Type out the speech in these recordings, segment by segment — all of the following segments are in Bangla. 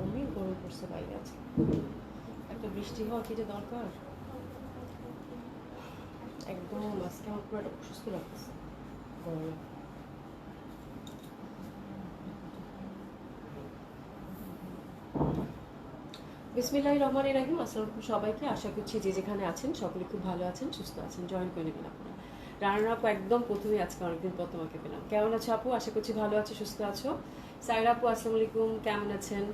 অনেক গরম পড়ছে বাইরে আজকে, একটা বৃষ্টি হওয়া কি যে দরকার। একদম আজকে আমার পুরো একটা অসুস্থ লাগতেছে গরমে। বিসমিল্লাহির রহমানির রহিম। আসসালামু আলাইকুম সবাইকে, আশা করছি যে যেখানে আছেন সকলে খুব ভালো আছেন, সুস্থ আছেন। জয়েন করে নেবেন আপনারা। রান্না আপু একদম প্রথমেই আজকে অনেকদিন পর তোমাকে পেলাম। কেমন আছো আপু? আশা করছি ভালো আছো, সুস্থ আছো। সাইরা আপু আসসালামু আলাইকুম, কেমন আছেন?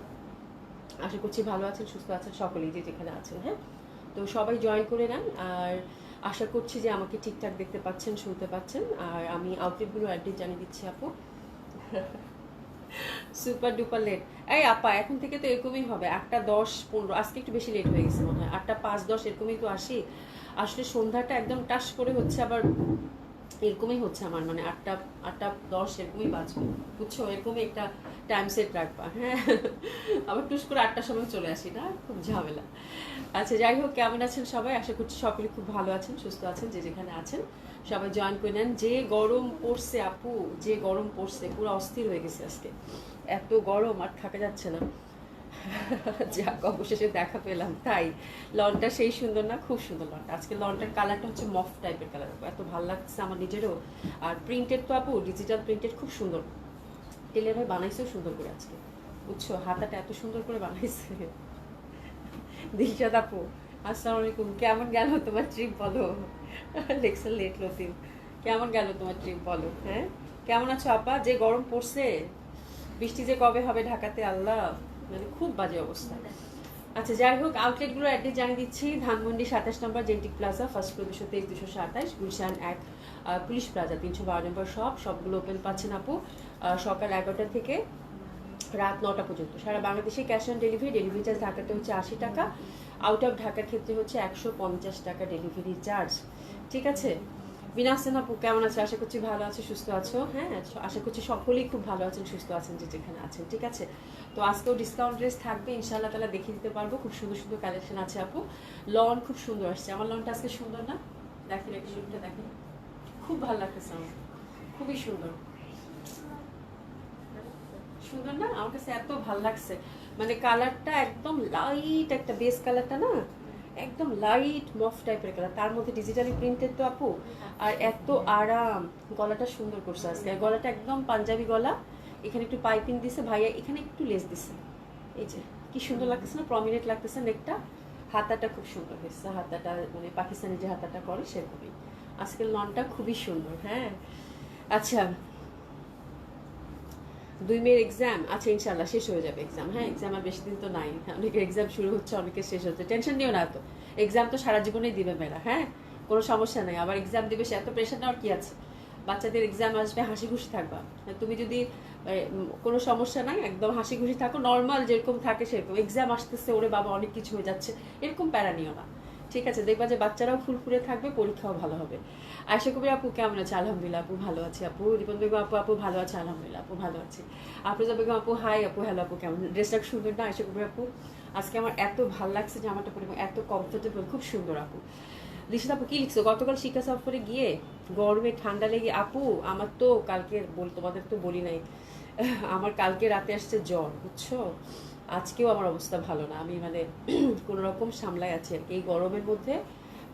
আশা করছি ভালো আছেন, সুস্থ আছেন সকলেই যে যেখানে আছেন। হ্যাঁ, তো সবাই জয়েন করে নেন। আর আশা করছি যে আমাকে ঠিকঠাক দেখতে পাচ্ছেন, শুনতে পাচ্ছেন। আর আমি আউটলেটগুলো অ্যাড্রেস জানিয়ে দিচ্ছি আপু। Super duper late. এই আপা এখন থেকে তো এরকমই হবে, 8:10-15, আজকে একটু বেশি লেট হয়ে গেছে মনে হয়, 8:05-10 এরকমই তো আসি। আসলে সন্ধ্যাটা একদম টাস করে হচ্ছে, আবার এরকমই হচ্ছে আমার, মানে 8:10 এরকমই বাজবে, বুঝছো? এরকমই একটা টাইম সেট রাখবা, হ্যাঁ। আবার টুস করে 8টার সময় চলে আসি না, খুব ঝামেলা। আচ্ছা, যাই হোক, কেমন আছেন সবাই? আশা করছি সকলে খুব ভালো আছেন, সুস্থ আছেন, যে যেখানে আছেন সবাই জয়েন করে নেন। যে গরম পড়ছে আপু, যে গরম পড়ছে, পুরো অস্থির হয়ে গেছে আজকে। এত গরম আর থাকা যাচ্ছে না। যাক, অবশেষে দেখা পেলাম। তাই লনটা সেই সুন্দর না? খুব সুন্দর লনটা। আজকে লনটার কালারটা হচ্ছে মফ টাইপের কালার, এত ভালো লাগছে আমার নিজেরও। আর প্রিন্টেড তো আপু, ডিজিটাল প্রিন্টেড, খুব সুন্দর। টেলার ভাই বানাইছেও সুন্দর করে আজকে, বুঝছো? হাতাটা এত সুন্দর করে বানাইছে। দিলশাদ আপু আসসালামু আলাইকুম, কেমন গেল তোমার ট্রিপ বলো? লেক্সার লেট লতিন, কেমন গেল তোমার ট্রিপ বলো? হ্যাঁ, কেমন আছো আপা? যে গরম পড়ছে, বৃষ্টি যে কবে হবে ঢাকাতে আল্লাহ, মানে খুব বাজে অবস্থা। আচ্ছা, যাই হোক, আউটলেটগুলো অ্যাড্রেস জানিয়ে দিচ্ছি। ধানমন্ডি 27 নম্বর Genetic Plaza, first floor 223-227, Gulshan 1 police plaza 312 নম্বর শপ। সবগুলো ওপেন পাচ্ছেন আপু সকাল 11টা থেকে রাত 9টা পর্যন্ত। সারা বাংলাদেশে cash on delivery, delivery charge ঢাকাতে হচ্ছে 80 টাকা, আউট অফ ঢাকার ক্ষেত্রে হচ্ছে 150 টাকা ডেলিভারি চার্জ। ঠিক আছে? বিনাসেন আপু কেমন আছে? আশা করছি ভালো আছে, সুস্থ আছো। হ্যাঁ, আশা করছি সকলেই খুব ভালো আছেন, সুস্থ আছেন, যে যেখানে আছেন। ঠিক আছে, তো আজকেও ডিসকাউন্ট ড্রেস থাকবে ইনশাআল্লাহ তালা, দেখিয়ে দিতে পারবো। খুব সুন্দর সুন্দর কালেকশন আছে আপু। লন খুব সুন্দর আসছে, আমার লনটা আজকে সুন্দর না? দেখেন একটু লুকটা দেখেন, খুব ভালো লাগতেছে আমার, খুবই সুন্দর। সুন্দর না? আমার কাছে এত ভালো লাগছে, মানে কালারটা একদম লাইট একটা বেস কালারটা না, একদম লাইট মফ টাইপের কালার, তার মধ্যে ডিজিটালি প্রিন্টেড তো আপু। আর এত আরাম, গলাটা সুন্দর করছে আজকে, গলাটা একদম পাঞ্জাবি গলা, এখানে একটু পাইপিং দিছে ভাইয়া, এখানে একটু লেস দিছে। এই যে কি সুন্দর লাগতেছে না, প্রমিনেন্ট লাগতেছে নেকটা। হাতাটা খুব সুন্দর হয়েছে, হাতাটা মানে পাকিস্তানি যে হাতাটা করে সেরকমই। আজকের লনটা খুবই সুন্দর। হ্যাঁ, আচ্ছা, 2 মেয়ের এক্সাম, আচ্ছা ইনশাল্লাহ শেষ হয়ে যাবে এক্সাম। হ্যাঁ, এক্সাম আর বেশি দিন তো নাই, অনেকের এক্সাম শুরু হচ্ছে, অনেকের শেষ হচ্ছে, টেনশন নিও না তো। এক্সাম তো সারা জীবনেই দিবে মেয়েরা, হ্যাঁ, কোনো সমস্যা নেই। আবার এক্সাম দিবে, সে এত প্রেশার নেওয়ার কি আছে? বাচ্চাদের এক্সাম আসবে, হাসি খুশি থাকবা। তুমি যদি কোনো সমস্যা নাই, একদম হাসি খুশি থাকো, নর্মাল যেরকম থাকে সেরকম। এক্সাম আসতেছে, ওরে বাবা অনেক কিছু হয়ে যাচ্ছে, এরকম প্যারা নিও না। ঠিক আছে, দেখবা যে বাচ্চারাও ফুলফুলে থাকবে, পরীক্ষাও ভালো হবে। আয়শা কবির আপু কেমন আছে? আলহামদুলিল্লাহ আপু ভালো আছে আপু। রিপন বেগম আপু, আপু ভালো আছে আলহামদুলিল্লাহ আপু ভালো আছে। আফরোজা বেগম আপু হাই আপু, হ্যালো আপু, কেমন? ড্রেসটা সুন্দর না আয়শা কবির আপু? আজকে আমার এত ভালো লাগছে জামাটা পরে, এত কমফোর্টেবল, খুব সুন্দর আপু। লিখিত আপু কি লিখছো? গতকাল শিক্ষা সফরে গিয়ে গরমে ঠান্ডা লেগে আপু, আমার তো কালকে তোমাদের তো বলি নাই, আমার কালকে রাতে আসছে জ্বর, বুঝছো? আজকেও আমার অবস্থা ভালো না, আমি মানে কোনো রকম সামলাই আছি আর কি এই গরমের মধ্যে।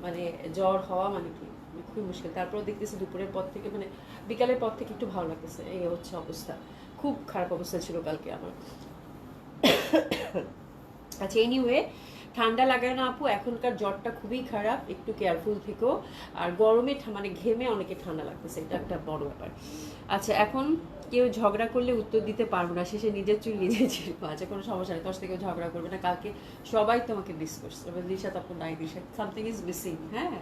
মানে জ্বর হওয়া মানে কি খুবই মুশকিল। তারপর দেখতেছি দুপুরের পর থেকে, মানে বিকালের পর থেকে একটু ভালো লাগতেছে, এই হচ্ছে অবস্থা। খুব খারাপ অবস্থা ছিল কালকে আমার। আচ্ছা, এনিওয়ে, ঠান্ডা লাগায় না আপু, এখনকার জ্বরটা খুবই খারাপ, একটু কেয়ারফুল থেকো। আর গরমে মানে ঘেমে অনেকে ঠান্ডা লাগতেছে, এটা একটা বড় ব্যাপার। আচ্ছা, এখন কেউ ঝগড়া করলে উত্তর দিতে পারবো না, শেষে নিজের চুল নিজে ছিড়বো। আচ্ছা, কোনো সমস্যা নেই, তোর থেকে কেউ ঝগড়া করবে না, কালকে সবাই তোমাকে মিস করছে। এবার দিশাত আপু নাই, দিশা সামথিং ইজ মিসিং। হ্যাঁ,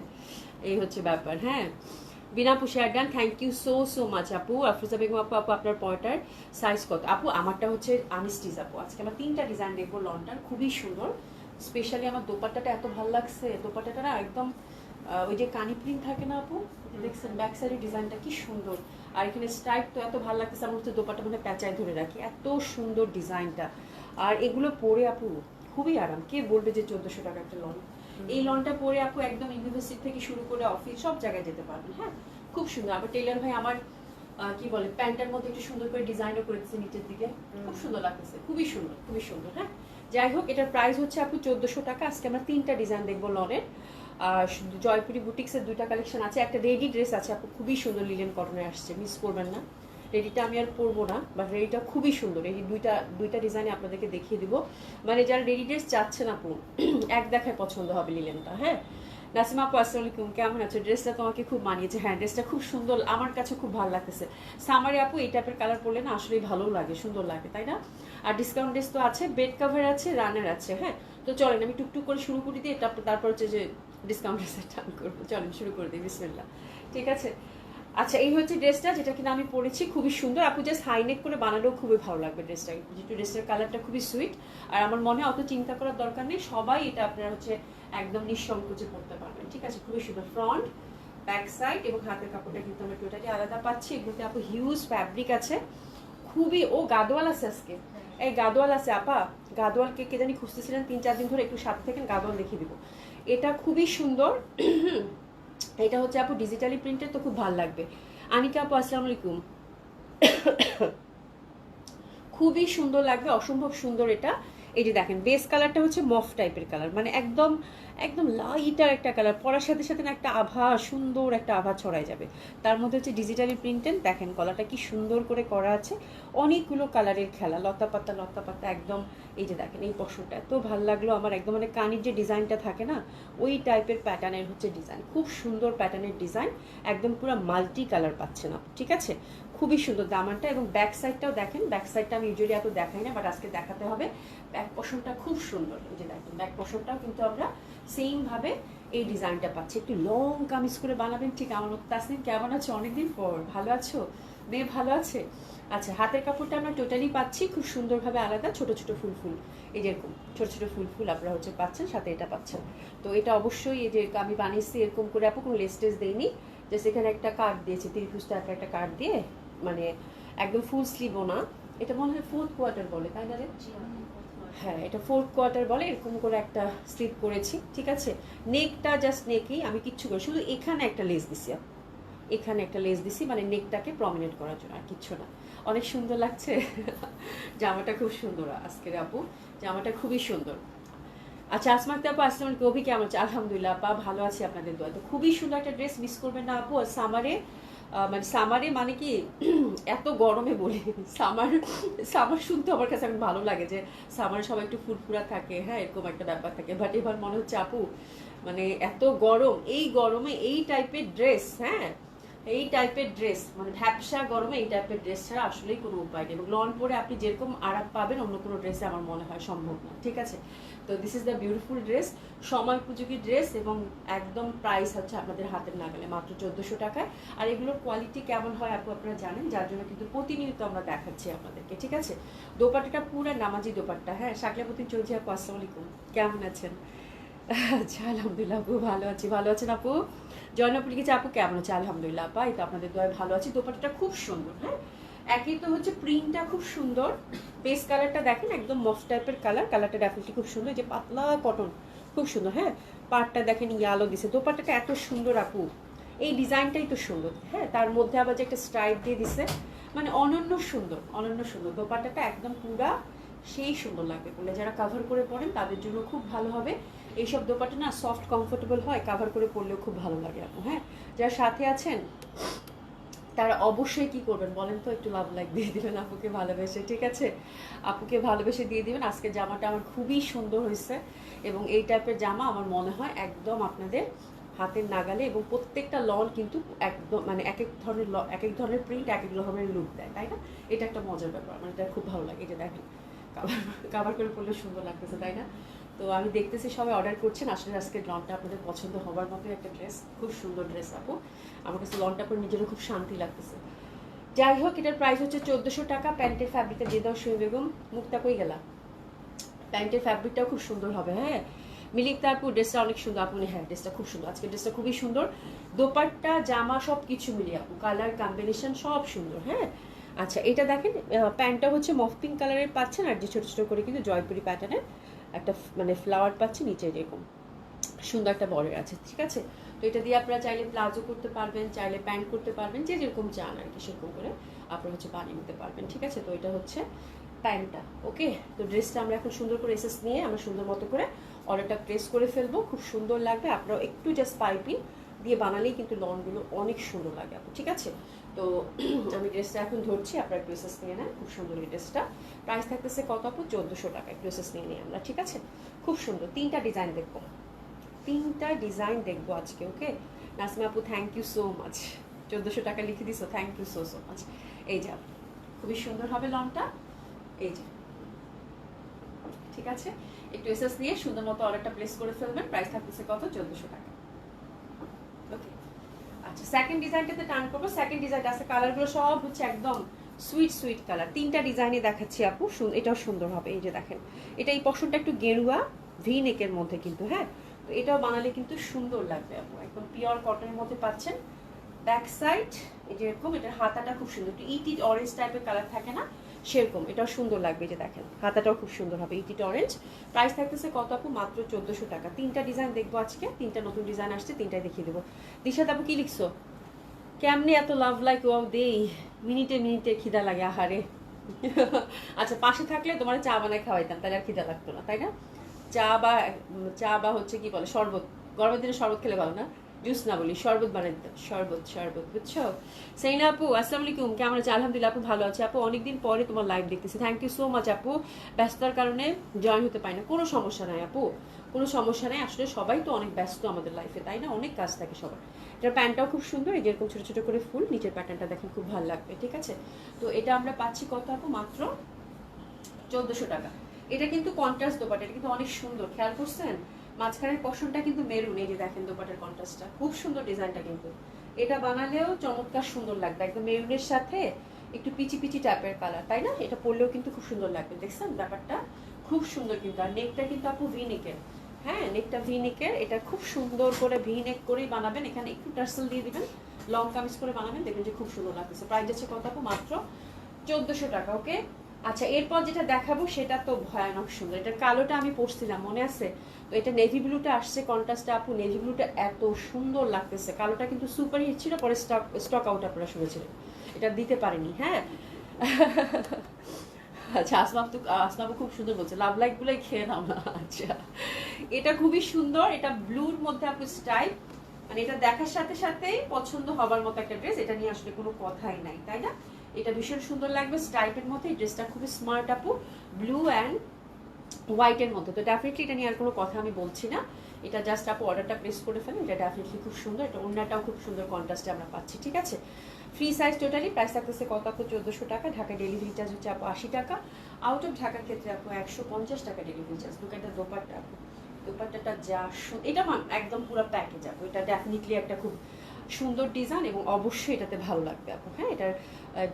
এই হচ্ছে ব্যাপার। হ্যাঁ, বিনা আপু share done, thank you so so much আপু। আফরোজা বেগম আপু, আপু আপনার পয়টার সাইজ কত? আপু আমারটা হচ্ছে আনস্টিচ আপু। আজকে আমার 3টা ডিজাইন দেখবো লনটার, খুবই সুন্দর। স্পেশালি আমার দোপাট্টাটা এত ভালো লাগছে, দোপাট্টাটা না একদম ওই যে কানি প্রিন্ট থাকে না আপু, দেখছেন ব্যাক সাইডের ডিজাইনটা কি সুন্দর। আর এখানে স্ট্রাইপ তো এত ভালো লাগতেছে, আমার হচ্ছে দোপাট্টা মানে প্যাঁচায় ধরে রাখি, এত সুন্দর ডিজাইনটা। আর এগুলো পরে আপু খুবই আরাম। কে বলবে যে 1400 টাকা একটা লন? এই লনটা পরে আপু একদম ইউনিভার্সিটি থেকে শুরু করে অফিস সব জায়গায় যেতে পারবেন। হ্যাঁ, খুব সুন্দর। আবার টেইলার ভাই আমার কি বলে প্যান্টের মধ্যে একটু সুন্দর করে ডিজাইনও করেছে নিচের দিকে, খুব সুন্দর লাগতেছে, খুবই সুন্দর, খুবই সুন্দর। হ্যাঁ, যাই হোক, এটার প্রাইস হচ্ছে আপু 1400 টাকা। আজকে আমরা 3টা ডিজাইন দেখবো লনের। জয়পুরি বুটিক্সের 2টা কালেকশন আছে, একটা রেডি ড্রেস আছে আপু, খুবই সুন্দর লিলেন কটনে আসছে, মিস করবেন না। রেডিটা আমি আর পরবো না, বাট রেডিটা খুবই সুন্দর। এই দুইটা ডিজাইনে আপনাদেরকে দেখিয়ে দিব, মানে যারা রেডি ড্রেস চাচ্ছেন আপু এক দেখায় পছন্দ হবে লিলেনটা। হ্যাঁ, নাসিমা আপু আসসালামু আলাইকুম, কেমন আছো? ড্রেসটা তোমাকে খুব মানিয়েছে। হ্যাঁ, ড্রেসটা খুব সুন্দর, আমার কাছে খুব ভালো লাগতেছে। সামারে আপু এই টাইপের কালার পরলে না আসলেই ভালো লাগে, সুন্দর লাগে, তাই না? আর ডিসকাউন্ট ড্রেস তো আছে, বেড কাভার আছে, রানার আছে। হ্যাঁ, তো চলেন আমি টুকটুক করে শুরু করে দিই, তারপর হচ্ছে যে ডিসকাউন্ট ড্রেসের টান করবো। চলেন শুরু করে দিই, বিসমিল্লাহ। ঠিক আছে, আচ্ছা এই হচ্ছে ড্রেসটা, যেটা কিনা আমি পরেছি, খুবই সুন্দর। আপু জাস্ট হাইনেক করে বানালেও খুবই ভালো লাগবে ড্রেসটা, যেহেতু ড্রেসের কালারটা খুবই সুইট। আর আমার মনে হয় অত চিন্তা করার দরকার নেই, সবাই এটা আপনারা হচ্ছে একদম নিঃসংকোচে পড়তে পারবেন। ঠিক আছে, খুবই সুন্দর। ফ্রন্ট, ব্যাক সাইড এবং হাতের কাপড়টা কিন্তু আমরা টোটালি আলাদা পাচ্ছি। এগুলোতে আপু হিউজ ফ্যাব্রিক আছে, খুবই। ও গাদোয়াল আছে আজকে, এই গাদোয়াল আছে আপা। গাদোয়াল কে জানি খুঁজতেছিলেন 3-4 দিন ধরে, একটু সাথে থেকে গাদোয়াল দেখিয়ে দিব। এটা খুবই সুন্দর। এটা হচ্ছে আপু ডিজিটালি প্রিন্টেড, তো খুব ভালো লাগবে। আনিকা আপু আসসালামু আলাইকুম, খুবই সুন্দর লাগবে, অসম্ভব সুন্দর এটা। এই যে দেখেন বেস কালারটা হচ্ছে মফ টাইপের কালার, মানে একদম একদম লাইটার একটা কালার, পরার সাথে সাথে না একটা আভা, সুন্দর একটা আভা ছড়াই যাবে। তার মধ্যে হচ্ছে ডিজিটালি প্রিন্টেড, দেখেন গলাটা কি সুন্দর করে করা আছে, অনেকগুলো কালারের খেলা, লতা পাতা একদম। এই যে দেখেন এই পশমটা এত ভালো লাগলো আমার, একদম মানে কানির যে ডিজাইনটা থাকে না ওই টাইপের প্যাটার্নের হচ্ছে ডিজাইন, খুব সুন্দর প্যাটার্নের ডিজাইন, একদম পুরো মাল্টি কালার পাচ্ছেন আপনি। ঠিক আছে, খুবই সুন্দর দামানটা। এবং ব্যাক সাইডটাও দেখেন, ব্যাক সাইডটা আমি ইউজুয়ালি এত দেখাই না, বাট আজকে দেখাতে হবে। ব্যাক পশমটা খুব সুন্দর, এই যে দেখেন ব্যাক পশমটাও কিন্তু আমরা সেম ভাবে এই ডিজাইনটা পাচ্ছি। একটু লং কামিজ করে বানাবেন, ঠিক আমার মতো। তাসনিম কেমন আছো? অনেকদিন পর, ভালো আছো? মেয়ে ভালো আছে? আচ্ছা, হাতের কাপড়টা আমরা টোটালি পাচ্ছি খুব সুন্দরভাবে আলাদা, ছোট ছোট ফুল ফুল, এই যেরকম ছোট ছোট ফুল ফুল আপনারা হচ্ছে পাচ্ছেন, সাথে এটা পাচ্ছেন। তো এটা অবশ্যই এই যে আমি বানিয়েছি এরকম করে, আপু কোনো লেস টেস দেইনি, যে সেখানে একটা কার্ড দিয়েছি 30 টাকা একটা কার্ড দিয়ে, মানে একদম ফুল স্লিভও না, এটা মনে হয় 4th কোয়ার্টার বলে, তাই না রে? হ্যাঁ, এটা 4th কোয়ার্টার বলে, এরকম করে একটা স্লিপ করেছি। ঠিক আছে, নেকটা জাস্ট নেকেই আমি কিচ্ছু করি, শুধু এখানে একটা লেস দিছি, এখানে একটা লেস দিছি, মানে নেকটাকে প্রমিনেন্ট করার জন্য, আর কিচ্ছু না। অনেক সুন্দর লাগছে জামাটা, খুব সুন্দর আজকের আপু, জামাটা খুবই সুন্দর। আচ্ছা, আসমাকতে আপু আসসালাম, কবি কেমন আছে? আলহামদুলিল্লাহ আপা, ভালো আছি আপনাদের দোয়া। তো খুবই সুন্দর একটা ড্রেস, মিস করবেন না আপু। আর সামারে মানে সামারে মানে কি এত গরমে বলি, সামার সামার শুনতে আমার কাছে এখন ভালো লাগে, যে সামারে সবাই একটু ফুরফুরা থাকে, হ্যাঁ এরকম একটা ব্যাপার থাকে। বাট এবার মনে হচ্ছে আপু মানে এত গরম, এই গরমে এই টাইপের ড্রেস, হ্যাঁ এই টাইপের ড্রেস, মানে ভ্যাপসা গরমে এই টাইপের ড্রেস ছাড়া আসলেই কোনো উপায় নেই। এবং লন পরে আপনি যেরকম আরাম পাবেন অন্য কোনো ড্রেসে আমার মনে হয় সম্ভব না। ঠিক আছে, তো this is the beautiful dress, সময় উপযোগী ড্রেস, এবং একদম প্রাইস হচ্ছে আপনাদের হাতের নাগালে, মাত্র 1400 টাকায়। আর এগুলোর কোয়ালিটি কেমন হয় আপু আপনারা জানেন, যার জন্য কিন্তু প্রতিনিয়ত আমরা দেখাচ্ছি আপনাদেরকে। ঠিক আছে, দোপাট্টাটা পুরো নামাজি দোপাট্টা। হ্যাঁ, শাকলাপতি চলছে আপু, আসসালামু আলাইকুম, কেমন আছেন? আচ্ছা, আলহামদুলিল্লাহ আপু, ভালো আছি। ভালো আছেন আপু? জয়নাপুর লিখেছে আপু কেমন আছে? আলহামদুলিল্লাহ আপা, এটা আপনাদের দয়ায় ভালো আছি। দোপাট্টাটা খুব সুন্দর। হ্যাঁ, একই তো হচ্ছে প্রিন্টটা খুব সুন্দর, বেস কালারটা দেখেন একদম মফ টাইপের কালার, কালারটা ডেফিনেটলি খুব সুন্দর, যে পাতলা কটন, খুব সুন্দর। হ্যাঁ, পাটটা দেখেন ইয়ালো দিছে, দোপাট্টাটা এত সুন্দর আপু, এই ডিজাইনটাই তো সুন্দর। হ্যাঁ, তার মধ্যে আবার যে একটা স্ট্রাইপ দিয়ে দিছে, মানে অনন্য সুন্দর, অনন্য সুন্দর। দোপাট্টাটা একদম পুরা সেই সুন্দর লাগবে বলে, যারা কাভার করে পরেন তাদের জন্য খুব ভালো হবে। এইসব দোপাট্টা না সফট কমফোর্টেবল হয়, কাভার করে পরলেও খুব ভালো লাগে আপু। হ্যাঁ, যারা সাথে আছেন তারা অবশ্যই কি করবেন বলেন তো, একটু লাভ লাইক দিয়ে দিবেন আপুকে ভালোবেসে। ঠিক আছে, আপুকে ভালোবেসে দিয়ে দিবেন। আজকে জামাটা আমার খুবই সুন্দর হয়েছে, এবং এই টাইপের জামা আমার মনে হয় একদম আপনাদের হাতের নাগালে, এবং প্রত্যেকটা লন কিন্তু একদম মানে এক এক ধরনের প্রিন্ট, এক এক ধরনের লুক দেয়, তাই না? এটা একটা মজার ব্যাপার, মানে এটা খুব ভালো লাগে। এটা দেখেন কাভার করে পড়লে সুন্দর লাগতেছে, তাই না? তো আমি দেখতেছি সবাই অর্ডার করছেন, আসলে আজকে লনটা আপনাদের পছন্দ হবার মতো একটা ড্রেস, খুব সুন্দর ড্রেস আপু। আমার কাছে লনটা পরে নিজেরও খুব শান্তি লাগতেছে। যাই হোক, এটার প্রাইস হচ্ছে 1400 টাকা। প্যান্টের ফ্যাব্রিকটা দিয়ে দাও সুমি বেগম, মুক্তা কই গেলা? প্যান্টের ফ্যাব্রিকটাও খুব সুন্দর হবে। হ্যাঁ, মিলিকতা আপু ড্রেসটা অনেক সুন্দর আপু। হ্যাঁ, ড্রেসটা খুব সুন্দর, আজকে ড্রেসটা খুবই সুন্দর, দোপাট্টা জামা সব কিছু মিলিয়ে আপু, কালার কম্বিনেশন সব সুন্দর। হ্যাঁ, আচ্ছা এটা দেখেন, প্যান্টটা হচ্ছে মফ পিঙ্ক কালারের পাচ্ছেন, আর যে ছোটো ছোটো করে কিন্তু জয়পুরি প্যাটার্নের একটা মানে ফ্লাওয়ার পাচ্ছেন নিচে এরকম। সুন্দর একটা বর্ডার আছে, ঠিক আছে। তো এটা দিয়ে আপনারা চাইলে প্লাজো করতে পারবেন, চাইলে প্যান্ট করতে পারবেন, যে যেরকম চান আর কি সেরকম করে আপনারা হচ্ছে বানিয়ে নিতে পারবেন, ঠিক আছে। তো এটা হচ্ছে প্যান্টটা, ওকে। তো ড্রেসটা আমরা এখন সুন্দর করে এসএস নিয়ে আমরা সুন্দর মতো করে অর্ডারটা প্রেস করে ফেলবো, খুব সুন্দর লাগবে। আপনারা একটু জাস্ট পাইপিং দিয়ে বানালেই কিন্তু লনগুলো অনেক সুন্দর লাগে আপু, ঠিক আছে। তো আমি ড্রেসটা এখন ধরছি, আপনারা একটু এসএস নিয়ে নেন, খুব সুন্দর এই ড্রেসটা। প্রাইস থাকতেছে কত আপু? 1400 টাকা। একটু এসএস নিয়ে নিই আমরা, ঠিক আছে। খুব সুন্দর তিনটা ডিজাইন দেখবো, তিনটা ডিজাইন দেখবো আজকে, ওকে। নাসিমা আপু থ্যাংক ইউ সো মাচ, 1400 টাকা লিখে দিছো, thank you so so much. এই যে খুবই সুন্দর হবে লনটা, এই যে, ঠিক আছে। একটু এসএস দিয়ে সুন্দর মতো অর্ডারটা প্লেস করে ফেলবেন। প্রাইস থাকতেছে কত? 1400 টাকা, ওকে। আচ্ছা, সেকেন্ড ডিজাইনটাতে টার্ন করবো। সেকেন্ড ডিজাইনটা আছে, কালারগুলো সব হচ্ছে একদম সুইট সুইট কালার। তিনটা ডিজাইনে দেখাচ্ছি আপু, এটাও সুন্দর হবে। এই যে দেখেন, এটা এই পশনটা একটু গেরুয়া ভি নেকের মধ্যে কিন্তু, হ্যাঁ। তো এটাও বানালে কিন্তু সুন্দর লাগবে আপু, একদম পিওর কটনের মধ্যে পাচ্ছেন। ব্যাক সাইড এই যে এরকম, এটার হাতাটা খুব সুন্দর, একটু ইট অরেঞ্জ টাইপের কালার থাকে না, সেরকম এটাও সুন্দর লাগবে। যে দেখেন হাতাটাও খুব সুন্দর হবে, ইট অরেঞ্জ। প্রাইস থাকতেছে কত আপু? মাত্র 1400 টাকা। তিনটা ডিজাইন দেখবো আজকে, তিনটা নতুন ডিজাইন আসছে, তিনটাই দেখিয়ে দেবো। দিশাদ আপু কি লিখছো? কেমনে এত লাভ লাইক ওয়াও দেই, মিনিটে মিনিটে খিদা লাগে আহারে। আচ্ছা, পাশে থাকলে তোমার চা বানায় খাওয়াইতাম, তাহলে আর খিদা লাগতো না, তাই না? চা বা হচ্ছে কি বলে, শরবত, গরমের দিনে শরবত খেলে ভালো না, জুস না বলি, শরবত বানাই দিতাম, শরবত শরবত, বুঝছো। সেইনা আপু আসসালামু আলাইকুম, কেমন আছে? আলহামদুলিল্লাহ আপু ভালো আছে আপু, অনেকদিন পরে তোমার লাইভ দেখতেছি, থ্যাংক ইউ সো মাচ আপু। ব্যস্ততার কারণে জয়েন হতে পারি না, কোনো সমস্যা নাই আপু, কোনো সমস্যা নেই। আসলে সবাই তো অনেক ব্যস্ত আমাদের লাইফে, তাই না? অনেক কাজ থাকে সবার। এটার প্যান্টটাও খুব সুন্দর, এই যেরকম ছোটো ছোটো করে ফুল, নিচের প্যাটার্নটা দেখেন খুব ভালো লাগবে, ঠিক আছে। তো এটা আমরা পাচ্ছি কত আপু? মাত্র 1400 টাকা। এটা কিন্তু কন্ট্রাস্ট দোপাটা, এটা কিন্তু অনেক সুন্দর, খেয়াল করছেন? মাঝখানের পশনটা কিন্তু মেরুন, এই যে দেখেন দোপাটার কন্ট্রাস্টটা খুব সুন্দর, ডিজাইনটা কিন্তু এটা বানালেও চমৎকার সুন্দর লাগবে, একদম মেরুনের সাথে একটু পিচি পিচি টাইপের কালার, তাই না? এটা পরলেও কিন্তু খুব সুন্দর লাগবে, দেখছেন ব্যাপারটা খুব সুন্দর কিন্তু। আর নেকটা কিন্তু আপু ভি নেকের, হ্যাঁ নেকটা ভি নেকের, এটা খুব সুন্দর করে ভি নেক করেই বানাবেন, এখানে একটু টার্সেল দিয়ে দিবেন, লং কামিজ করে বানাবেন, দেখবেন যে খুব সুন্দর লাগতেছে। প্রাইস আছে কত আপু? মাত্র 1400 টাকা, ওকে। আচ্ছা, এরপর যেটা দেখাবো সেটা তো ভয়ানক সুন্দর, এটার কালোটা আমি পরছিলাম মনে আছে, তো এটা নেভি ব্লুটা আসছে কন্ট্রাস্টটা আপু, নেভি ব্লুটা এত সুন্দর লাগতেছে। কালোটা কিন্তু সুপার হিট ছিল, পরে স্টক আউট আপনারা শুনেছিলেন, এটা দিতে পারেনি, হ্যাঁ। আচ্ছা, আসমাপ খুব সুন্দর বলছে, লাভ লাইক গুলোই খেয়ে নাও না। আচ্ছা, এটা খুবই সুন্দর, এটা ব্লুর মধ্যে আপু স্টাইল, মানে এটা দেখার সাথে সাথেই পছন্দ হবার মতো একটা ড্রেস, এটা নিয়ে আসলে কোনো কথাই নাই, তাই না? এটা ভীষণ সুন্দর লাগবে স্ট্রাইপের মধ্যে, এই ড্রেসটা খুবই স্মার্ট আপু, ব্লু অ্যান্ড হোয়াইটের মধ্যে। তো ডেফিনেটলি এটা নিয়ে আর কোনো কথা আমি বলছি না, এটা জাস্ট আপু অর্ডারটা প্লেস করে ফেলেন, এটা ডেফিনেটলি খুব সুন্দর, এটা অন্যটাও খুব সুন্দর কন্ট্রাস্টে আমরা পাচ্ছি, ঠিক আছে। ফ্রি সাইজ টোটালি, প্রাইস থাকতেছে কত আপু? 1400 টাকা। ঢাকা ডেলিভারি চার্জ হচ্ছে আপু 80 টাকা, আউট অফ ঢাকার ক্ষেত্রে আপু 150 টাকা ডেলিভারি চার্জ। দোকানটা দোপাট্টা আপু, দোপাট্টাটা যা এটা একদম পুরো প্যাকেজ আপু, এটা ডেফিনেটলি একটা খুব সুন্দর ডিজাইন এবং অবশ্যই এটাতে ভালো লাগবে আপু, হ্যাঁ। এটার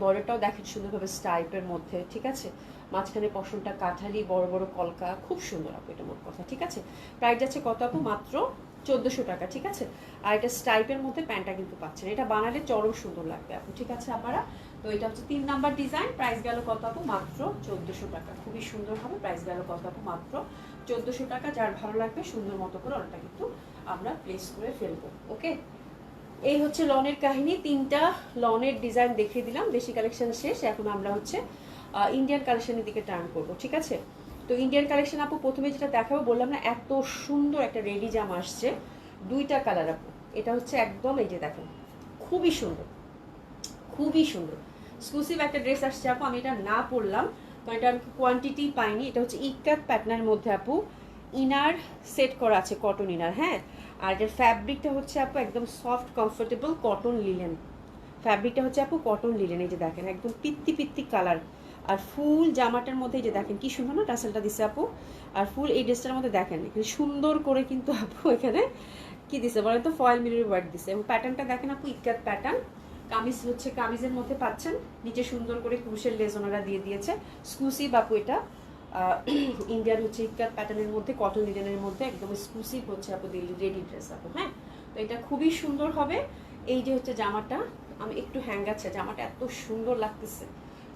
বর্ডারটাও দেখেন সুন্দরভাবে স্টাইপের মধ্যে, ঠিক আছে। মাঝখানে পশনটা কাঠালি, বড় বড় কলকা, খুব সুন্দর আপু, এটা মোট কথা, ঠিক আছে। প্রাইস যাচ্ছে কত আপু? মাত্র 1400 টাকা, ঠিক আছে। আর এটা স্টাইপের মধ্যে প্যান্টটা কিন্তু পাচ্ছেন, এটা বানালে চরম সুন্দর লাগবে আপু, ঠিক আছে আপনারা। তো এটা হচ্ছে 3 নাম্বার ডিজাইন, প্রাইস গেল কত আপু? মাত্র 1400 টাকা, খুবই সুন্দর হবে। প্রাইস গেল কত আপু? মাত্র 1400 টাকা। যার ভালো লাগবে সুন্দর মতো করে ওটা কিন্তু আমরা প্লেস করে ফেলবো, ওকে। এই হচ্ছে লনের কাহিনী, তিনটা লনের ডিজাইন দেখিয়ে দিলাম, দেশি কালেকশন শেষ, এখন আমরা হচ্ছে ইন্ডিয়ান কালেকশনের দিকে টার্ন করবো, ঠিক আছে। তো ইন্ডিয়ান কালেকশন আপু প্রথমে যেটা দেখাবো, বললাম না এত সুন্দর একটা রেডি জামা আসছে, দুইটা কালার আপু, এটা হচ্ছে একদম এই যে দেখেন খুবই সুন্দর, খুবই সুন্দর এক্সক্লুসিভ একটা ড্রেস আসছে আপু। আমি এটা না পরলাম কারণ এটা আমি কোয়ান্টিটি পাইনি। এটা হচ্ছে ইকাত প্যাটার্নের মধ্যে আপু, ইনার সেট করা আছে কটন ইনার, হ্যাঁ। আর এর ফ্যাব্রিকটা হচ্ছে আপু একদম সফট কমফোর্টেবল কটন লিলেন, ফ্যাব্রিকটা হচ্ছে আপু কটন লিলেন, এই যে দেখেন একদম পিত্তি পিত্তি কালার। আর ফুল জামাটার মধ্যে এই যে দেখেন কি সুন্দর না টাসেলটা দিছে আপু। আর ফুল এই ড্রেসটার মধ্যে দেখেন এখানে সুন্দর করে কিন্তু আপু এখানে কি দিছে বলেন তো, ফয়েল মিরর ওয়ার্ক দিছে, এবং প্যাটার্নটা দেখেন আপু ইকাত প্যাটার্ন। কামিজ হচ্ছে কামিজের মধ্যে পাচ্ছেন, নিচে সুন্দর করে ক্রুশের লেস ওনারা দিয়ে দিয়েছে, এক্সক্লুসিভ আপু এটা। ইন্ডিয়ান হচ্ছে ইকাত প্যাটার্নের মধ্যে কটন লিনেনের মধ্যে একদম এক্সক্লুসিভ হচ্ছে আপু রেডি ড্রেস আপু, হ্যাঁ। তো এটা খুবই সুন্দর হবে। এই যে হচ্ছে জামাটা, আমি একটু হ্যাঙ্গ আছে, জামাটা এত সুন্দর লাগতেছে,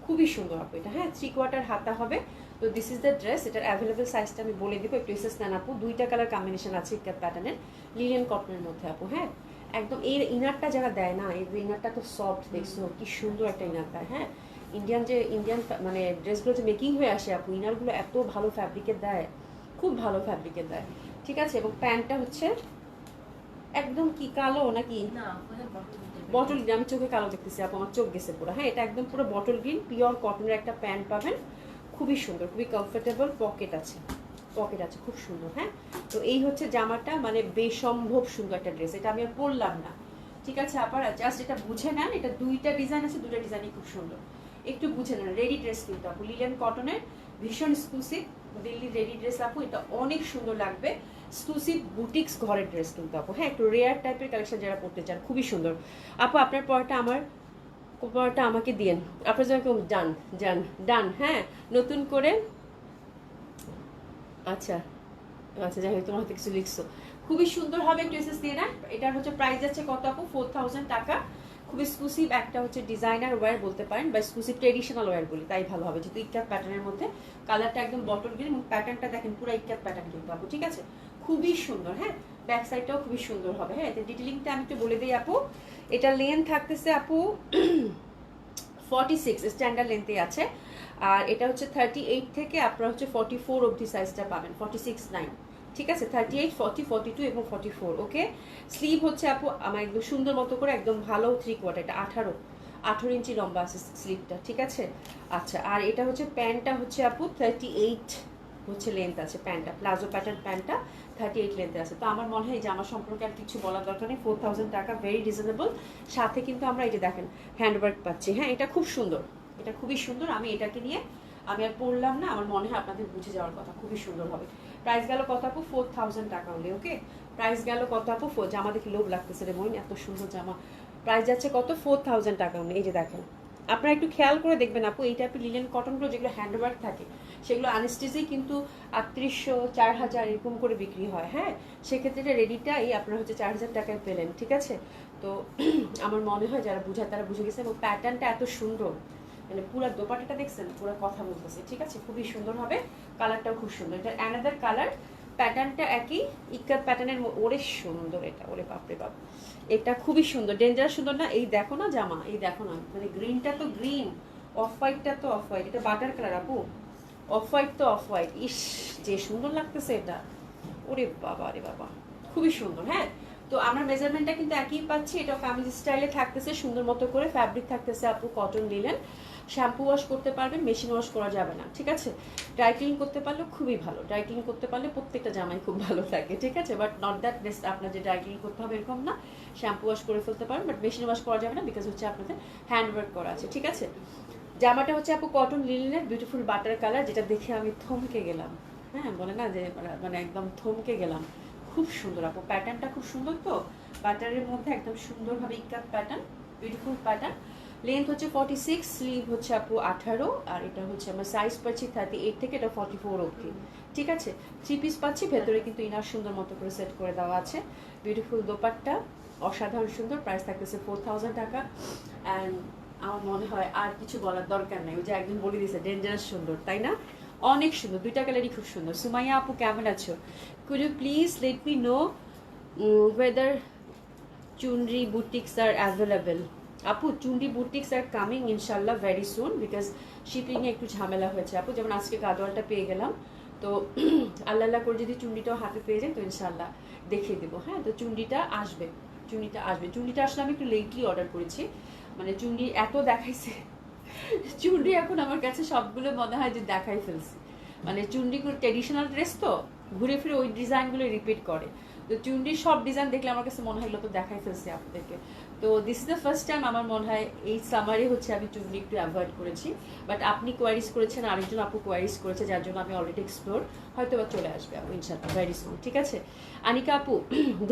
খুবই সুন্দর আপু এটা, হ্যাঁ। 3/4 হাতা হবে, তো দিস ইজ দ্য ড্রেস। এটার অ্যাভেলেবেল সাইজটা আমি বলে দিব, একটু এসএস নেন আপু। 2টা কালার কম্বিনেশন আছে ইকাত প্যাটার্নের, লিনেন কটনের মধ্যে আপু। হ্যাঁ, একদম এই ইনারটা যারা দেয় না, এই ইনারটা তো সফট, দেখছো কি সুন্দর একটা ইনার দেয়। হ্যাঁ, ইন্ডিয়ান মানে ড্রেসগুলো যে মেকিং হয়ে আসে আপু, ইনারগুলো এত ভালো ফ্যাব্রিকের দেয়, খুব ভালো ফ্যাব্রিকের দেয়, ঠিক আছে। এবং প্যান্টটা হচ্ছে একদম কি কালো নাকি বটল গ্রিন, আমি চোখে কালো দেখতেছি আপু, আমার চোখ গেছে পুরো। হ্যাঁ, এটা একদম পুরো বটল গ্রিন পিওর কটনের একটা প্যান্ট পাবেন, খুবই সুন্দর, খুবই কমফোর্টেবল, পকেট আছে, পকেট আছে, খুব সুন্দর। হ্যাঁ, তো এই হচ্ছে জামাটা, মানে বেসম্ভব সুন্দর একটা ড্রেস। এটা আমি আর পরলাম না, ঠিক আছে। আপনারা জাস্ট এটা বুঝে নেন, এটা 2টা ডিজাইন আছে, 2টা ডিজাইনই খুব সুন্দর, একটু বুঝে নেন। রেডি ড্রেস কিন্তু আপু, লিলেন কটনের, ভীষণ এক্সক্লুসিভ দিল্লি রেডি ড্রেস আপু, এটা অনেক সুন্দর লাগবে। এক্সক্লুসিভ বুটিক্স ঘরের ড্রেস কিন্তু আপু। হ্যাঁ, একটু রেয়ার টাইপের কালেকশন যারা পড়তে চান, খুবই সুন্দর আপু। আপনার পরটা আমার পরটা আমাকে দিয়েন, আপনার জন্য ডান ডান ডান। হ্যাঁ, নতুন করে, আচ্ছা আচ্ছা, যাই হোক, তোমার হাতে কিছু লিখছো, খুবই সুন্দর হবে, একটু এসএস দিয়ে নেন। এটার হচ্ছে প্রাইস যাচ্ছে কত আপু? 4000 টাকা। খুব এক্সক্লুসিভ একটা হচ্ছে ডিজাইনার ওয়্যার বলতে পারেন, বা এক্সক্লুসিভ ট্রেডিশনাল ওয়্যার বলি, তাই ভালো হবে, যেহেতু ইকাত প্যাটার্নের মধ্যে। কালারটা একদম বটল গ্রিন, এবং প্যাটার্নটা দেখেন পুরো ইকাত প্যাটার্ন কিন্তু আপু, ঠিক আছে, খুবই সুন্দর। হ্যাঁ, ব্যাক সাইডটাও খুবই সুন্দর হবে। হ্যাঁ, এতে ডিটেলিংটা আমি একটু বলে দিই আপু। এটা লেন্থ থাকতেছে আপু 46 স্ট্যান্ডার্ড লেন্থে আছে, আর এটা হচ্ছে 38 থেকে আপনারা হচ্ছে 44 অবধি সাইজটা পাবেন, 46 9, ঠিক আছে। 38, 40, 42 এবং 44। ওকে, স্লিভ হচ্ছে আপু আমার একদম সুন্দর মতো করে, একদম ভালো 3/4, এটা 18 ইঞ্চি লম্বা আছে স্লিভটা, ঠিক আছে। আচ্ছা, আর এটা হচ্ছে প্যান্টটা হচ্ছে আপু 38 হচ্ছে লেন্থ আছে প্যান্টটা, প্লাজো প্যাটার্ন প্যান্টটা 38 লেন্থে আছে। তো আমার মনে হয় যে আমার সম্পর্কে আর কিছু বলার দরকার নেই, 4000 টাকা, ভেরি রিজনেবল। সাথে কিন্তু আমরা এই যে দেখেন হ্যান্ডওয়ার্ক পাচ্ছি। হ্যাঁ, এটা খুব সুন্দর, এটা খুবই সুন্দর। আমি এটাকে নিয়ে আমি আর পড়লাম না, আমার মনে হয় আপনাদের বুঝে যাওয়ার কথা, খুবই সুন্দর হবে। প্রাইস গেল কত আপু? 4000 টাকা হলে। ওকে, প্রাইস গেল কত আপু? জামা দেখে লোভ লাগতেছে রে বোন, এত সুন্দর জামা। প্রাইস যাচ্ছে কত? 4000 টাকা হলে। এই যে দেখেন, আপনারা একটু খেয়াল করে দেখবেন আপু, এই টাইপের লিনেন কটনগুলো যেগুলো হ্যান্ডওয়ার্ক থাকে, সেগুলো আনস্টিচেই কিন্তু 3800, 4000 এরকম করে বিক্রি হয়। হ্যাঁ, সেক্ষেত্রে এটা রেডিটাই আপনারা হচ্ছে 4000 টাকায় পেলেন, ঠিক আছে। তো আমার মনে হয় যারা বুঝায় তারা বুঝে গেছে, এবং প্যাটার্নটা এত সুন্দর, মানে পুরো দোপাট্টাটা দেখছেন, পুরো কথা বলতেছে, ঠিক আছে, খুবই সুন্দর হবে। কালারটাও খুব সুন্দর, এটা অ্যানাদার কালার, প্যাটার্নটা একই ইকাত প্যাটার্নের। ওরে সুন্দর এটা, ওরে বাপরে বাপ, এটা খুবই সুন্দর, ডেঞ্জারাস সুন্দর না? এই দেখো না জামা, এই দেখো না, মানে গ্রিনটা তো গ্রিন, অফ হোয়াইটটা তো অফ হোয়াইট, এটা বাটার কালার আপু, অফ হোয়াইট তো অফ হোয়াইট, ইস যে সুন্দর লাগতেছে এটা, ওরে বাবা রে বাবা, খুবই সুন্দর। হ্যাঁ, তো আমরা মেজারমেন্টটা কিন্তু একই পাচ্ছি, এটা কামিজ স্টাইলে থাকতেছে, সুন্দর মতো করে ফ্যাব্রিক থাকতেছে আপু, কটন লিনেন। শ্যাম্পু ওয়াশ করতে পারবেন, মেশিন ওয়াশ করা যাবে না, ঠিক আছে। ড্রাই ক্লিন করতে পারলে খুবই ভালো, ড্রাই ক্লিন করতে পারলে প্রত্যেকটা জামাই খুব ভালো থাকে, ঠিক আছে। বাট নট দ্যাট বেস্ট আপনার যে ড্রাই ক্লিন করতে হবে এরকম না, শ্যাম্পু ওয়াশ করে ফেলতে পারেন, বাট মেশিন ওয়াশ করা যাবে না, বিকজ হচ্ছে আপনাদের হ্যান্ডওয়ার্ক করা আছে, ঠিক আছে। জামাটা হচ্ছে আপু কটন লিনেনের বিউটিফুল বাটার কালার, যেটা দেখে আমি থমকে গেলাম। হ্যাঁ, বলে না যে মানে একদম থমকে গেলাম, খুব সুন্দর আপু, প্যাটার্নটা খুব সুন্দর। তো বাটারের মধ্যে একদম সুন্দরভাবে ইকাত প্যাটার্ন, বিউটিফুল প্যাটার্ন। লেন্থ হচ্ছে 46, স্লিভ হচ্ছে আপু 18, আর এটা হচ্ছে আমার সাইজ পাচ্ছি 38 থেকে এটা 44 অবধি, ঠিক আছে। 3 পিস পাচ্ছি, ভেতরে কিন্তু ইনার সুন্দর মতো করে সেট করে দেওয়া আছে, বিউটিফুল দোপাট্টা, অসাধারণ সুন্দর। প্রাইস থাকতেছে 4000 টাকা। অ্যান্ড আমার মনে হয় আর কিছু বলার দরকার নেই, ওই যে একজন বলে দিয়েছে ডেঞ্জারাস সুন্দর, তাই না? অনেক সুন্দর, 2টা কালারই খুব সুন্দর। সুমাইয়া আপু কেমন আছো? Could you please let me know whether chunri boutiques are available? আপু চুন্ডি বুটিক্স আর কামিং ইনশাল্লাহ ভেরি সুন, বিকজ শিপিংয়ে একটু ঝামেলা হয়েছে আপু, যেমন আজকে গাদোয়ালটা পেয়ে গেলাম, তো আল্লাহ আল্লাহ করে যদি চুন্ডিটাও হাতে পেয়ে যান তো ইনশাল্লাহ দেখিয়ে দেবো। হ্যাঁ, তো চুন্ডিটা আসবে, চুন্ডিটা আসবে। চুন্ডিটা আসলে আমি একটু লেটলি অর্ডার করেছি, মানে চুন্ডি এত দেখাইছে, চুন্ডি এখন আমার কাছে সবগুলো মনে হয় যে দেখাই ফেলছি, মানে চুন্ডিগুলো ট্রেডিশনাল ড্রেস তো ঘুরে ফিরে ওই ডিজাইনগুলো রিপিট করে, তো চুন্ডির সব ডিজাইন দেখলে আমার কাছে মনে হলো তো দেখাই ফেলছি আপনাদেরকে। তো this is the first time আমার মনে হয় এই সামারে হচ্ছে আমি চুন্ডি একটু অ্যাভয়েড করেছি, বাট আপনি কোয়ারিজ করেছেন, আরেকজন আপু কোয়ারিজ করেছে, যার জন্য আমি অলরেডি এক্সপ্লোর, হয়তো বা চলে আসবে আপু ইনশাল্লাহ ভেরি সুন, ঠিক আছে। আনিকা আপু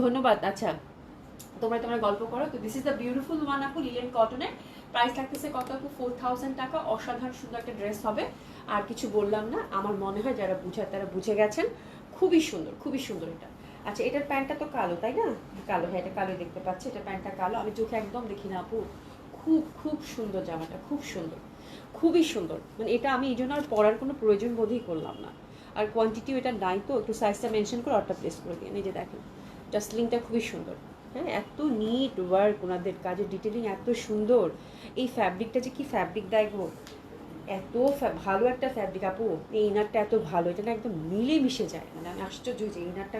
ধন্যবাদ। আচ্ছা, তোমরা গল্প করো। তো this is the beautiful one আপু, লিলেন কটনের। প্রাইস থাকতেছে কত আপু? 4000 টাকা। অসাধারণ সুন্দর একটা ড্রেস হবে, আর কিছু বললাম না, আমার মনে হয় যারা বুঝায় তারা বুঝে গেছেন, খুবই সুন্দর, খুবই সুন্দর এটা। আচ্ছা, এটার প্যান্টটা তো কালো, তাই না? কালো, হ্যাঁ এটা কালোই দেখতে পাচ্ছি, এটা প্যান্টটা কালো, আমি চোখে একদম দেখি না আপু, খুব খুব সুন্দর জামাটা, খুব সুন্দর। খুবই সুন্দর, মানে এটা আমি এই জন্য আর পরার কোনো প্রয়োজন বোধই করলাম না। আর কোয়ান্টিটিও এটা নাই, তো একটু সাইজটা মেনশন করে অর্ডার প্লেস করে দিয়ে, এই যে দেখেন টাসলিংটা খুবই সুন্দর। হ্যাঁ, এত নিট ওয়ার্ক, ওনাদের কাজের ডিটেলিং এত সুন্দর। এই ফ্যাব্রিকটা যে কি ফ্যাব্রিক দেখো, এত ভালো একটা ফ্যাব্রিক আপু। এই ইনারটা এত ভালো, এটা না একদম মিলে মিশে যায়, মানে আমি আশ্চর্য যে ইনারটা,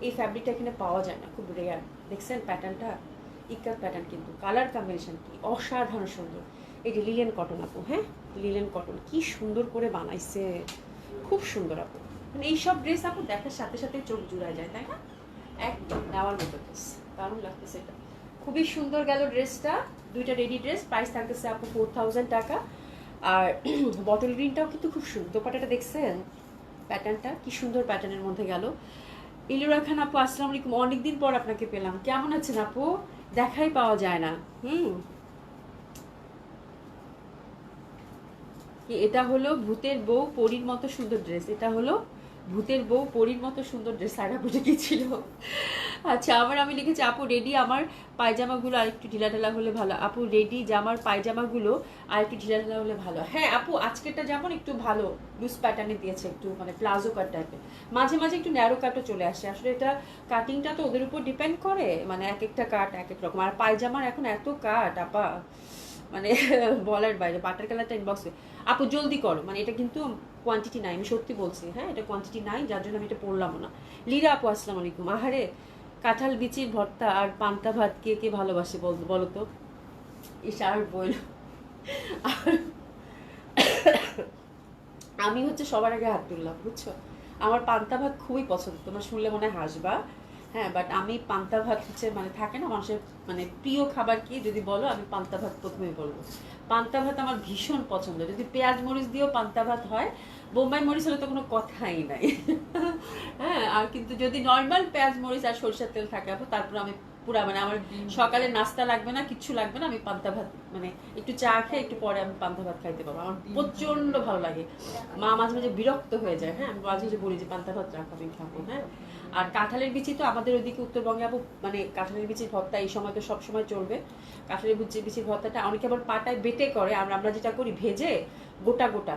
এই ফ্যাব্রিকটা এখানে পাওয়া যায় না, খুব রেয়ার। দেখছেন প্যাটার্নটা, ইকার প্যাটার্ন, কিন্তু কালার কম্বিনেশন কি অসাধারণ সুন্দর। এই যে লিলেন কটন আপু, হ্যাঁ লিলেন কটন, কি সুন্দর করে বানাইছে, খুব সুন্দর আপু। মানে এইসব ড্রেস আপু দেখার সাথে সাথে চোখ জুড়ায় যায়, তাই না? একদম নেওয়ার মতো ড্রেস, দারুণ লাগতেছে এটা, খুবই সুন্দর গেল ড্রেসটা। দুইটা রেডি ড্রেস, প্রাইস থাকতেছে আপু 4000 টাকা। আর বটল গ্রিনটাও কিন্তু খুব সুন্দর, দোপাটাটা দেখছেন প্যাটার্নটা কি সুন্দর, প্যাটার্নের মধ্যে গেল। ইলুরা খান আপু আসসালামু আলাইকুম, অনেকদিন পর আপনাকে পেলাম, কেমন আছেন আপু? দেখাই পাওয়া যায় না। এটা হলো ভূতের বউ পরীর মতো সুন্দর ড্রেস, এটা হলো ভূতের বউ পরীর মতো সুন্দর ড্রেস, সারা বুঝে কি ছিল। আচ্ছা আমি লিখেছি আপু রেডি আমার পায়জামাগুলো আর একটু ঢিলা ঢালা হলে ভালো। আপু রেডি জামার পায়জামাগুলো আর একটু ঢিলা ঢালা হলে ভালো। হ্যাঁ আপু, আজকেরটা যেমন একটু ভালো লুজ প্যাটার্নে দিয়েছে, একটু মানে প্লাজো কাট টাইপের, মাঝে মাঝে একটু ন্যারো কাটও চলে আসে। আসলে এটা কাটিংটা তো ওদের উপর ডিপেন্ড করে, মানে এক একটা কাট এক এক রকম। আর পায়জামার এখন এত কাট আপা, মানে বলার বাইরে। বাটার কালারটা ইনবক্সে আপু জলদি করো, মানে এটা কিন্তু কোয়ান্টিটি নাই, আমি সত্যি বলছি। হ্যাঁ, এটা কোয়ান্টিটি নাই, যার জন্য আমি এটা পড়লামও না। লীরা আপু আসসালামু আলাইকুম, আহারে কাঁঠাল বিচির ভর্তা আর পান্তা ভাত কে কে ভালোবাসে বলো তো। আর বইল, আমি হচ্ছে সবার আগে হাত তুললাম, বুঝছো। আমার পান্তা ভাত খুবই পছন্দ, তোমার শুনলে মনে হাসবা। হ্যাঁ, বাট আমি পান্তা ভাত হচ্ছে, মানে থাকে না মানুষের মানে প্রিয় খাবার কি যদি বলো, আমি পান্তা ভাত প্রথমেই বলবো। পান্তা ভাত আমার ভীষণ পছন্দ, যদি পেঁয়াজ মরিচ দিয়েও পান্তা ভাত হয়, বোম্বাই মরিচ হলে তো কোনো কথাই নাই। হ্যাঁ, আর কিন্তু যদি নর্মাল পেঁয়াজ মরিচ আর সরষের তেল থাকে আপু, তারপর আমি পুরা, মানে আমার সকালে নাস্তা লাগবে না, কিচ্ছু লাগবে না, আমি পান্তা ভাত মানে একটু চা খেয়ে একটু পরে আমি পান্তা ভাত খাইতে পারবো, আমার প্রচন্ড ভালো লাগে। মা মাঝে মাঝে বিরক্ত হয়ে যায়, হ্যাঁ আমি মাঝে মাঝে বলি যে পান্তা ভাত রাখো, আমি খাবো। হ্যাঁ, আর কাঁঠালের বিচি তো আমাদের ওইদিকে উত্তরবঙ্গে আপু, মানে কাঁঠালের বিচির ভর্তা এই সময় তো সব সময় চলবে। কাঁঠালের বিচির ভর্তাটা অনেকে আবার পাটায় বেটে করে, আমরা যেটা করি ভেজে গোটা গোটা,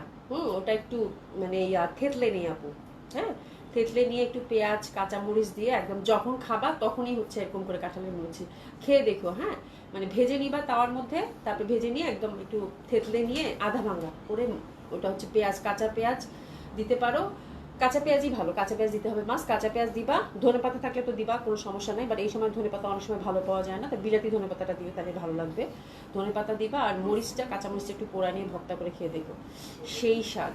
ওটা একটু মানে থেতলে নিই আপু। হ্যাঁ, থেতলে নিয়ে একটু পেঁয়াজ কাঁচামরিচ দিয়ে একদম যখন খাবা তখনই হচ্ছে এরকম করে কাঁঠালের মুচি খেয়ে দেখো। হ্যাঁ, মানে ভেজে নিবা তাওয়ার মধ্যে, তারপরে ভেজে নিয়ে একদম একটু থেতলে নিয়ে আধা ভাঙা করে, ওটা হচ্ছে পেঁয়াজ, কাঁচা পেঁয়াজ দিতে পারো, কাঁচা পেঁয়াজই ভালো, কাঁচা পেঁয়াজ দিতে হবে, মাছ কাঁচা পেঁয়াজ দিবা, ধনে পাতা থাকলে তো দিবা, কোনো সমস্যা নাই। বাট এই সময় ধনে পাতা অনেক সময় ভালো পাওয়া যায় না, তো বিলাতি ধনে পাতাটা দিবে, তাহলে ভালো লাগবে। ধনে পাতা দিবা আর মরিচটা, কাঁচা মরিচটা একটু পোড়া নিয়ে ভর্তা করে খেয়ে দেখো, সেই স্বাদ।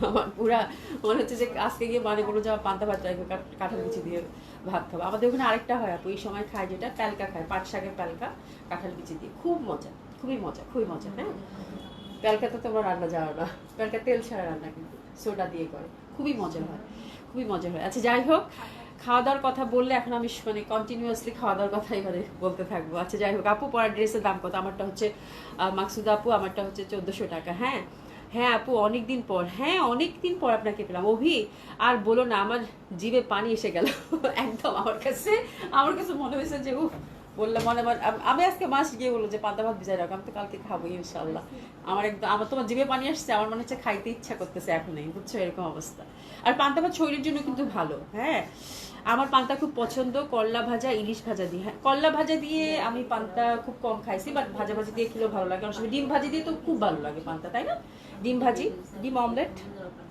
আমার পুরা মনে হচ্ছে যে আজকে গিয়ে মানে কোনো যাওয়া পান্তা ভাত রাখবে, কাঁঠাল বিচি দিয়ে ভাত খাবো। আমাদের ওখানে আরেকটা হয় আপু এই সময় খায়, যেটা প্যালকা খায়, পাট শাকের প্যালকা কাঁঠাল বিচি দিয়ে, খুব মজা, খুবই মজা, খুবই মজা। হ্যাঁ, প্যালকাতে তোমার রান্না যাওয়া না, প্যালকা তেল ছাড়া রান্না, কিন্তু সোডা দিয়ে করে, খুবই মজা হয়, খুবই মজা হয়। আচ্ছা যাই হোক, খাওয়া দাওয়ার কথা বললে এখন আমি মানে কন্টিনিউয়াসলি খাওয়া দাওয়ার কথা এবারে বলতে থাকবো। আচ্ছা যাই হোক আপু, পরার ড্রেসের দাম কত? আমারটা হচ্ছে মাকসুদা আপু, আমারটা হচ্ছে 1400 টাকা। হ্যাঁ হ্যাঁ আপু, অনেকদিন পর, হ্যাঁ অনেকদিন পর আপনাকে পেলাম। অভি আর বলো না, আমার জিভে পানি এসে গেল। একদম আমার কাছে মনে হয়েছে যে বললাম, মনে আমি আজকে মাস গিয়ে বললো যে পান্তা ভাত ভিজাই রাখো, আমি তো কালকে খাবো ইনশাল্লাহ। আমার তোমার জিভে পানি আসছে, আমার মনে হচ্ছে খাইতে ইচ্ছা করতেছে এখনই, বুঝছো, এরকম অবস্থা। আর পান্তা ভাত শরীরের জন্য কিন্তু ভালো। হ্যাঁ, আমার পান্তা খুব পছন্দ, করলা ভাজা, ইলিশ ভাজা দিয়ে। হ্যাঁ, করলা ভাজা দিয়ে আমি পান্তা খুব কম খাইছি, বাট ভাজা ভাজি দিয়ে খেলেও ভালো লাগে। অনেক সময় ডিম ভাজি দিয়ে তো খুব ভালো লাগে পান্তা, তাই না? ডিম ভাজি, ডিম অমলেট,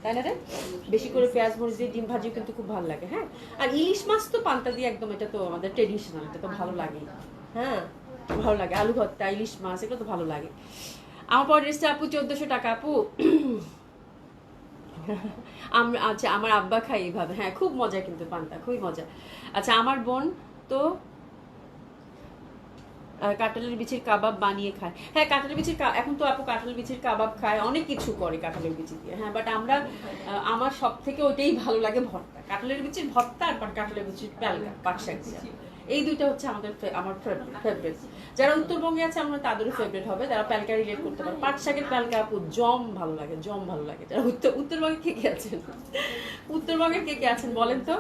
তাই না রে? বেশি করে পেঁয়াজ মরিচ দিয়ে ডিম ভাজিও কিন্তু খুব ভালো লাগে। হ্যাঁ, আর ইলিশ মাছ তো পান্তা দিয়ে একদম, এটা তো আমাদের ট্রেডিশনাল, এটা তো ভালো লাগে। হ্যাঁ, ভালো লাগে, আলু ভর্তা, ইলিশ মাছ, এগুলো তো ভালো লাগে। আমার পর ড্রেসটা আপু 1400 টাকা আপু। আচ্ছা, আমার আব্বা খাই এইভাবে। হ্যাঁ, খুব মজা কিন্তু পান্তা, খুবই মজা। আচ্ছা, আমার বোন তো কাঁঠালের বিচির কাবাব বানিয়ে খায়। হ্যাঁ, কাঁঠালের বিচির এখন তো আপু কাঁঠালের বিচির কাবাব খায়, অনেক কিছু করে কাঁঠালের বিচি দিয়ে। হ্যাঁ, বাট আমার সব থেকে ওইটাই ভালো লাগে, ভর্তা, কাঁঠালের বিচির ভর্তা আর কাঁঠালের বিচির প্যালকা, পাট শাক দিয়ে। এই দুইটা হচ্ছে আমার ফেভারিট। যারা উত্তরবঙ্গে আছে আমরা তাদেরও ফেভারিট হবে, যারা প্যালকা রিলেট করতে পারে। পাট শাকের প্যালকা আপু জম ভালো লাগে, জম ভালো লাগে। যারা উত্তরবঙ্গে কে কে আছেন, উত্তরবঙ্গে কে কে আছেন বলেন তো।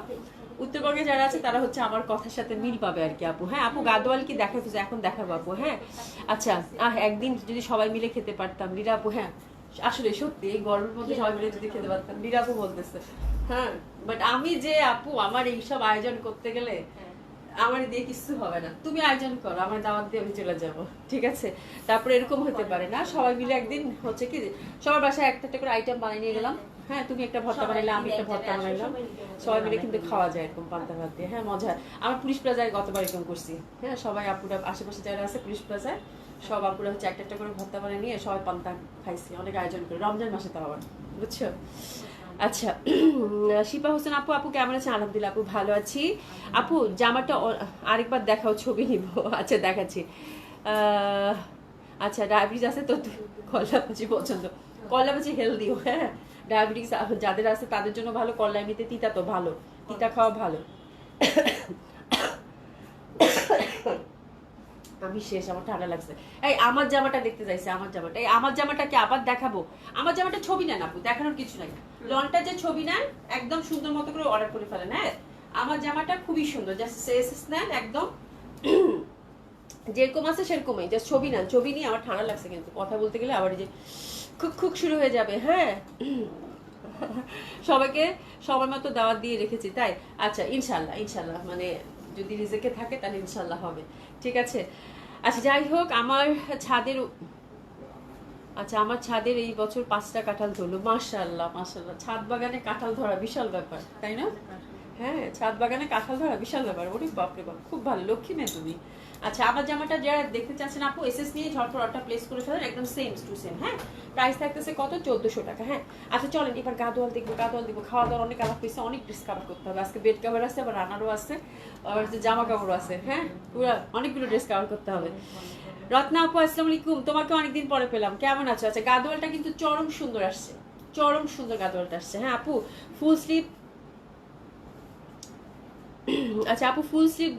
উত্তরবঙ্গে যারা আছে তারা হচ্ছে আমার কথার সাথে মিল পাবে আর কি আপু। হ্যাঁ আপু গাদোয়াল কি দেখা ফেলছে, এখন দেখাবো আপু। হ্যাঁ আচ্ছা একদিন যদি সবাই মিলে খেতে পারতাম লীরা আপু। হ্যাঁ আসলে সত্যি এই গরমের মধ্যে সবাই মিলে যদি খেতে পারতাম, লীরা আপু বলতেছে। হ্যাঁ বাট আমি যে আপু আমার এইসব আয়োজন করতে গেলে আমার দিয়ে কিছু হবে না, তুমি আয়োজন করো, আমার দাওয়াত দিয়ে আমি চলে যাব, ঠিক আছে? তারপরে এরকম হতে পারে না সবাই মিলে একদিন হচ্ছে কি সবার বাসায় একটা একটা করে আইটেম বানিয়ে নিয়ে গেলাম। হ্যাঁ তুমি একটা ভর্তা বানাইলে, আমি একটা ভর্তা বানাইলাম, সবাই মিলে কিন্তু খাওয়া যায় এরকম পান্তা ভাত দিয়ে। হ্যাঁ মজা। আমার পুলিশ প্লাজায় গতবার এরকম করছি। হ্যাঁ সবাই আপুরা আশেপাশে যারা আছে পুলিশ প্লাজায় সব আপুরা হচ্ছে একটা একটা করে ভর্তা বানিয়ে নিয়ে সবাই পান্তা খাইছি, অনেক আয়োজন করে, রমজান মাসে তো আবার, বুঝছো? আচ্ছা শিপা হোসেন আপু, আপু কেমন আছেন? আলহামদুলিল্লাহ আপু ভালো আছি। আপু জামাটা আরেকবার দেখাও, ছবি নিব। আচ্ছা দেখাচ্ছি। আচ্ছা ডায়াবেটিস আছে তো কলা ভাজি পছন্দ, কলা ভাজি হেলদিও। হ্যাঁ ডায়াবেটিস যাদের আছে তাদের জন্য ভালো, কলা এমনিতে তিতা তো ভালো, তিতা খাওয়া ভালো। আমি শেষ, আমার ঠান্ডা লাগছে। এই আমার জামাটা দেখতে চাইছে, আমার জামাটা, এই আমার জামাটাকে আবার দেখাবো? আমার জামাটা ছবি নেন আপু, দেখানোর কিছু নাই। লনটা যে ছবি নেন একদম সুন্দর মতো করে অর্ডার করে ফেলেন। হ্যাঁ আমার জামাটা খুবই সুন্দর, জাস্ট সেস নেন একদম যেরকম আছে সেরকমই, জাস্ট ছবি নেন। ছবি নিয়ে আমার ঠান্ডা লাগছে কিন্তু কথা বলতে গেলে আবার যে খুক খুক শুরু হয়ে যাবে। হ্যাঁ সবাইকে সময় মতো দাওয়াত দিয়ে রেখেছি তাই। আচ্ছা ইনশাল্লাহ ইনশাল্লাহ, মানে যদি রিজেকে থাকে তাহলে ইনশাল্লাহ হবে, ঠিক আছে? আচ্ছা যাই হোক আমার ছাদের, আচ্ছা আমার ছাদের এই বছর 5টা কাঁঠাল ধরলো, মাশাআল্লাহ মাশাআল্লাহ। ছাদ বাগানে কাঁঠাল ধরা বিশাল ব্যাপার, তাই না? হ্যাঁ ছাদ বাগানে কাঁঠাল ধরা বিশাল ব্যাপার, ওরে বাপরে বাপ, খুব ভালো, লক্ষ্মী মেয়ে তুমি। আচ্ছা আমার জামাটা যারা দেখতে চাচ্ছেন আপু এসএস নিয়ে ঝটপট অর্ডারটা প্লেস করে ফেলেন, একদম সেম টু সেম। হ্যাঁ প্রাইস থাকতেছে কত? 1400 টাকা। হ্যাঁ আচ্ছা চলেন এবার গাদোয়াল দেখবো, গাদোয়াল দেখবো। খাওয়া দাওয়ার অনেক আলাপ হয়েছে, অনেক ড্রেস কাভার করতে হবে আজকে। বেড কাভার আছে, আবার রানারও আছে, আবার জামা কাপড়ও আছে। হ্যাঁ পুরো অনেকগুলো ড্রেস কাভার করতে হবে। রত্না আপু আসসালামু আলাইকুম, তোমাকে অনেকদিন পরে পেলাম, কেমন আছো? আচ্ছা গাদোয়ালটা কিন্তু চরম সুন্দর আসছে, চরম সুন্দর গাদোয়ালটা আসছে। হ্যাঁ আপু ফুল স্লিভ, আচ্ছা আপু ফুল স্লিভ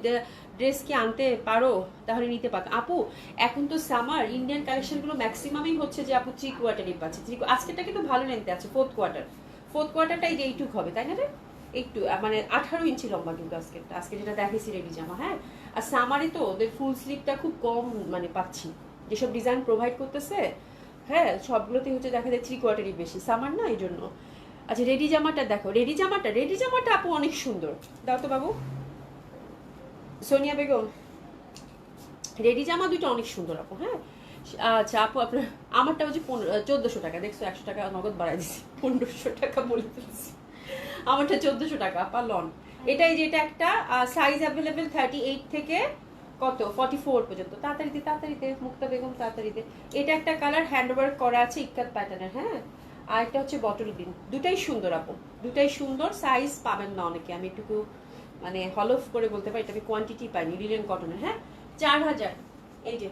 ড্রেস কি আনতে পারো? তাহলে নিতে পারো আপু। এখন তো সামার ইন্ডিয়ান কালেকশনগুলো ম্যাক্সিমামই হচ্ছে যে আপু 3 কোয়ার্টারই পাচ্ছে। আজকেরটা কিন্তু ভালো লেন্থে আছে, 4th কোয়ার্টার। 4th কোয়ার্টারটা এই যে এইটুক হবে, তাই না রে? একটু মানে 18 ইঞ্চি লম্বা কিন্তু আজকেরটা, আজকে যেটা দেখেছি রেডি জামা। হ্যাঁ আর সামারে তো ওদের ফুল স্লিভটা খুব কম মানে পাচ্ছি, যেসব ডিজাইন প্রোভাইড করতেছে। হ্যাঁ সবগুলোতে হচ্ছে দেখা যায় 3 কোয়ার্টারই বেশি, সামার না এই জন্য। আচ্ছা রেডি জামাটা দেখো, রেডি জামাটা, রেডি জামাটা আপু অনেক সুন্দর, দাও তো বাবু। সোনিয়া বেগম রেডি জামা দুটো অনেক সুন্দর আপু। হ্যাঁ আচ্ছা আপু আপনার, আমারটা হচ্ছে 1400 টাকা, দেখছো 100 টাকা নগদ বাড়াই দিচ্ছি, 1500 টাকা বলে ফেলছি। আমারটা 1400 টাকা আপা লন। এটাই যেটা একটা সাইজ অ্যাভেলেবেল 38 থেকে কত 44 পর্যন্ত। তাড়াতাড়িতে তাড়াতাড়িতে মুক্তা বেগম তাড়াতাড়িতে। এটা একটা কালার হ্যান্ড ওয়ার্ক করা আছে ইক্কাত প্যাটার্নের। হ্যাঁ আর একটা হচ্ছে বটল গ্রিন, দুটাই সুন্দর আপু, দুটাই সুন্দর। সাইজ পাবেন না অনেকে, আমি একটু মানে হলফ করে বলতে পারি, এটা আমি কোয়ান্টিটি পাইনি। লিলেন কটনের। হ্যাঁ 4000, এই যে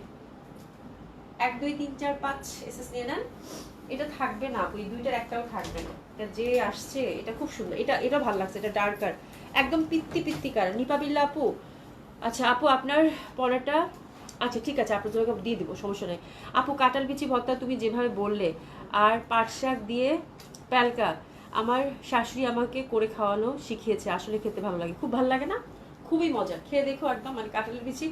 1 2 3 4 5 এসএস নিয়ে নেন। এটা থাকবে না আপু, এই দুইটার একটাও থাকবে না। এটা যে আসছে এটা খুব সুন্দর, এটা ভালো লাগছে, এটা ডার্কার একদম পিত্তি পিত্তি কালার। নিপাবিল্লা আপু, আচ্ছা আপু আপনার পড়াটা, আচ্ছা ঠিক আছে আপনার তোমাকে দিয়ে দিব, সমস্যা নেই আপু। কাঁঠাল বিচি ভর্তা তুমি যেভাবে বললে, আর পাট শাক দিয়ে প্যালকা, আমার শাশুড়ি আমাকে করে খাওয়ানো শিখিয়েছে, আসলে খেতে ভালো লাগে, খুব ভালো লাগে না? খুবই মজা, খেয়ে দেখো একদম। মানে কাঁঠালের বিচি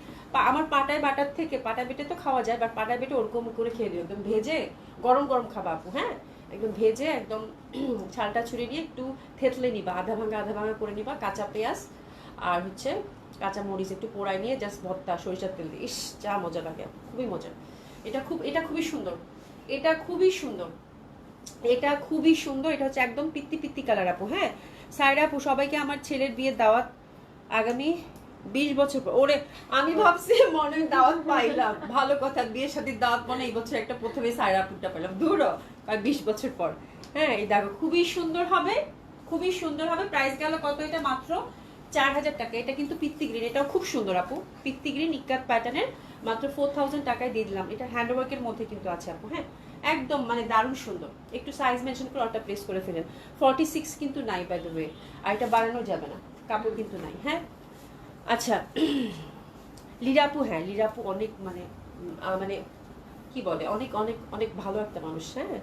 আমার পাটায় বাটার থেকে, পাটা বেটে তো খাওয়া যায়, বাট পাটায় বেটে ওরকম করে খেয়ে দিও, একদম ভেজে গরম গরম খাবা আপু। হ্যাঁ একদম ভেজে একদম ছালটা ছুঁড়ে নিয়ে একটু থেতলে নিবা, আধা ভাঙা করে নিবা, কাঁচা পেঁয়াজ আর হচ্ছে কাঁচা মরিচ একটু পোড়াই নিয়ে জাস্ট ভর্তা সরিষার তেল দিয়ে, ইস যা মজা লাগে, খুবই মজা। এটা খুবই সুন্দর, এটা খুবই সুন্দর, এটা খুবই সুন্দর। এটা হচ্ছে একদম পিত্তি পিত্তি কালার আপু। হ্যাঁ সাইরা আপু সবাইকে আমার ছেলের বিয়ের দাওয়াত আগামী 20 বছর পর। ওরে আমি ভাবছি মনে দাওয়াত পাইলাম, ভালো কথা, বিয়ের সাথে দাওয়াত মনে এই বছর একটা প্রথমে সাইরা আপুটা পেলাম, দূর 20 বছর পর। হ্যাঁ এই দেখো খুবই সুন্দর হবে, খুবই সুন্দর হবে। প্রাইস গেল কত? এটা মাত্র 4000 টাকা। এটা কিন্তু পিত্তি গ্রিন, এটাও খুব সুন্দর আপু, পিত্তি গ্রিন ইক্কাত প্যাটার্নের, মাত্র 4000 টাকায় দিয়ে দিলাম। এটা হ্যান্ডওয়ার্কের মধ্যে কিন্তু আছে আপু। হ্যাঁ একদম মানে দারুণ সুন্দর। একটু সাইজ মেনশন করে অর্ডার প্লেস করে ফেলেন। 46 কিন্তু নাই বাই দ্য ওয়ে, আর এটা বাড়ানো যাবে না, কাপড় কিন্তু নাই। হ্যাঁ আচ্ছা লিরাপু, হ্যাঁ লিরাপু অনেক মানে মানে কি বলে, অনেক অনেক অনেক ভালো একটা মানুষ। হ্যাঁ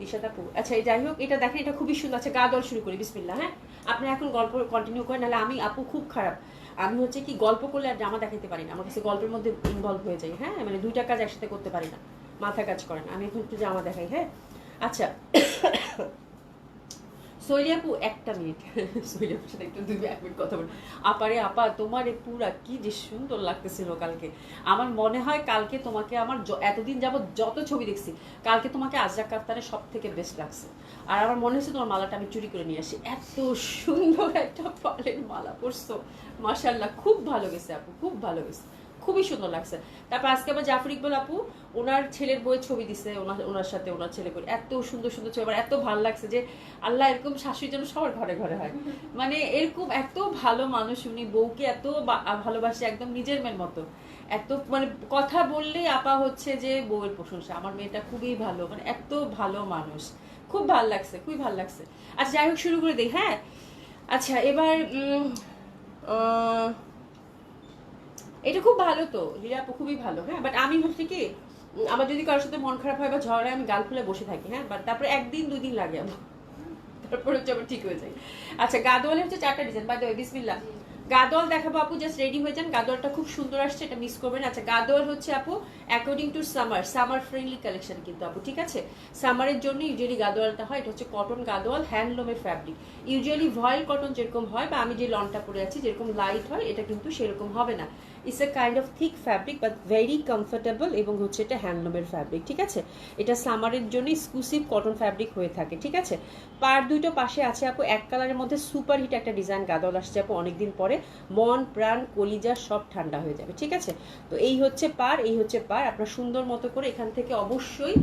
রিশাদ আপু, আচ্ছা যাই হোক এটা দেখেন, এটা খুবই সুন্দর। আচ্ছা গাদল শুরু করি, বিসমিল্লাহ। হ্যাঁ আপনি এখন গল্প কন্টিনিউ করেন, নাহলে আমি আপু খুব খারাপ, আমি হচ্ছে কি গল্প করলে আর জামা দেখাতে পারি না, আমার কাছে গল্পের মধ্যে ইনভলভ হয়ে যাই। হ্যাঁ, মানে দুইটা কাজ একসাথে করতে পারি না, মাথা কাজ করে না। আমি এখন একটু জামা দেখাই। হ্যাঁ আচ্ছা, সৈলি আপু একটা মিনিট, সৈলি আপুর সাথে একটু 2 মিনিট কথা বল। আপারে আপা, তোমার এই পুরা কি যে সুন্দর লাগতেছিল কালকে। আমার মনে হয় কালকে তোমাকে আমার এতদিন যাবত যত ছবি দেখছি, কালকে তোমাকে আজরাক কাফতারে সব থেকে বেস্ট লাগছে। আর আমার মনে হচ্ছে তোমার মালাটা আমি চুরি করে নিয়ে আসি, এত সুন্দর একটা পালের মালা পরছো, মাশাআল্লাহ খুব ভালো গেছে আপু, খুব ভালো গেছে, খুবই সুন্দর লাগছে। তারপর আজকে আবার জাফর ইকবাল আপু ওনার ছেলের বইয়ের ছবি দিছে, ওনার সাথে ওনার ছেলে করে এত সুন্দর সুন্দর ছবি। এত ভালো লাগছে যে আল্লাহ এরকম শাশুড়ি যেন সবার ঘরে ঘরে হয়, মানে এরকম এত ভালো মানুষ উনি, বউকে এত ভালোবাসে একদম নিজের মেয়ের মতো। এত মানে কথা বললেই আপা হচ্ছে যে বউয়ের প্রশংসা, আমার মেয়েটা খুবই ভালো, মানে এত ভালো মানুষ, খুব ভালো লাগছে, খুবই ভালো লাগছে। আচ্ছা যাই হোক শুরু করে দিই। হ্যাঁ আচ্ছা, এবার এটা খুব ভালো তো রিয়া আপু, খুবই ভালো। হ্যাঁ বাট আমি হচ্ছে কি, আমার যদি কারোর সাথে মন খারাপ হয় বা ঝগড়ায় আমি গাল খুলে বসে থাকি। হ্যাঁ বাট তারপরে 1 দিন 2 দিন লাগে আমার, তারপরে হচ্ছে আবার ঠিক হয়ে যায়। আচ্ছা গাদোয়ালের হচ্ছে 4টা ডিজাইন, বাই দ্য ওয়ে বিসমিল্লাহ। গাদোয়াল দেখাবো আপু, জাস্ট রেডি হয়ে যান, গাদোয়ালটা খুব সুন্দর আসছে, এটা মিস করবেন। আচ্ছা গাদোয়াল হচ্ছে আপু according to summer friendly collection কিন্তু আপু, ঠিক আছে। সামারের জন্য ইউজুয়ালি গাদোয়ালটা হয়, এটা হচ্ছে কটন গাদোয়াল, হ্যান্ডলুমের ফ্যাব্রিক। ইউজুয়ালি ভয়েল কটন যেরকম হয়, বা আমি যে লনটা পরে আছি যেরকম লাইট হয়, এটা কিন্তু সেরকম হবে না। It's a kind of thick fabric but very comfortable, এবং হচ্ছে এটা হ্যান্ডলুমের ফ্যাব্রিক, ঠিক আছে। এটা সামারের জন্য এক্সক্লুসিভ কটন ফ্যাব্রিক হয়ে থাকে, ঠিক আছে। পার দুটো পাশে আছে আপু এক কালারের মধ্যে সুপার হিট একটা ডিজাইন গাদল আসছে আপু অনেকদিন পরে, মন প্রাণ কলিজা সব ঠান্ডা হয়ে যাবে, ঠিক আছে। তো এই হচ্ছে পার, এই হচ্ছে পার। আপনার সুন্দর মতো করে এখান থেকে অবশ্যই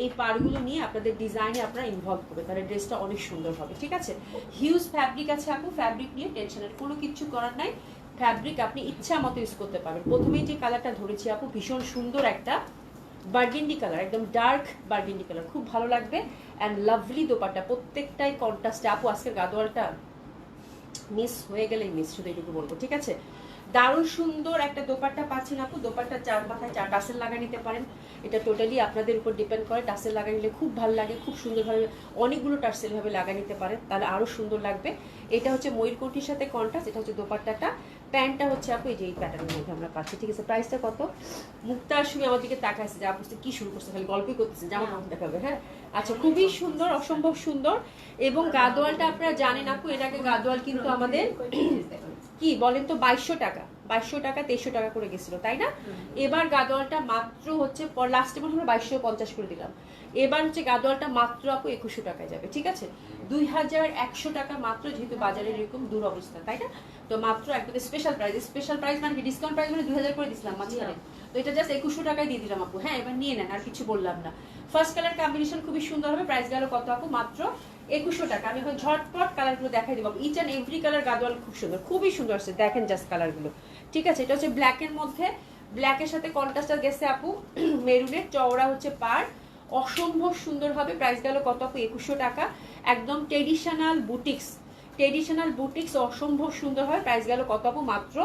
এই পারগুলো নিয়ে আপনাদের ডিজাইনে আপনারা ইনভলভ করবে, তাহলে ড্রেসটা অনেক সুন্দর হবে, ঠিক আছে। হিউজ ফ্যাব্রিক আছে আপু, ফ্যাব্রিক নিয়ে টেনশনের কোনো কিছু করার নাই, ফ্যাব্রিক আপনি ইচ্ছা মতো ইউজ করতে পারবেন। প্রথমেই যে কালারটা ধরেছি আপু ভীষণ সুন্দর একটা বার্গেন্ডি কালার, একদম ডার্ক বার্গেন্ডি কালার, খুব ভালো লাগবে। অ্যান্ড লাভলি দোপাট্টা, প্রত্যেকটাই কন্ট্রাস্টে আপু। আজকের গাদোয়ালটা মিস হয়ে গেলেই মিস, শুধু এটুকু বলবো, ঠিক আছে। দারুণ সুন্দর একটা দোপাট্টা পাচ্ছেন আপু, দোপাট্টা চার মাথায় 4 টাসেল লাগা নিতে পারেন, এটা টোটালি আপনাদের উপর ডিপেন্ড করে। টাসেল লাগা নিলে খুব ভালো লাগে, খুব সুন্দরভাবে অনেকগুলো টাসেল ভাবে লাগা নিতে পারেন, তাহলে আরো সুন্দর লাগবে। এটা হচ্ছে ময়ূরকণ্ঠীর সাথে কন্ট্রাস্ট, এটা হচ্ছে দোপাট্টাটা। প্যান্টটা হচ্ছে আপু এই যে এই প্যাটার্নের মধ্যে আমরা পাচ্ছি, ঠিক আছে। প্রাইসটা কত? মুক্তা আসলে আমার দিকে তাকাইছে যে আপু কি শুরু করছে, খালি গল্পই করতেছে, জামা কাপড় দেখাবে। হ্যাঁ আচ্ছা, খুবই সুন্দর, অসম্ভব সুন্দর। এবং গাদোয়ালটা আপনারা জানেন আপু, এর আগে গাদোয়াল কিন্তু আমাদের কি বলেন তো 2200 টাকা, 2200 টাকা 2300 টাকা করে গেছিল, তাই না। এবার গাদোয়ালটা মাত্র হচ্ছে লাস্টে মনে হয় 2250 করে দিলাম, এবার হচ্ছে গাদোয়ালটা মাত্র আপু 2100 টাকায় যাবে, ঠিক আছে। 2100 টাকা মাত্র, যেহেতু বাজারের এরকম দূর অবস্থা, তাই না। তো মাত্র একদম স্পেশাল প্রাইস, স্পেশাল প্রাইস মানে কি ডিসকাউন্ট প্রাইস মানে 2000 করে দিছিলাম মাঝখানে, তো এটা জাস্ট 2100 টাকায় দিয়ে দিলাম আপু। হ্যাঁ এবার নিয়ে নেন, আর কিছু বললাম না। ফার্স্ট কালার কম্বিনেশন খুবই সুন্দর হবে, প্রাইস গেল কত আপু? মাত্র 2100 টাকা। আমি এখন ঝটপট কালারগুলো দেখাই দেবো, each and every colour Gadwal খুব সুন্দর, খুবই সুন্দর আছে, দেখেন জাস্ট কালারগুলো, ঠিক আছে। এটা হচ্ছে ব্ল্যাকের মধ্যে, ব্ল্যাকের সাথে কন্ট্রাস্টটা গেছে আপু মেরুনের, চওড়া হচ্ছে পার, অসম্ভব সুন্দর হবে। প্রাইস গেল কত আপু? 2100 টাকা। একদম ট্রেডিশনাল বুটিক্স, ট্রেডিশনাল বুটিক্স, অসম্ভব সুন্দর হয়। প্রাইস গেল কত আপু? মাত্র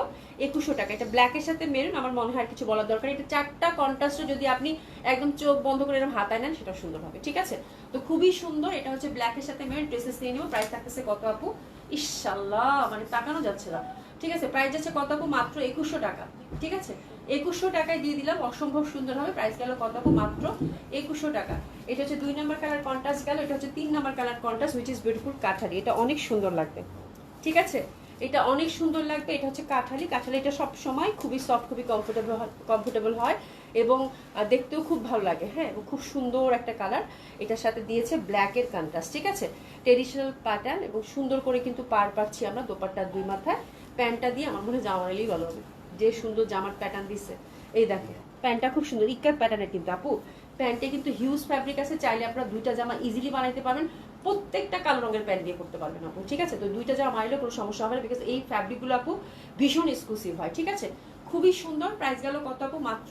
2100 টাকা। এটা ব্ল্যাকের সাথে মেরুন, আমার মনে হয় কিছু বলার দরকার, এটা 4টা কন্ট্রাস্টে যদি আপনি একদম চোখ বন্ধ করে এরকম হাতায় নেন সেটা সুন্দর হবে, ঠিক আছে। তো খুবই সুন্দর, এটা হচ্ছে ব্ল্যাকের সাথে মেরুন। ড্রেসেস নিয়ে নেব, প্রাইস থাকতেছে কত আপু? ইনশাআল্লাহ মানে তাকানো যাচ্ছে না, ঠিক আছে। প্রাইস যাচ্ছে কত আপু? মাত্র 2100 টাকা, ঠিক আছে। 2100 টাকায় দিয়ে দিলাম, অসম্ভব সুন্দর হবে। প্রাইস গেল কত আপু? মাত্র 2100 টাকা। এটা হচ্ছে 2 নম্বর কালার কন্ট্রাস্ট গেল, এটা হচ্ছে 3 নম্বর colour contrast, which is beautiful কাঠালি। এটা অনেক সুন্দর লাগবে, ঠিক আছে, এটা অনেক সুন্দর লাগবে। এটা হচ্ছে কাঠালি, কাঠালি এটা সব সময় খুবই সফট, খুবই কমফোর্টেবল হয় এবং দেখতেও খুব ভালো লাগে। হ্যাঁ এবং খুব সুন্দর একটা কালার, এটার সাথে দিয়েছে ব্ল্যাকের কন্ট্রাস্ট, ঠিক আছে। ট্রেডিশনাল প্যাটার্ন এবং সুন্দর করে কিন্তু পার পাচ্ছি আমরা দোপাট্টার 2 মাথায়। প্যান্টটা দিয়ে আমার মনে হয় জামা নিলেই ভালো হবে, যে সুন্দর জামার প্যাটার্ন দিচ্ছে। এই দেখো প্যান্টটা খুব সুন্দর ইক্কার প্যাটার্নের কিন্তু আপু, প্যান্টে কিন্তু হিউজ ফ্যাব্রিক আছে, চাইলে আপনারা 2টা জামা ইজিলি বানাইতে পারবেন, প্রত্যেকটা কালো রঙের প্যান্ট দিয়ে করতে পারবেন আপু, ঠিক আছে। তো 2টা জামা বানাইলে কোনো সমস্যা হবে না, বিকজ এই ফ্যাব্রিকগুলো আপু ভীষণ এক্সক্লুসিভ হয়, ঠিক আছে। খুবই সুন্দর। প্রাইস গেল কত আপু? মাত্র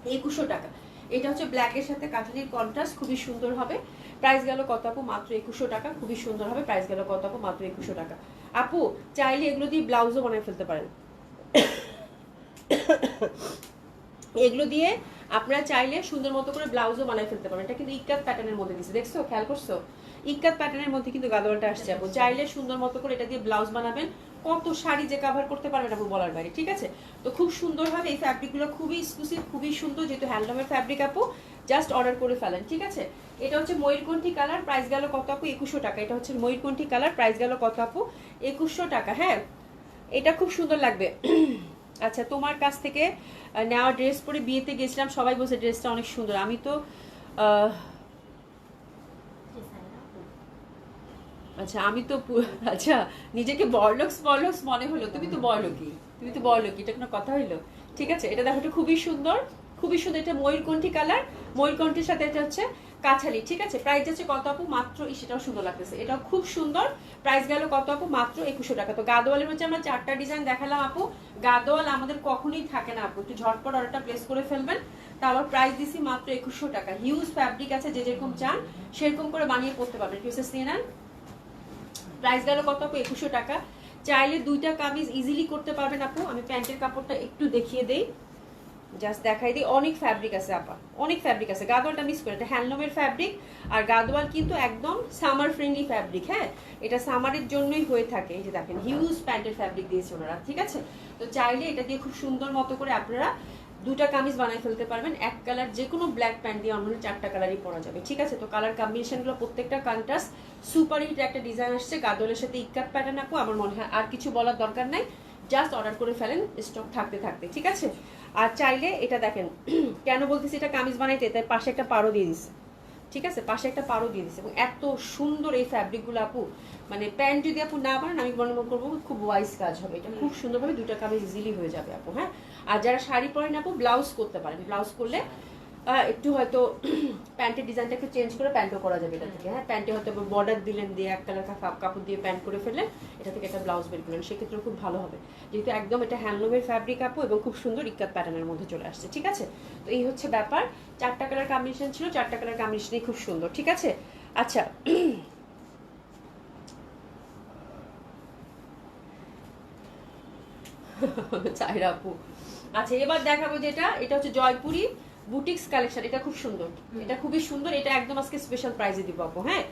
2100 টাকা। এটা হচ্ছে ব্ল্যাকের সাথে কাঠালির কন্ট্রাস্ট, খুবই সুন্দর হবে। প্রাইস গেল কত আপু? মাত্র 2100 টাকা, খুবই সুন্দর হবে। প্রাইস গেল কত আপু? মাত্র 2100 টাকা। আপু চাইলে এগুলো দিয়ে ব্লাউজও বানিয়ে ফেলতে পারেন, এগুলো দিয়ে আপনারা চাইলে সুন্দর মতো করে ব্লাউজও বানাই ফেলতে পারেন। এটা কিন্তু ইক্কাত প্যাটার্নের মধ্যে দিচ্ছে, দেখছো, খেয়াল করছো? ইক্কাত প্যাটার্নের মধ্যে কিন্তু গাদোয়ালটা আসছে আপু। চাইলে সুন্দর মতো করে এটা দিয়ে ব্লাউজ বানাবেন, কত শাড়ি যে কভার করতে পারবেন আপু বলার বাইরে, ঠিক আছে? তো খুব সুন্দরভাবে এই ফ্যাব্রিকগুলো খুবই এক্সক্লুসিভ, খুবই সুন্দর, যেহেতু হ্যান্ডলুমের ফ্যাব্রিক আপু, জাস্ট অর্ডার করে ফেলেন, ঠিক আছে? এটা হচ্ছে ময়ূরকণ্ঠী কালার, প্রাইস গেল কত আপু? 2100 টাকা। এটা হচ্ছে ময়ূরকণ্ঠী কালার, প্রাইস গেল কত আপু? 2100 টাকা। হ্যাঁ, এটা খুব সুন্দর লাগবে। আচ্ছা, তোমার কাছ থেকে নেওয়া ড্রেস পরে বিয়েতে গেছিলাম, সবাই বলছে ড্রেসটা অনেক সুন্দর। আমি তো আচ্ছা আমি তো আচ্ছা, নিজেকে বড়লোকস বড়লোকস মনে হলো, তুমি তো বড়লোকই, তুমি তো বড়লোকই, এটা কোনো কথা হইলো? ঠিক আছে, এটা দেখো, এটা খুবই সুন্দর, খুবই সুন্দর। এটা ময়ূরকণ্ঠী কালার, ময়ূরকণ্ঠীর সাথে এটা হচ্ছে কাছালি, ঠিক আছে? প্রাইস যাচ্ছে কত আপু? মাত্র, সেটাও সুন্দর লাগতেছে, এটাও খুব সুন্দর। প্রাইস গেল কত আপু? মাত্র 2100 টাকা। তো গাদোয়ালের হচ্ছে আমরা 4টা ডিজাইন দেখালাম আপু। গাদোয়াল আমাদের কখনোই থাকে না আপু, একটু ঝটপট অর্ডারটা প্লেস করে ফেলবেন। তা আবার প্রাইস দিছি মাত্র 2100 টাকা। হিউজ ফ্যাব্রিক আছে, যে যেরকম চান সেরকম করে বানিয়ে পড়তে পারবেন। পিসেস নিয়ে নেন। প্রাইস গেল কত আপু? 2100 টাকা। চাইলে 2টা কামিজ ইজিলি করতে পারবেন আপু। আমি প্যান্টের কাপড়টা একটু দেখিয়ে দেই, জাস্ট দেখাই দিই। অনেক ফ্যাব্রিক আছে আপা, অনেক ফ্যাব্রিক আছে। গাদোয়ালটা মিস করে, এটা হ্যান্ডলুমের ফ্যাব্রিক, আর গাদোয়াল কিন্তু একদম সামার ফ্রেন্ডলি ফ্যাব্রিক। হ্যাঁ, এটা সামারের জন্যই হয়ে থাকে। এই যে দেখেন, হিউজ প্যান্টের ফ্যাব্রিক দিয়েছে ওনারা, ঠিক আছে? তো চাইলে এটা দিয়ে খুব সুন্দর মতো করে আপনারা 2টা কামিজ বানাই ফেলতে পারবেন। এক কালার যে কোনো ব্ল্যাক প্যান্ট দিয়ে অন্য 4টা কালারই পরা যাবে, ঠিক আছে? তো কালার কম্বিনেশনগুলো প্রত্যেকটা কন্ট্রাস্ট, সুপার হিট একটা ডিজাইন আসছে গাদোয়ালের সাথে ইক্কাত প্যাটার্ন আপু। আমার মনে হয় আর কিছু বলার দরকার নাই, জাস্ট অর্ডার করে ফেলেন স্টক থাকতে থাকতে, ঠিক আছে? আর চাইলে এটা দেখেন, কেন বলতেছি এটা কামিজ বানাইতে, তাই পাশে একটা পাড়ও দিয়ে দিচ্ছে, ঠিক আছে? পাশে একটা পাড়ও দিয়ে দিচ্ছে। এবং এত সুন্দর এই ফ্যাব্রিকগুলো আপু, মানে প্যান্ট যদি আপু না বানান, আমি মনে করবো খুব ওয়াইজ কাজ হবে। এটা খুব সুন্দরভাবে 2টা কামিজ ইজিলি হয়ে যাবে আপু। হ্যাঁ, আর যারা শাড়ি পরেন আপু, ব্লাউজ করতে পারেন। ব্লাউজ করলে একটু হয়তো প্যান্টের ডিজাইনটা একটু চেঞ্জ করে প্যান্টও করা যাবে এটা থেকে। হ্যাঁ, প্যান্টে হয়তো বর্ডার দিলেন, দিয়ে এক কালার কাপড় দিয়ে প্যান্ট করে ফেললেন, এটা থেকে একটা ব্লাউজ বের করলেন, সেক্ষেত্রে খুব ভালো হবে, যেহেতু একদম এটা হ্যান্ডলুমের ফ্যাব্রিক আপু, এবং খুব সুন্দর ইক্কাত প্যাটার্নের মধ্যে চলে আসছে, ঠিক আছে? তো এই হচ্ছে ব্যাপার। 4টা কালার কম্বিনেশন ছিল, 4টা কালার কম্বিনেশনই খুব সুন্দর, ঠিক আছে? আচ্ছা, চাইরা আপু। আচ্ছা, এবার দেখাবো যেটা, এটা হচ্ছে জয়পুরি বুটিক্স কালেকশন। এটা খুব সুন্দর, এটা খুবই সুন্দর। এটা একদম আজকে স্পেশাল প্রাইসে দিব আপু। হ্যাঁ,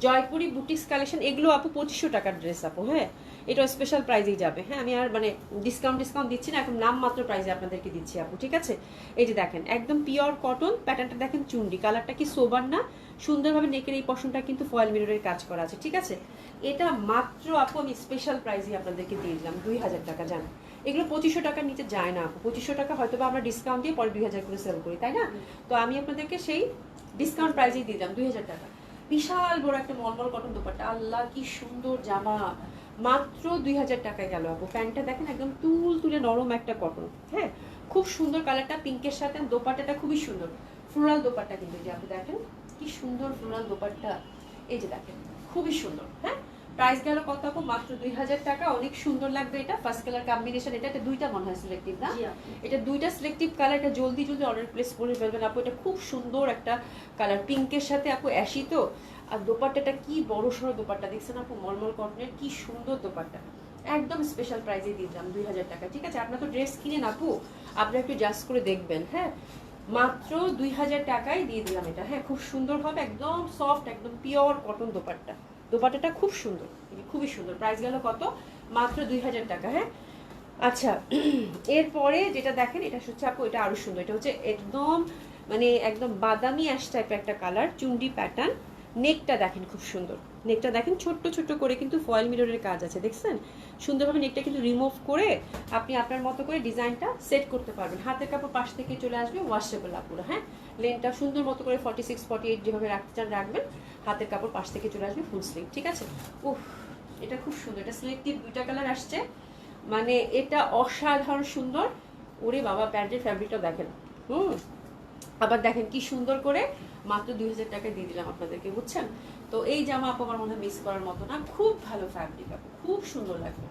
জয়পুরি বুটিক্স কালেকশন, এগুলো আপু 2500 টাকার ড্রেস আপু। হ্যাঁ, এটা স্পেশাল প্রাইজেই যাবে। হ্যাঁ, আমি আর মানে ডিসকাউন্ট দিচ্ছি না, এখন নাম মাত্র প্রাইজে আপনাদেরকে দিচ্ছি আপু, ঠিক আছে? এই যে দেখেন, একদম পিওর কটন, প্যাটার্নটা দেখেন, চুন্ডি কালারটা কি সোবার না? সুন্দরভাবে নেকের এই পশনটা কিন্তু ফয়েল মিররের কাজ করা আছে, ঠিক আছে? এটা মাত্র আপু আমি স্পেশাল প্রাইজে আপনাদেরকে দিয়ে দিলাম 2000 টাকা। জান, এগুলো 2500 টাকার নিচে যায় না আপু। 2500 টাকা হয়তো বা আমরা ডিসকাউন্ট দিয়ে পরে 2000 করে সেল করি, তাই না? তো আমি আপনাদেরকে সেই ডিসকাউন্ট প্রাইজেই দিয়ে দিলাম 2000 টাকা। বিশাল বড় একটা মলমল কটন দোপাট্টা, আল্লাহ কি সুন্দর জামা, মাত্র 2000 টাকায় গেল আপু। প্যান্টটা দেখেন, একদম তুল তুলে নরম একটা কটন। হ্যাঁ, খুব সুন্দর কালারটা, পিঙ্কের সাথে দোপাট্টাটা খুবই সুন্দর, ফ্লোরাল দোপাট্টা কিন্তু। যে আপনি দেখেন কি সুন্দর ফ্লোরাল দোপাট্টা, এই যে দেখেন, খুবই সুন্দর। হ্যাঁ, প্রাইস গেল কত আপু? মাত্র 2000 টাকা। অনেক সুন্দর লাগবে এটা, ফার্স্ট কালার কম্বিনেশন। এটা 2টা মনে হয় সিলেক্টিভ না? এটা 2টা সিলেক্টিভ কালার। এটা জলদি জলদি অর্ডার প্লেস করে ফেলবেন আপু। এটা খুব সুন্দর একটা কালার, পিঙ্কের সাথে আপু অ্যাশি তো। আর দোপাট্টাটা কি বড় সড়ো দোপাট্টা, দেখছেন আপু? মলমল কটনের কি সুন্দর দোপাট্টা। একদম স্পেশাল প্রাইজে দিলাম 2000 টাকা, ঠিক আছে? আপনার তো ড্রেস কিনেন আপু, আপনারা একটু জাস্ট করে দেখবেন। হ্যাঁ, মাত্র 2000 টাকায় দিয়ে দিলাম এটা। হ্যাঁ, খুব সুন্দর হবে, একদম সফট, একদম পিওর কটন দোপাট্টা। দোপাট্টাটা খুব সুন্দর, খুবই সুন্দর। প্রাইস গেল কত? মাত্র 2000 টাকা। হ্যাঁ, আচ্ছা, এরপরে যেটা দেখেন, এটা হচ্ছে আপু, এটা আরো সুন্দর। এটা হচ্ছে একদম মানে একদম বাদামি অ্যাশ টাইপের একটা কালার, চুন্ডি প্যাটার্ন। নেকটা দেখেন খুব সুন্দর, নেকটা দেখেন ছোট্ট ছোট্ট করে কিন্তু ফয়েল মিররের কাজ আছে, দেখছেন? সুন্দরভাবে নেকটা কিন্তু রিমুভ করে আপনি আপনার মতো করে ডিজাইনটা সেট করতে পারবেন। হাতের কাপড় পাশ থেকে চলে আসবে ওয়াশেবল আপুরা। হ্যাঁ, লেনটা সুন্দর মতো করে 46 48 যেভাবে রাখতে চান রাখবেন। হাতের কাপড় পাশ থেকে চলে আসবে ফুল স্লিভ, ঠিক আছে? উফ, এটা খুব সুন্দর। এটা সিলেক্টিভ 2টা কালার আসছে, মানে এটা অসাধারণ সুন্দর। ওরে বাবা, প্যান্টের ফ্যাব্রিকটা দেখেন। আবার দেখেন কি সুন্দর করে মাত্র 2000 টাকায় দিয়ে দিলাম আপনাদেরকে, বুঝছেন? তো এই জামা আপু আমার মনে হয় মিস করার মতো না, খুব ভালো ফ্যাব্রিক আপু, খুব সুন্দর লাগবে,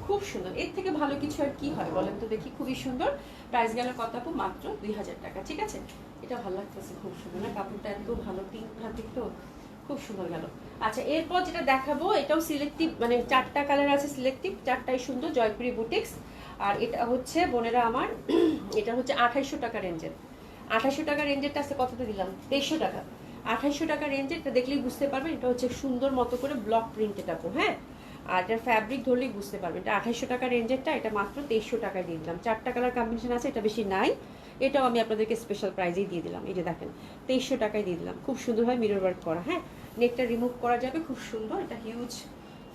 খুব সুন্দর। এর থেকে ভালো কিছু আর কি হয় বলেন তো দেখি? খুবই সুন্দর। প্রাইস গেল কত আপু? মাত্র 2000 টাকা, ঠিক আছে? এটা ভালো লাগতেছে, খুব সুন্দর না? কাপড়টা এত ভালো, পিঙ্ক ফ্যাব্রিক তো, খুব সুন্দর গেল। আচ্ছা, এরপর যেটা দেখাবো, এটাও সিলেক্টিভ, মানে 4টা কালার আছে সিলেক্টিভ, 4টাই সুন্দর, জয়পুরি বুটিক্স। আর এটা হচ্ছে বোনেরা আমার, এটা হচ্ছে 2800 টাকা রেঞ্জের, 2800 টাকা রেঞ্জেরটা আছে কততে দিলাম? 2300 টাকা। 2800 টাকা রেঞ্জেরটা দেখলেই বুঝতে পারবেন এটা হচ্ছে সুন্দর মতো করে ব্লক প্রিন্টেড আপু, হ্যাঁ। আর এটার ফ্যাব্রিক ধরলেই বুঝতে পারবেন এটা 2800 টাকা রেঞ্জেরটা, এটা মাত্র 2300 টাকায় দিয়ে দিলাম। 4টা কালার কম্বিনেশন আছে, এটা বেশি নাই, এটাও আমি আপনাদেরকে স্পেশাল প্রাইজেই দিয়ে দিলাম। এই যে দেখেন 2300 টাকায় দিয়ে দিলাম, খুব সুন্দরভাবে মিরর ওয়ার্ক করা, হ্যাঁ। নেকটা রিমুভ করা যাবে, খুব সুন্দর, এটা হিউজ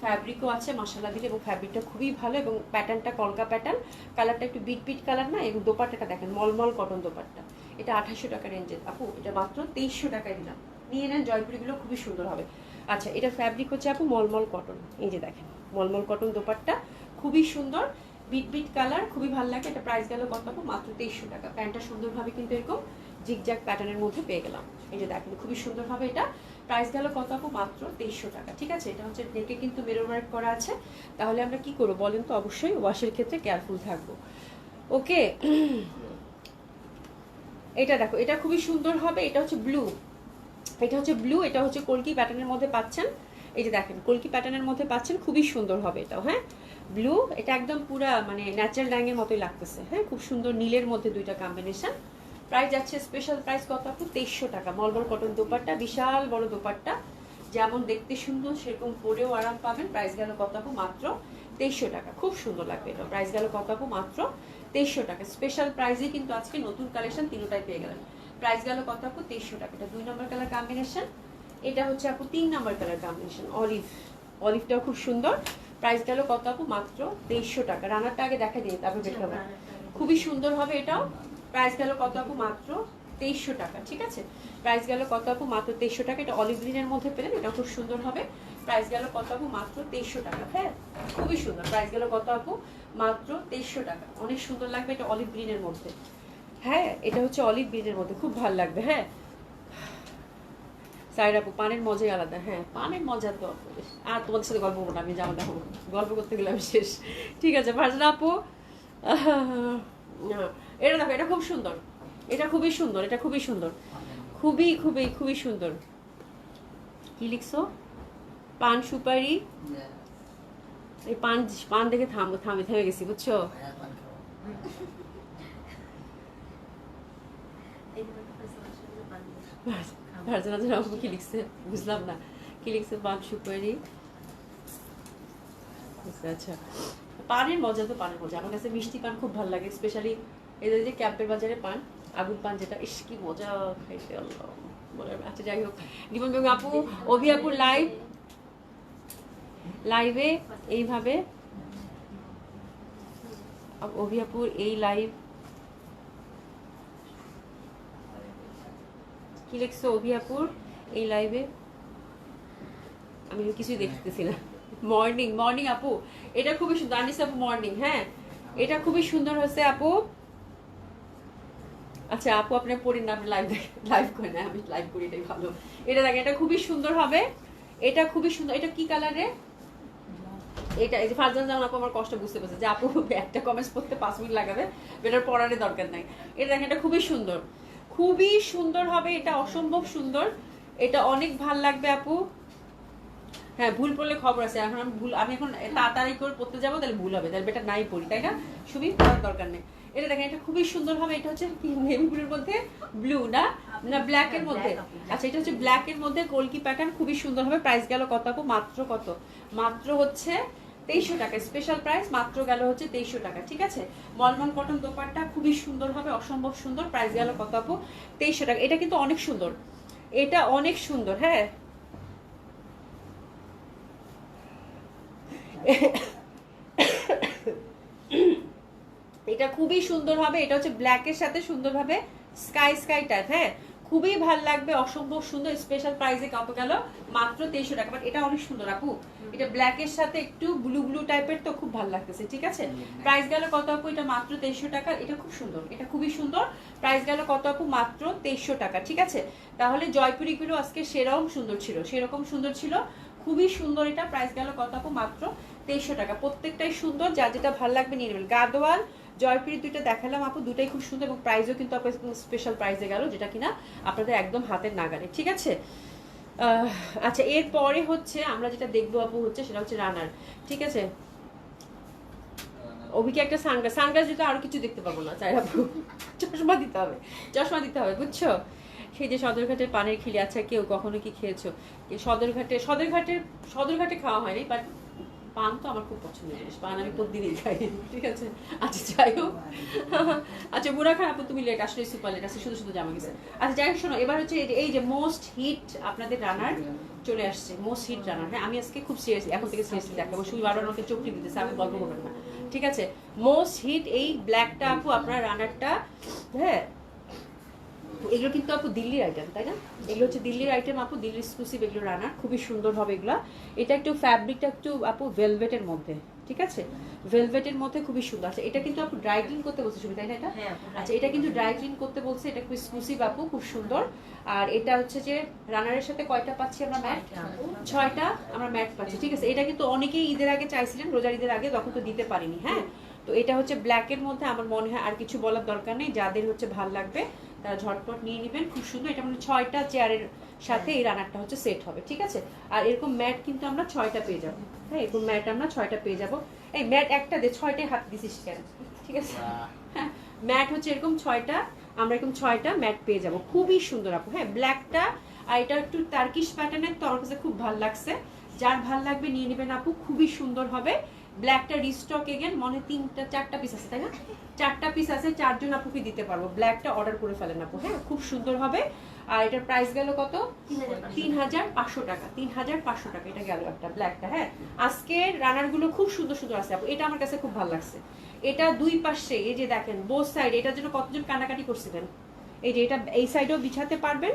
ফ্যাব্রিকও আছে মাশাআল্লাহ দিলে, এবং ফ্যাব্রিকটা খুবই ভালো, এবং প্যাটার্নটা কলকা প্যাটার্ন, কালারটা একটু বিট বিট কালার না, এবং দোপাট্টাটা দেখেন মলমল কটন দোপাট্টা। এটা 2800 টাকা রেঞ্জের আপু, এটা মাত্র 2300 টাকায় দিলাম, নিয়ে নেন। জয়পুরিগুলো খুবই সুন্দর হবে। আচ্ছা, এটা ফ্যাব্রিক হচ্ছে আপু মলমল কটন, এই যে দেখেন মলমল কটন দোপাট্টা, খুবই সুন্দর বিট বিট কালার, খুবই ভালো লাগে। এটা প্রাইস গেল কত আপু? মাত্র 2300 টাকা। প্যান্টটা সুন্দরভাবে কিন্তু এরকম জিগজ্যাগ প্যাটার্নের মধ্যে পেয়ে গেলাম, এই যে দেখেন খুবই সুন্দরভাবে। এটা প্রাইস গেল কত আপু? মাত্র 2300 টাকা। ঠিক আছে, এটা হচ্ছে নেকে কিন্তু মিরর ওয়ার্ক করা আছে। তাহলে আমরা কি করবো বলেন তো? অবশ্যই ওয়াশের ক্ষেত্রে কেয়ারফুল থাকবো, ওকে। এটা দেখো, এটা খুবই সুন্দর হবে, এটা হচ্ছে ব্লু, এটা হচ্ছে ব্লু, এটা হচ্ছে কলকি প্যাটার্নের মধ্যে পাচ্ছেন, এই যে দেখেন কলকি প্যাটার্নের মধ্যে পাচ্ছেন, খুবই সুন্দর হবে এটাও, হ্যাঁ। ব্লু, এটা একদম পুরা মানে ন্যাচারাল ডাইংয়ের মতোই লাগতেছে, হ্যাঁ, খুব সুন্দর নীলের মধ্যে দুইটা কম্বিনেশন। প্রাইস যাচ্ছে স্পেশাল প্রাইস কত আপু? 2300 টাকা। মলমল কটন দোপাট্টা, বিশাল বড় দোপাট্টা, যেমন দেখতে সুন্দর সেরকম পরেও আরাম পাবেন। প্রাইস গেল কত আপু? মাত্র 2300 টাকা। খুব সুন্দর লাগবে এটা। প্রাইস গেল কত আপু? মাত্র 2300 টাকা। স্পেশাল প্রাইসে কিন্তু আজকে নতুন কালেকশন তিনটাই পেয়ে গেলেন। প্রাইস গেল কত আপু? 2300 টাকা। এটা 2 নম্বর কালার কম্বিনেশন, এটা হচ্ছে আপু 3 নম্বর কালার কম্বিনেশন অলিভ, অলিভটাও খুব সুন্দর। প্রাইস গেল কত আপু? মাত্র 2300 টাকা। রানারটা আগে দেখা দিই, তারপর বের হবে, খুবই সুন্দর হবে এটাও। প্রাইস গেল কত আপু? মাত্র 2300 টাকা। ঠিক আছে, প্রাইস গেল কত আপু? মাত্র 2300 টাকা। এটা অলিভ গ্রিনের মধ্যে পেলেন, এটা খুব সুন্দর হবে। প্রাইস গেল কত আপু? মাত্র 2300 টাকা, হ্যাঁ, খুবই সুন্দর। প্রাইস গেল কত আপু? মাত্র 2300 টাকা। অনেক সুন্দর লাগবে এটা অলিভ গ্রিনের মধ্যে, হ্যাঁ, এটা হচ্ছে অলিভ গ্রিনের মধ্যে, খুব ভালো লাগবে, হ্যাঁ। সাইড আপু পানের মজাই আলাদা, হ্যাঁ, পানের মজা তো। আর তোমাদের সাথে গল্প করবো না, আমি জামা দেখাবো, গল্প করতে গেলে আমি শেষ। ঠিক আছে ফারজানা আপু, এটা দেখো, এটা খুব সুন্দর, এটা খুবই সুন্দর, এটা খুবই সুন্দর, খুবই খুবই খুবই সুন্দর। কি লিখছো? পান সুপারি, এই পান পান দেখে থেমে গেছি, বুঝছো? ফারজানা আপু কি লিখছে বুঝলাম না, কি লিখছে? পান সুপারি, আচ্ছা। পানের মজা তো পানের মজা, আমার কাছে মিষ্টি পান খুব ভালো লাগে, স্পেশালি এদের যে ক্যাম্পের বাজারে পান, আগুন পান যেটা, ইস কি মজা খাইতে, আল্লাহ বলে। আচ্ছা যাই হোক, জীবন বেগম আপু, অভি আপুর লাইভে এইভাবে, অভি আপুর এই লাইভ, কি লিখছো অভি আপুর এই লাইভে? আমি কিছুই দেখতেছি না। মর্নিং, মর্নিং আপু, এটা খুবই সুন্দর। আনিস আপু মর্নিং, হ্যাঁ, এটা খুবই সুন্দর হয়েছে আপু। আচ্ছা আপু আপনার পড়েন না, আপনি লাইভ করেন না, আমি লাইভ করি, এটাই ভালো। এটা দেখেন, এটা খুবই সুন্দর হবে, এটা খুবই সুন্দর। এটা কি কালারে? এটা এই যে ফারজান জামান আপু আমার কষ্ট বুঝতে পারছে যে আপু একটা কমেন্টস পড়তে 5 মিনিট লাগাবে, এটার পড়ার দরকার নাই। এটা দেখেন, এটা খুবই সুন্দর, খুবই সুন্দর হবে, এটা অসম্ভব সুন্দর, এটা অনেক ভাল লাগবে আপু। হ্যাঁ, ভুল পড়লে খবর আছে, এখন আমি এখন তাড়াতাড়ি করে পড়তে যাবো, তাহলে ভুল হবে, তাহলে বেটা নাই পড়ি, তাই না? সুবি পড়ার দরকার নেই। এটা দেখেন, এটা খুবই সুন্দর হবে, এটা হচ্ছে নেভি ব্লুর মধ্যে ব্লু না না ব্ল্যাক এর মধ্যে, আচ্ছা এটা হচ্ছে ব্ল্যাক এর মধ্যে কলকি প্যাটার্ন, খুবই সুন্দর হবে। প্রাইস গেল কত আপু? মাত্র কত? মাত্র হচ্ছে 2300 টাকা। স্পেশাল প্রাইস মাত্র গেল হচ্ছে 2300 টাকা। ঠিক আছে, মলমল কটন দোপাট্টা খুবই সুন্দর হবে, অসম্ভব সুন্দর। প্রাইস গেল কত আপু? 2300 টাকা। এটা কিন্তু অনেক সুন্দর, এটা অনেক সুন্দর, হ্যাঁ। এটা খুবই সুন্দর হবে, এটা হচ্ছে ব্ল্যাকের সাথে সুন্দরভাবে স্কাই স্কাই টাইপ, হ্যাঁ, খুবই ভাল লাগবে, অসম্ভব সুন্দর। স্পেশাল প্রাইসে কত গেল? মাত্র 2300 টাকা। বাট এটা অনেক সুন্দর আপু, এটা ব্ল্যাকের সাথে একটু ব্লু ব্লু টাইপের, তো খুব ভালো লাগতেছে। ঠিক আছে, প্রাইস গেল কত আপু? এটা মাত্র 2300 টাকা। এটা খুব সুন্দর, এটা খুবই সুন্দর। প্রাইস গেল কত আপু? মাত্র 2300 টাকা। ঠিক আছে, তাহলে জয়পুরিগুলো আজকে সেরকম সুন্দর ছিল, সেরকম সুন্দর ছিল, খুবই সুন্দর। এটা প্রাইস গেল কত আপু? মাত্র 2300 টাকা। প্রত্যেকটাই সুন্দর, যা যেটা ভালো লাগবে নিয়ে নেবেন। গাদোয়াল জয়পুরি দুইটা দেখালাম আপু, দুটাই খুব সুন্দর, এবং প্রাইসও কিন্তু আপনার স্পেশাল প্রাইসে গেল, যেটা কিনা আপনাদের একদম হাতের নাগালে। ঠিক আছে, আচ্ছা এরপরে হচ্ছে আমরা যেটা দেখবো আপু হচ্ছে সেটা হচ্ছে রানার। ঠিক আছে, অভিকে একটা সানগ্লাস, সানগ্লাস দিতে আরো কিছু দেখতে পাবো না, চাই আপু চশমা দিতে হবে, চশমা দিতে হবে, বুঝছো? সেই যে সদরঘাটের পানের খিলি, আচ্ছা কেউ কখনো কি খেয়েছো? সদরঘাটে খাওয়া হয়নি, বাট পান তো আমার খুব পছন্দের জিনিস, পান আমি প্রতিদিনই খাই, ঠিক আছে? আচ্ছা যাই হোক, আচ্ছা বুড়া খান আপু তুমি লেট, আসলে সুপার লেট আছে, শুধু শুধু জামা গেছে। আচ্ছা যাই হোক, শোনো এবার হচ্ছে এই যে মোস্ট হিট আপনাদের রানার চলে আসছে, মোস্ট হিট রানার। হ্যাঁ আমি আজকে খুব সিরিয়াসলি, এখন থেকে সিরিয়াসলি দেখাবো, শুধু বারবার আমাকে চোখ টিপ দিতেছে, আপনি গল্প করবেন না, ঠিক আছে? মোস্ট হিট এই ব্ল্যাকটা আপু, আপনার রানারটা, হ্যাঁ এগুলো কিন্তু আপু দিল্লির আইটেম, তাই না? এগুলো হচ্ছে দিল্লির আইটেম আপু, দিল্লির এক্সক্লুসিভ এগুলো রানার, খুবই সুন্দর হবে এগুলো। এটা একটু ফ্যাব্রিকটা একটু আপু ভেলভেটের মধ্যে, ঠিক আছে? ভেলভেটের মধ্যে খুবই সুন্দর আছে। এটা কিন্তু আপু ড্রাই ক্লিন করতে বলছে শুধু, তাই না? এটা আচ্ছা, এটা কিন্তু ড্রাই ক্লিন করতে বলছে, এটা খুব এক্সক্লুসিভ আপু, খুব সুন্দর। আর এটা হচ্ছে যে রানারের সাথে কয়টা পাচ্ছি আমরা ম্যাট? 6টা আমরা ম্যাট পাচ্ছি, ঠিক আছে? এটা কিন্তু অনেকেই ঈদের আগে চাইছিলেন, রোজার ঈদের আগে, তখন তো দিতে পারিনি। হ্যাঁ তো এটা হচ্ছে ব্ল্যাকের মধ্যে, আমার মনে হয় আর কিছু বলার দরকার নেই, যাদের হচ্ছে ভাল লাগবে তারা ঝটপট নিয়ে নেবেন, খুব সুন্দর। এটা মানে 6টা চেয়ারের সাথে এই রানারটা হচ্ছে সেট হবে, ঠিক আছে? আর এরকম ম্যাট কিন্তু আমরা 6টা পেয়ে যাবো, হ্যাঁ এরকম ম্যাট আমরা 6টা পেয়ে যাবো। এই ম্যাট একটা দে, 6টায় হাত দিছিস কেন, ঠিক আছে? হ্যাঁ ম্যাট হচ্ছে এরকম 6টা, আমরা এরকম 6টা ম্যাট পেয়ে যাবো, খুবই সুন্দর আপু। হ্যাঁ ব্ল্যাকটা আর এটা একটু টার্কিশ প্যাটার্নের, তো আমার কাছে খুব ভালো লাগছে, যার ভাল লাগবে নিয়ে নেবেন আপু, খুবই সুন্দর হবে। ব্ল্যাকটা রিস্টক এগেন, মনে 4টা পিস আছে, তাই না? 4টা পিস আছে, 4জন আপুকে দিতে পারবো, ব্ল্যাকটা অর্ডার করে ফেলেন আপু, হ্যাঁ খুব সুন্দর হবে। আর এটার প্রাইস গেল কত? 3500 টাকা, 3500 টাকা এটা গেল একটা ব্ল্যাকটা। হ্যাঁ আজকের রানার গুলো খুব সুন্দর সুন্দর আছে আপু, এটা আমার কাছে খুব ভালো লাগছে। এটা দুই পাশে এই যে দেখেন বোথ সাইড, এটার জন্য কতজন কানাকাটি করছিলেন, এই যে এটা এই সাইডেও বিছাতে পারবেন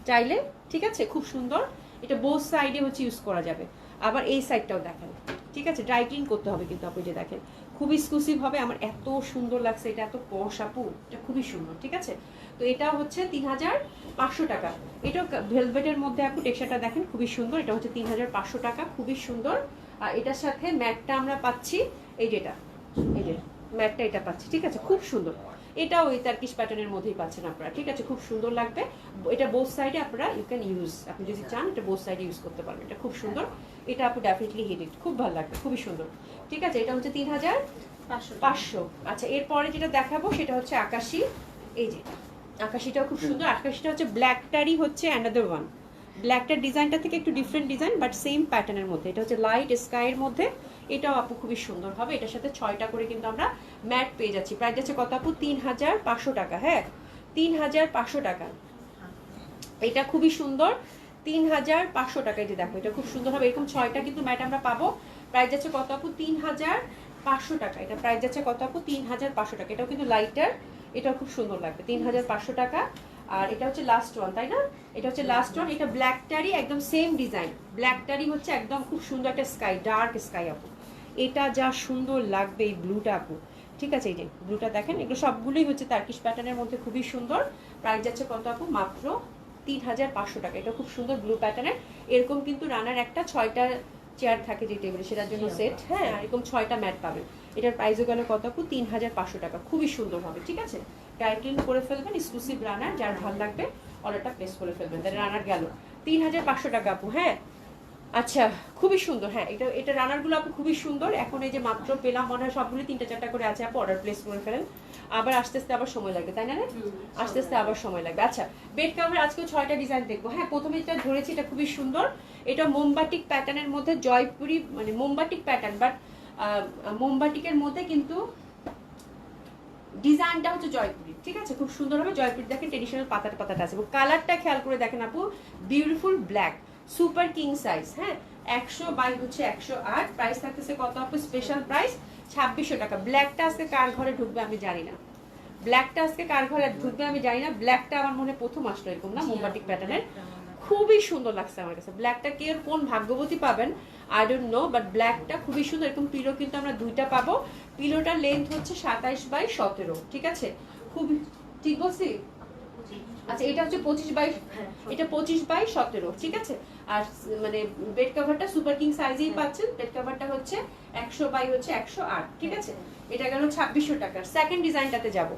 চাইলে, ঠিক আছে? খুব সুন্দর, এটা বোথ সাইডে হচ্ছে ইউজ করা যাবে। আবার এই সাইডটাও দেখেন, ঠিক আছে? ড্রাই ক্লিন করতে হবে কিন্তু আপু, যে দেখেন খুব এক্সক্লুসিভ হবে, আমার এত সুন্দর লাগছে, এটা এত পশ আপু, এটা খুবই সুন্দর, ঠিক আছে? তো এটা হচ্ছে 3500 টাকা। এটা ভেলভেটের মধ্যে আপু, টেক্সচারটা দেখেন খুবই সুন্দর, এটা হচ্ছে 3500 টাকা, খুবই সুন্দর। আর এটার সাথে ম্যাটটা আমরা পাচ্ছি, এই যেটা, এই যে ম্যাটটা এটা পাচ্ছি, ঠিক আছে? খুব সুন্দর, এটাও ওই টার্কিশ প্যাটার্নের মধ্যেই পাচ্ছেন আপনারা, ঠিক আছে? খুব সুন্দর লাগবে। এটা বোথ সাইডে আপনারা ইউ ক্যান ইউজ, আপনি যদি চান এটা বোথ সাইডে ইউজ করতে পারবেন, এটা খুব সুন্দর। এটা আপু ডেফিনেটলি হিট ইট, খুব ভালো লাগবে, খুবই সুন্দর, ঠিক আছে? এটা হচ্ছে 3500। আচ্ছা এরপরে যেটা দেখাবো সেটা হচ্ছে আকাশি, এই যে আকাশিটাও খুব সুন্দর। আকাশিটা হচ্ছে ব্ল্যাকটারই হচ্ছে অ্যানাদার ওয়ান, ব্ল্যাকটার ডিজাইনটা থেকে একটু ডিফারেন্ট ডিজাইন, বাট সেম প্যাটার্নের মধ্যে। এটা হচ্ছে লাইট স্কাইয়ের মধ্যে, এটাও আপু খুবই সুন্দর হবে। এটার সাথে 6টা করে কিন্তু আমরা ম্যাট পেয়ে যাচ্ছি। প্রাইস যাচ্ছে কত আপু? 3500 টাকা। হ্যাঁ 3500 টাকা, এটা খুবই সুন্দর, 3500 টাকায় যে দেখো, এটা খুব সুন্দর হবে। এরকম 6টা কিন্তু ম্যাট আমরা পাবো। প্রাইস যাচ্ছে কত আপু? 3500 টাকা। এটা প্রাইস যাচ্ছে কত আপু? 3500 টাকা। এটাও কিন্তু লাইটার, এটাও খুব সুন্দর লাগবে, 3500 টাকা। আর এটা হচ্ছে লাস্ট ওয়ান, তাই না? এটা হচ্ছে লাস্ট ওয়ান, এটা ব্ল্যাকটারই একদম সেম ডিজাইন, ব্ল্যাকটারই হচ্ছে একদম খুব সুন্দর একটা স্কাই, ডার্ক স্কাই আপু, এটা যা সুন্দর লাগবে এই ব্লুটা আপু, ঠিক আছে? এই যে ব্লুটা দেখেন, এগুলো সবগুলোই হচ্ছে টার্কিশ প্যাটার্নের মধ্যে, খুবই সুন্দর। প্রাইস যাচ্ছে কত আপু? মাত্র 3500 টাকা। এটা খুব সুন্দর ব্লু প্যাটার্নের। এরকম কিন্তু রানার একটা 6টা চেয়ার থাকে যে টেবিলে, সেটার জন্য সেট। হ্যাঁ এরকম 6টা ম্যাট পাবেন। এটার প্রাইসও গেল কত আপু? 3500 টাকা, খুবই সুন্দর হবে, ঠিক আছে? ড্রাই ক্লিন করে ফেলবেন, এক্সক্লুসিভ রানার, যার ভালো লাগবে অর্ডারটা প্লেস করে ফেলবেন। তাহলে রানার গেল 3500 টাকা আপু। হ্যাঁ আচ্ছা খুবই সুন্দর। হ্যাঁ এটা রানারগুলো আপু খুবই সুন্দর। এখন এই যে মাত্র পেলাম, মনে হয় সবগুলো 3টা 4টা করে আছে আপু, অর্ডার প্লেস করে ফেলেন। আবার আস্তে আস্তে আবার সময় লাগবে, তাই না? আস্তে আস্তে আবার সময় লাগবে। আচ্ছা বেড কাভার আজকেও 6টা ডিজাইন দেখবো। হ্যাঁ প্রথমে যেটা ধরেছি এটা খুবই সুন্দর, এটা মোমবাটিক প্যাটার্নের মধ্যে, জয়পুরি মানে মোমবাটিক প্যাটার্ন, বাট মোমবাটিকের মধ্যে কিন্তু ডিজাইনটা হচ্ছে জয়পুরি, ঠিক আছে? খুব সুন্দর হবে। জয়পুরি দেখেন ট্রেডিশনাল পাতাটা পাতাটা আছে, এবং কালারটা খেয়াল করে দেখেন আপু, beautiful black, super king size. হ্যাঁ 100 বাই হচ্ছে 108। প্রাইস থাকতেছে কত আপু? স্পেশাল প্রাইস 2600 টাকা। ব্ল্যাকটা আজকে কার ঘরে ঢুকবে আমি জানি না, ব্ল্যাকটা আজকে কার ঘরে ঢুকবে আমি জানি না। ব্ল্যাকটা আমার মনে প্রথম আসলো এরকম, না মোমবাটিক প্যাটার্নের, খুবই সুন্দর লাগছে আমার কাছে। ব্ল্যাকটা কে কোন ভাগ্যবতী পাবেন আই ডোন্ট নো, বাট ব্ল্যাকটা খুবই সুন্দর। এরকম পিলো কিন্তু আমরা 2টা পাবো। পিলোটার লেন্থ হচ্ছে 27 বাই 17, ঠিক আছে? খুব ঠিক বলছি? আচ্ছা এটা হচ্ছে 25 বাই, এটা 25 বাই 17, ঠিক আছে? আর মানে বেড কভারটা সুপার কিং সাইজেই পাচ্ছেন। বেড কভারটা হচ্ছে 100 বাই হচ্ছে 108, ঠিক আছে? এটা গেল 2600 টাকার। সেকেন্ড ডিজাইনটাতে যাব,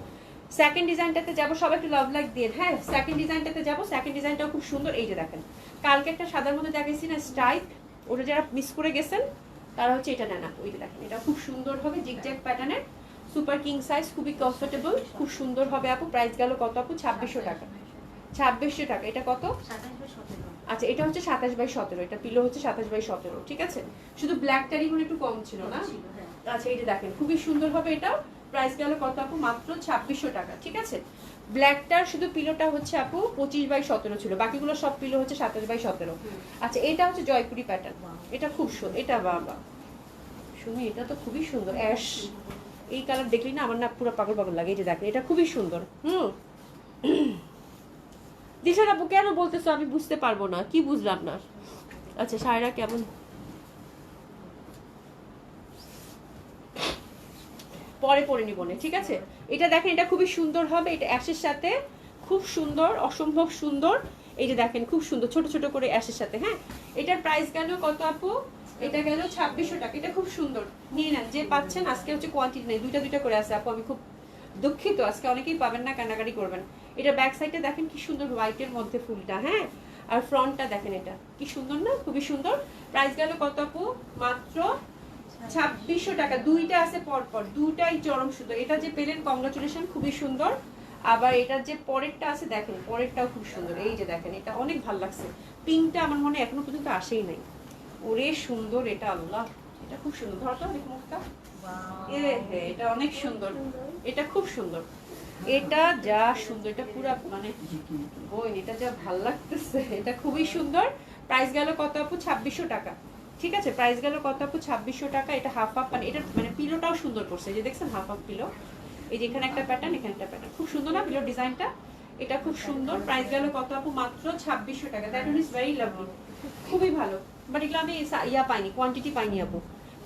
সেকেন্ড ডিজাইনটাতে যাব, সবাই একটু লাভ লাইক দিয়ে। হ্যাঁ সেকেন্ড ডিজাইনটাতে যাব। সেকেন্ড ডিজাইনটাও খুব সুন্দর। এই যে দেখেন, কালকে একটা সাদার মধ্যে দেখাইছি না স্ট্রাইপ, ওটা যারা মিস করে গেছেন তারা হচ্ছে এটা নেন আপু। এটা দেখেন, এটা খুব সুন্দর হবে, জিগজ্যাগ প্যাটার্নের, সুপার কিং সাইজ, খুবই কমফোর্টেবল, খুব সুন্দর হবে আপু। প্রাইস গেল কত আপু? 2600 টাকা। 2600 টাকা। এটা কত? আচ্ছা, এটা হচ্ছে 27x17, এটা পিলো হচ্ছে 27x17, ঠিক আছে। শুধু ব্ল্যাকটারই মনে একটু কম ছিল না? আচ্ছা, এই যে দেখেন খুবই সুন্দর হবে এটা। প্রাইস গেল কত আপু? মাত্র 2600 টাকা, ঠিক আছে। ব্ল্যাকটার শুধু পিলোটা হচ্ছে আপু 25x17 ছিল, বাকিগুলো সব পিলো হচ্ছে 27x17। আচ্ছা, এটা হচ্ছে জয়পুরি প্যাটার্ন, এটা খুব সুন্দর। এটা বাবা শুনি, এটা তো খুবই সুন্দর, অ্যাশ। এই কালার দেখলি না আমার না পুরো পাগল পাগল লাগে। এই যে দেখেন, এটা খুবই সুন্দর। দিশার আপু কেন বলতেছো আমি বুঝতে পারবো না, কি বুঝলাম না। আচ্ছা, শায়রা কেমন? পরে পরে নিব না, ঠিক আছে। এটা দেখেন, এটা খুবই সুন্দর হবে, এটা অ্যাশের সাথে খুব সুন্দর, অসম্ভব সুন্দর। এই যে দেখেন খুব সুন্দর ছোট ছোট করে অ্যাশের সাথে। হ্যাঁ, এটার প্রাইস গেল কত আপু? এটা গেল 2600 টাকা। এটা খুব সুন্দর, নিয়ে নেন যে পাচ্ছেন। আজকে হচ্ছে কোয়ান্টিটি নেই, দুইটা দুইটা করে আছে আপু, আমি খুব দুঃখিত, আজকে অনেকেই পাবেন না, কান্নাকাটি করবেন। এটা ব্যাক সাইডে দেখেন কি সুন্দর হোয়াইটের মধ্যে ফুলটা, হ্যাঁ। আর ফ্রন্টটা দেখেন, এটা কি সুন্দর না, খুবই সুন্দর। প্রাইস গেল কত আপু? মাত্র 2600 টাকা। দুইটা আছে পর পর, দুটাই চরম সুন্দর। এটা যে পেলেন কংগ্রাচুলেশন, খুবই সুন্দর। আবার এটার যে পরেরটা আছে দেখেন, পরেরটাও খুব সুন্দর। এই যে দেখেন, এটা অনেক ভালো লাগছে। পিঙ্কটা আমার মনে এখনো পর্যন্ত আসেই নাই। ওরে সুন্দর এটা, আল্লাহ, এটা খুব সুন্দর। ধরো তো দেখো মুখটা, এটা অনেক সুন্দর, এটা খুব সুন্দর। এটা যা সুন্দর, এটা পুরো মানে ওই এটা যা ভাল লাগতেছে, এটা খুবই সুন্দর। প্রাইস গেল কত আপু? 2600 টাকা, ঠিক আছে। প্রাইস গেল কত আপু? 2600 টাকা। এটা হাফ হাফ, মানে এটা মানে পিলোটাও সুন্দর করছে, যে দেখছেন হাফ হাফ পিলো। এই যে এখানে একটা প্যাটার্ন, এখানে একটা প্যাটার্ন, খুব সুন্দর না পিলোর ডিজাইনটা? এটা খুব সুন্দর। প্রাইস গেল কত আপু? মাত্র 2600 টাকা। দ্যাট ইজ ভেরি লাভলি, খুবই ভালো। বাট এগুলো আমি ইয়া পাইনি, কোয়ান্টিটি পাইনি আপু,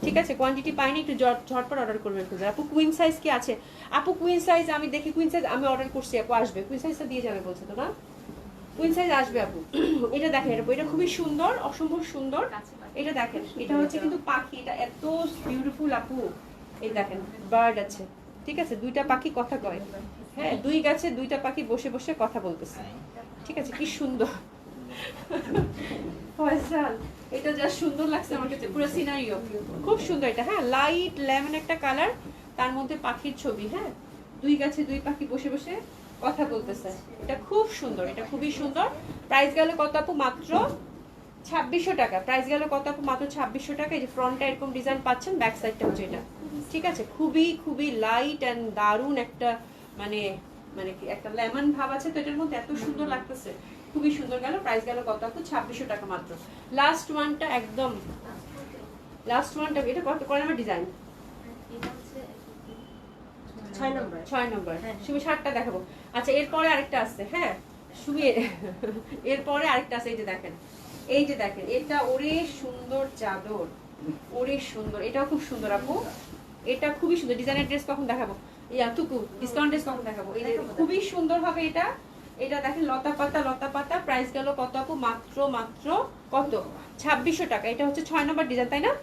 ঠিক আছে। কোয়ান্টিটি পাইনি, একটু ঝটপট অর্ডার করবেন খুঁজে। আপু কুইন সাইজ কি আছে? আপু কুইন সাইজ আমি দেখি, কুইন সাইজ আমি অর্ডার করছি আপু, আসবে। কুইন সাইজটা দিয়ে যাবে বলছে তো না? কুইন সাইজ আসবে আপু। এটা দেখেন, এটা খুবই সুন্দর, অসম্ভব সুন্দর। এটা দেখেন, এটা হচ্ছে কিন্তু পাখি, এটা এত বিউটিফুল আপু। এই দেখেন বার্ড আছে, ঠিক আছে। দুইটা পাখি কথা কয়, হ্যাঁ, দুই গাছে দুইটা পাখি বসে বসে কথা বলতেছে, ঠিক আছে। কি সুন্দর ফয়সাল, এটা যা সুন্দর লাগছে আমার কাছে, পুরো সিনারিও খুব সুন্দর এটা। হ্যাঁ, লাইট লেমন একটা কালার, তার মধ্যে পাখির ছবি। হ্যাঁ, দুই গাছে দুই পাখি বসে বসে কথা বলতেছে, এটা খুব সুন্দর, এটা খুবই সুন্দর। প্রাইস গেল কত আপু? মাত্র 2600 টাকা। প্রাইস গেল কত আপু? মাত্র 2600 টাকা। এই যে ফ্রন্টটা এরকম ডিজাইন পাচ্ছেন, ব্যাক সাইডটা হচ্ছে এটা, ঠিক আছে। খুবই খুবই লাইট এন্ড দারুন একটা মানে মানে কি একটা লেমন ভাব আছে তো এটার মধ্যে, এত সুন্দর লাগতেছে, খুবই সুন্দর গেল। প্রাইস গেল কত আপু? 2600 টাকা মাত্র। লাস্ট ওয়ানটা একদম লাস্ট ওয়ানটা, এটা কত করে আমার ডিজাইন? 6 নম্বর। সুমি 7টা দেখাবো। আচ্ছা, এরপরে আরেকটা আছে, হ্যাঁ সুমি, এরপরে আরেকটা আছে। এই যে দেখেন, এই যে দেখেন, এটা ওরে সুন্দর চাদর, ওরে সুন্দর, এটাও খুব সুন্দর আপু, এটা খুবই সুন্দর। ডিজাইনের ড্রেস কখন দেখাবো? ইয়া টুকু ডিসকাউন্ট ড্রেস কখন দেখাবো? এই যে খুবই সুন্দর হবে এটা। এটা দেখেন লতা পাতা, লতা পাতা। প্রাইস গেল কত আপু? মাত্র মাত্র কত? 2600 টাকা। এটা হচ্ছে 6 নম্বর ডিজাইন, তাই না?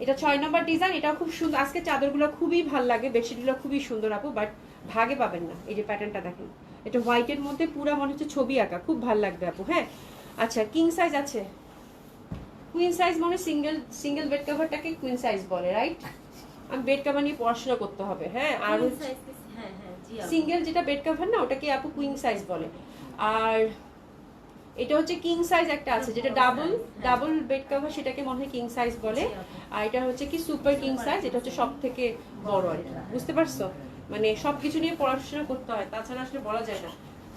এটা 6 নম্বর ডিজাইন, এটাও খুব সুন্দর। আজকে চাদরগুলো খুবই ভালো লাগে, বেডশিটগুলো খুবই সুন্দর আপু, বাট ভাগে পাবেন না। এই যে প্যাটার্নটা দেখেন, এটা হোয়াইটের মধ্যে পুরো মনে হচ্ছে ছবি আঁকা, খুব ভালো লাগবে আপু। হ্যাঁ, আচ্ছা, কিং সাইজ আছে? কুইন সাইজ মানে সিঙ্গেল সিঙ্গেল বেড কভারটাকে কুইন সাইজ বলে, রাইট? আমি বেড কভার নিয়ে পড়াশোনা করতে হবে, হ্যাঁ। আর সিঙ্গেল যেটা বেড কভার না, ওটাকে আপু কুইন সাইজ বলে। আর এটা হচ্ছে কিং সাইজ একটা আছে, যেটা ডাবল বেড কভার, সেটাকে মনে হয় কিং সাইজ বলে। আর এটা হচ্ছে কি সুপার কিং সাইজ, এটা হচ্ছে সব থেকে বড়। আর বুঝতে পারছো, মানে সবকিছু নিয়ে পড়াশোনা করতে হয়, তাছাড়া আসলে বলা যায় না।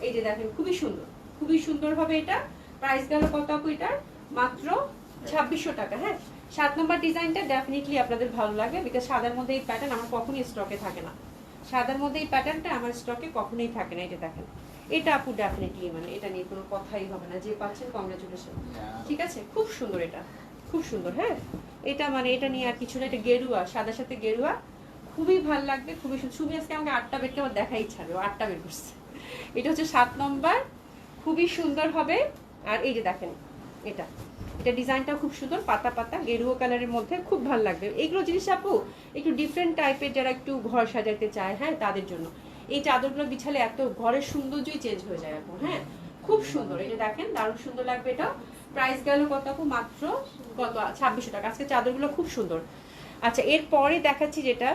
এই যে দেখেন, খুবই সুন্দর, খুবই সুন্দর হবে এটা। প্রাইস গেল কত আপু? এটা মাত্র 2600 টাকা। হ্যাঁ, 7 নম্বর ডিজাইনটা ডেফিনেটলি আপনাদের ভালো লাগবে, বিকজ সাদার মধ্যে এই প্যাটার্ন আমার কখনোই স্টকে থাকে না। সাদার মধ্যে এই প্যাটার্নটা আমার স্টকে কখনোই থাকে না। এটা দেখেন, এটা আপু ডেফিনেটলি মানে এটা নিয়ে কোনো কথাই হবে না, যে পাচ্ছেন কংগ্রাচুলেশন, ঠিক আছে। খুব সুন্দর, এটা খুব সুন্দর। হ্যাঁ, এটা মানে এটা নিয়ে আর কিছু না, এটা গেরুয়া, সাদার সাথে গেরুয়া, খুবই ভালো লাগবে, খুবই সুন্দর। সুমি আজকে আমাকে 8টা বেডকে আমার দেখাই ছাড়বে, 8টা বের করছে। এটা হচ্ছে 7 নম্বর, খুবই সুন্দর হবে। আর এই যে দেখেন, এটা এটা ডিজাইনটা খুব সুন্দর, পাতা পাতা গেরুয়া কালারের মধ্যে, খুব ভালো লাগবে। এইগুলো জিনিস আপু একটু ডিফারেন্ট টাইপের, যারা একটু ঘর সাজাতে চায়, হ্যাঁ, তাদের জন্য এই চাদরগুলো বিছালে এত ঘরের সৌন্দর্যই চেঞ্জ হয়ে যায় আপু। হ্যাঁ, খুব সুন্দর, এটা দেখেন দারুণ সুন্দর লাগবে। এটা প্রাইস গেল কত আপু? মাত্র কত? 2600 টাকা। আজকে চাদরগুলো খুব সুন্দর। আচ্ছা এরপরে দেখাচ্ছি যেটা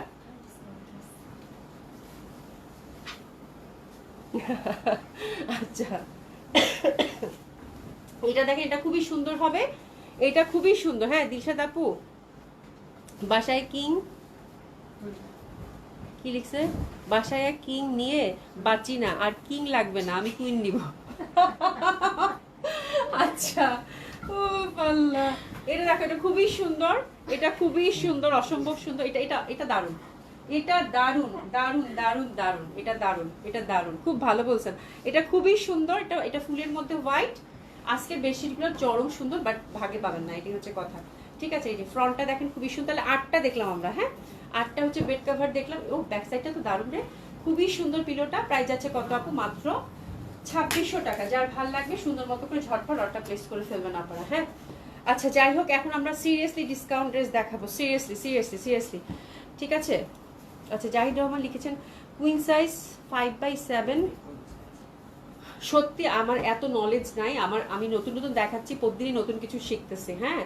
আচ্ছা এটা দেখেন, এটা খুবই সুন্দর হবে, এটা খুবই সুন্দর। হ্যাঁ দিলশাদ আপু, বাসায় কিং কি লিখছে, বাসায় কিং নিয়ে বাঁচি না, আর কিং লাগবে না, আমি কুইন নিব। আচ্ছা ও পাল্লা, এটা দেখো, এটা খুবই সুন্দর, এটা খুবই সুন্দর, অসম্ভব সুন্দর। এটা এটা এটা দারুণ, এটা দারুণ দারুণ দারুণ দারুণ, এটা দারুণ, এটা দারুণ, খুব ভালো বলছেন। এটা খুবই সুন্দর, এটা এটা ফুলের মধ্যে হোয়াইট। আজকের বেডশিটগুলো চরম সুন্দর, বাট ভাগে পাবেন না, এটাই হচ্ছে কথা। ঠিক আছে, এই যে ফ্রন্টটা দেখেন খুবই সুন্দর। তাহলে 8টা দেখলাম আমরা, হ্যাঁ 8টা হচ্ছে বেড কভার দেখলাম। ও ব্যাক সাইডটা তো দারুণ রে, খুবই সুন্দর পিলোটা। প্রাইস আছে কত আপু? মাত্র 2600 টাকা। যার ভালো লাগবে সুন্দর মতো করে ঝটপট অর্ডারটা প্লেস করে ফেলবেন আপনারা। হ্যাঁ আচ্ছা যাই হোক, এখন আমরা সিরিয়াসলি ডিসকাউন্ট ড্রেস দেখাবো, সিরিয়াসলি সিরিয়াসলি সিরিয়াসলি। ঠিক আছে, আচ্ছা জাহিদ রহমান লিখেছেন কুইন সাইজ 5/7। সত্যি আমার এত নলেজ নাই, আমি নতুন নতুন দেখাচ্ছি, প্রতিদিনই নতুন কিছু শিখতেছি। হ্যাঁ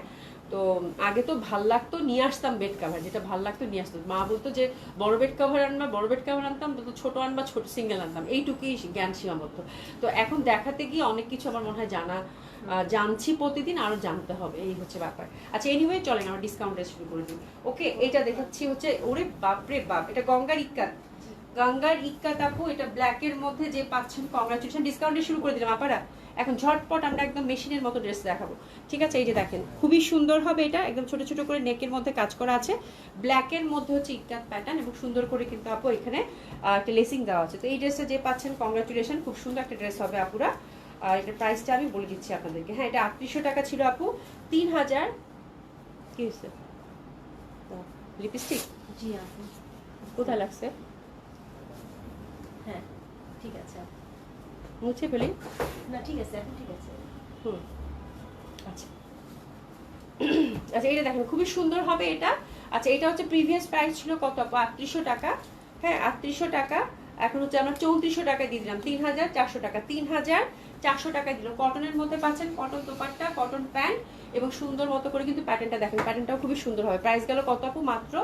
তো আগে তো ভাল লাগতো, নিয়ে আসতাম বেড কাভার, যেটা ভাল লাগতো নিয়ে আসতাম। মা বলতো যে বড় বেড কাভার আনবা, বড় বেড কাভার আনতাম, তো ছোট আনবা, ছোট সিঙ্গেল আনতাম, এইটুকুই জ্ঞান সীমাবদ্ধ। তো এখন দেখাতে গিয়ে অনেক কিছু আমার মনে হয় জানছি, প্রতিদিন আরো জানতে হবে, এই হচ্ছে ব্যাপার। আচ্ছা এনিওয়ে চলেন আমরা ডিসকাউন্ট শুরু করে দিই। ওকে এটা দেখাচ্ছি হচ্ছে, ওরে বাপরে বাপ, এটা গঙ্গার ইক্কাত, গঙ্গার ইক্কাত আপু। এটা ব্ল্যাকের মধ্যে যে পাচ্ছেন, কংগ্রাচুলেশন, ডিসকাউন্টে শুরু করে দিলাম আপারা। এখন ঝটপট আমরা একদম মেশিনের মতো ড্রেস দেখাবো। ঠিক আছে, এই যে দেখেন খুবই সুন্দর হবে এটা, একদম ছোট ছোট করে নেকের মধ্যে কাজ করা আছে, ব্ল্যাকের মধ্যে হচ্ছে ইক্কাত প্যাটার্ন, এবং সুন্দর করে কিন্তু আপু এখানে একটা লেসিং দেওয়া আছে। তো এই ড্রেসে যে পাচ্ছেন কংগ্রাচুলেশন, খুব সুন্দর একটা ড্রেস হবে আপুরা। আর এটার প্রাইসটা আমি বলে দিচ্ছি আপনাদেরকে। হ্যাঁ এটা 3800 টাকা ছিল আপু, 3000। কি হয়েছে? লিপস্টিক? জি আপু। কোথায় লাগছে? হ্যাঁ ঠিক আছে, মুছে ফেলি না ঠিক আছে এখন ঠিক আছে। হুম আচ্ছা আচ্ছা এটা দেখেন খুবই সুন্দর হবে এটা। আচ্ছা এটা হচ্ছে প্রিভিয়াস প্রাইস ছিল কত আপু? 3800 টাকা। হ্যাঁ 3800 টাকা, এখন হচ্ছে আমরা 3400 টাকায় দিয়ে দিলাম, 3400 টাকা, 3400 টাকায় দিল। কটনের মধ্যে পাচ্ছেন, কটন দোপাট্টা, কটন প্যান্ট, এবং সুন্দর মতো করে কিন্তু প্যাটার্নটা দেখেন, প্যাটার্নটাও খুবই সুন্দর হবে। প্রাইস গেল কত আপু? মাত্র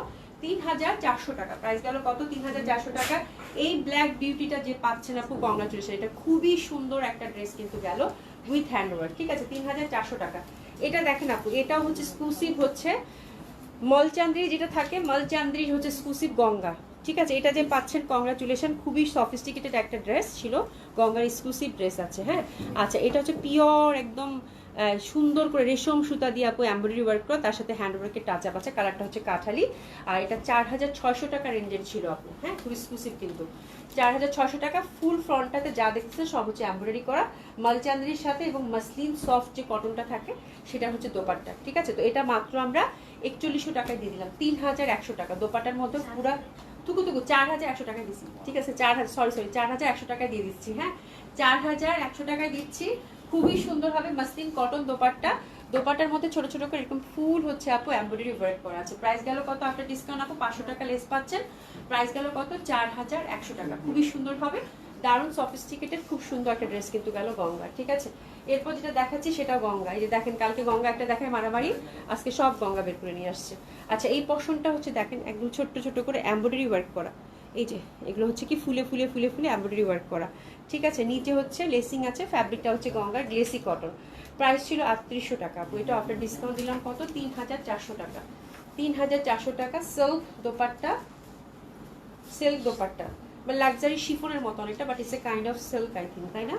3400 টাকা। প্রাইস গেল কত? 3400 টাকা। এই ব্ল্যাক বিউটিটা যে পাচ্ছেন আপু, কংগ্রাচুলেশন, এটা খুবই সুন্দর একটা ড্রেস কিন্তু গেল উইথ হ্যান্ডওয়ার্ক। ঠিক আছে 3400 টাকা। এটা দেখেন আপু, এটাও হচ্ছে এক্সক্লুসিভ, হচ্ছে মলচান্দ্রি যেটা থাকে, মলচান্দ্রি হচ্ছে এক্সক্লুসিভ গঙ্গা। ঠিক আছে, এটা যে পাচ্ছেন কংগ্রাচুলেশন, খুবই সফিস্টিকেটেড একটা ড্রেস ছিল, গঙ্গার এক্সক্লুসিভ ড্রেস আছে। হ্যাঁ আচ্ছা এটা হচ্ছে পিওর একদম সুন্দর করে রেশম সুতা দিয়ে আপু এমব্রয়ডারি ওয়ার্ক করা, তার সাথে হ্যান্ড ওয়ার্কের টাচ আপ আছে। কালারটা হচ্ছে কাঠালি, আর এটা 4600 টাকা রেঞ্জের ছিল আপু। হ্যাঁ খুব এক্সক্লুসিভ কিন্তু 4600 টাকা। ফুল ফ্রন্টটাতে যা দেখতেছে সব হচ্ছে এমব্রয়ডারি করা মালচান্দ্রির সাথে, এবং মাসলিন সফট যে কটনটা থাকে সেটা হচ্ছে দোপাট্টা। ঠিক আছে, তো এটা মাত্র আমরা 4100 টাকায় দিয়ে দিলাম, 3100 টাকা। দোপাট্টার মধ্যে পুরা টুকু 4100 টাকায় দিচ্ছি। ঠিক আছে 4100 টাকায় দিয়ে দিচ্ছি। হ্যাঁ 4100 টাকায় দিচ্ছি। খুবই সুন্দর হবে মাসলিন কটন দোপাট্টা, দোপাট্টার মধ্যে ছোট ছোট করে এরকম ফুল হচ্ছে আপু এমব্রয়ডারি ওয়ার্ক করা আছে। প্রাইস গেল কত? আফটার ডিসকাউন্ট আপু 500 টাকা লেস পাচ্ছেন। প্রাইস গেল কত? 4100 টাকা। খুবই সুন্দর হবে, দারুণ সফিস্টিকেটেড, খুব সুন্দর একটা ড্রেস কিন্তু গেল গঙ্গা। ঠিক আছে, এরপর যেটা দেখাচ্ছি সেটা গঙ্গা। এই যে দেখেন, কালকে গঙ্গা একটা দেখায় মারামারি, আজকে সব গঙ্গা বের করে নিয়ে আসছে। আচ্ছা এই পশনটা হচ্ছে দেখেন একদম ছোট্ট ছোট করে এমব্রয়ডারি ওয়ার্ক করা, এই যে এগুলো হচ্ছে কি ফুলে ফুলে ফুলে ফুলে এমব্রয়ডারি ওয়ার্ক করা। ঠিক আছে, নিচে হচ্ছে লেসিং আছে, ফ্যাব্রিকটা হচ্ছে গঙ্গার গ্লেসি কটন। প্রাইস ছিল 3800 টাকা আপু, এটা আফটার ডিসকাউন্ট দিলাম কত? 3400 টাকা। 3400 টাকা। সিল্ক দোপাট্টা, সিল্ক দোপাট্টা বা লাক্সারি শিফনের মতো অনেকটা, but it's a kind of silk I think, তাই না?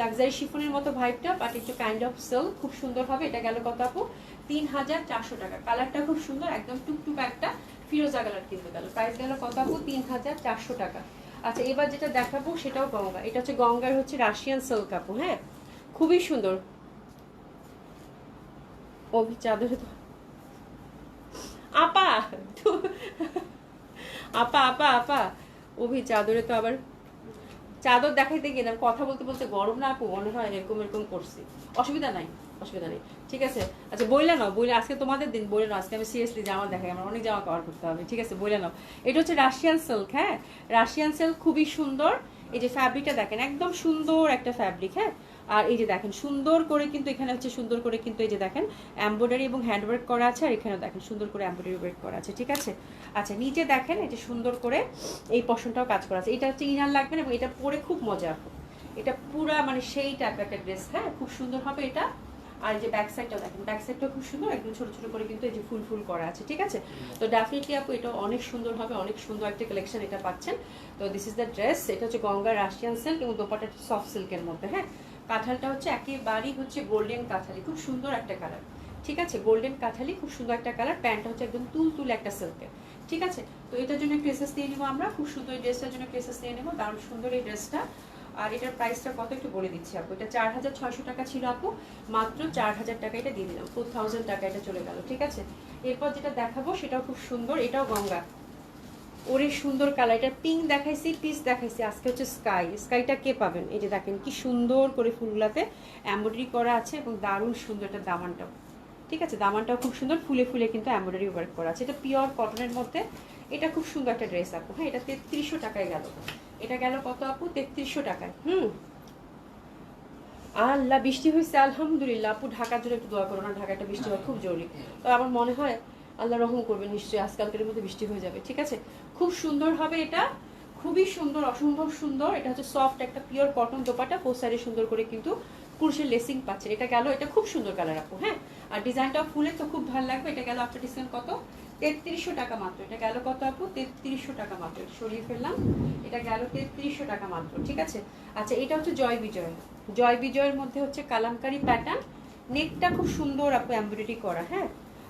লাক্সারি শিফনের মতো ভাইবটা, বাট একটু কাইন্ড অফ সিল্ক, খুব সুন্দর হবে। এটা গেল কত আপু? 3400 টাকা। কালারটা খুব সুন্দর, একদম টুকটুক একটা ফিরোজা কালার কিন্তু গেল। প্রাইস গেল কত আপু? 3400 টাকা। আচ্ছা এবার যেটা দেখাবো সেটাও গঙ্গা, এটা হচ্ছে গঙ্গার হচ্ছে রাশিয়ান সিল্ক আপু। হ্যাঁ খুবই সুন্দর। অভি চাদরে তো আপা আপা আপা আপা অভি চাদরে তো আবার চাদর দেখাইতে গেলাম, কথা বলতে বলতে গরম না আপু, মনে হয় এরকম এরকম করছি। অসুবিধা নাই, অসুবিধা নেই, ঠিক আছে। আচ্ছা বইলে নাও, বইলে আজকে তোমাদের দিন, বইলে নাও। আজকে আমি সিরিয়াসলি জামা দেখাই, আমার অনেক জামা কভার করতে হবে। ঠিক আছে বইলে নাও। এটা হচ্ছে রাশিয়ান সিল্ক। হ্যাঁ রাশিয়ান সিল্ক খুবই সুন্দর। এই যে ফ্যাব্রিকটা দেখেন, একদম সুন্দর একটা ফ্যাব্রিক। হ্যাঁ আর এই যে দেখেন সুন্দর করে কিন্তু এখানে হচ্ছে সুন্দর করে কিন্তু এই যে দেখেন এমব্রয়ডারি এবং হ্যান্ডওয়ার্ক করা আছে, আর এখানেও দেখেন সুন্দর করে এমব্রয়ডারি ওয়ার্ক করা আছে, ঠিক আছে। আচ্ছা নিচে দেখেন এই যে সুন্দর করে এই পশনটাও কাজ করা আছে। এটা হচ্ছে ইনার লাগবে না এবং এটা পরে খুব মজা হবে, এটা পুরা মানে সেই টাইপের একটা ড্রেস, হ্যাঁ খুব সুন্দর হবে এটা। আর এই যে ব্যাক সাইডটাও দেখেন, ব্যাক সাইডটাও খুব সুন্দর, একদম ছোট ছোট করে কিন্তু এই যে ফুল ফুল করা আছে, ঠিক আছে। তো ডেফিনেটলি আপু এটা অনেক সুন্দর হবে, অনেক সুন্দর একটা কালেকশন এটা পাচ্ছেন। তো দিস ইজ দ্য ড্রেস, এটা হচ্ছে গঙ্গা রাশিয়ান সিল্ক এবং দোপাটা সফট সিল্কের মধ্যে, হ্যাঁ কাঁঠালটা হচ্ছে একেবারেই হচ্ছে গোল্ডেন কাঁঠালি, খুব সুন্দর একটা কালার, ঠিক আছে গোল্ডেন কাঁঠালি খুব সুন্দর একটা কালার। প্যান্টটা হচ্ছে একদম তুল একটা সিল্কের, ঠিক আছে। তো এটার জন্য একটু এসএস দিয়ে নিবো আমরা, খুব সুন্দর এই ড্রেসটার জন্য একটু এসএস দিয়ে নেবো, দারুণ সুন্দর এই ড্রেসটা। আর এটার প্রাইসটা কত একটু বলে দিচ্ছি আপু, এটা 4600 টাকা ছিল আপু, মাত্র 4000 টাকা এটা দিয়ে দিলাম, 4000 টাকা এটা চলে গেল, ঠিক আছে। এরপর যেটা দেখাবো সেটাও খুব সুন্দর, এটাও গঙ্গা, ওরে সুন্দর কালার, এটা পিঙ্ক দেখাইছি, পিস দেখাইছি, আজকে হচ্ছে স্কাই, স্কাইটা কে পাবেন, এই যে দেখেন কি সুন্দর করে ফুলগুলাতে এমব্রয়ডারি করা আছে এবং দারুণ সুন্দর এটা দামানটাও, ঠিক আছে দামানটাও খুব সুন্দর, ফুলে ফুলে কিন্তু এমব্রয়ডারি ওয়ার্ক করা আছে, এটা পিওর কটনের মধ্যে, এটা খুব সুন্দর একটা ড্রেস আপু, হ্যাঁ এটা 3300 টাকায় গেল, এটা গেল কত আপু 3300 টাকায়। আল্লাহ বৃষ্টি হয়েছে আলহামদুলিল্লাহ আপু, ঢাকার জন্য একটু দোয়া করো না, ঢাকাটা বৃষ্টি হওয়া খুব জরুরি। তো আমার মনে হয় আল্লাহ রহম করবে নিশ্চয়ই, আজকালকের মধ্যে বৃষ্টি হয়ে যাবে, ঠিক আছে। খুব সুন্দর হবে এটা, খুবই সুন্দর, অসম্ভব সুন্দর। এটা হচ্ছে সফট একটা পিওর কটন দোপাটা, ফোর সাইডে সুন্দর করে কিন্তু কুরশের লেসিং পাচ্ছে, এটা গেল, এটা খুব সুন্দর কালার আপু, হ্যাঁ আর ডিজাইনটাও ফুলের তো খুব ভালো লাগবে। এটা গেল আপনার ডিসকাউন্ট কত 3300 টাকা মাত্র, এটা গেল কত আপু 3300 টাকা মাত্র, এটা সরিয়ে ফেললাম, এটা গেল 3300 টাকা মাত্র, ঠিক আছে। আচ্ছা এটা হচ্ছে জয় বিজয়, জয় বিজয়ের মধ্যে হচ্ছে কালামকারী প্যাটার্ন, নেকটা খুব সুন্দর আপু এমব্রয়ডারি করা, হ্যাঁ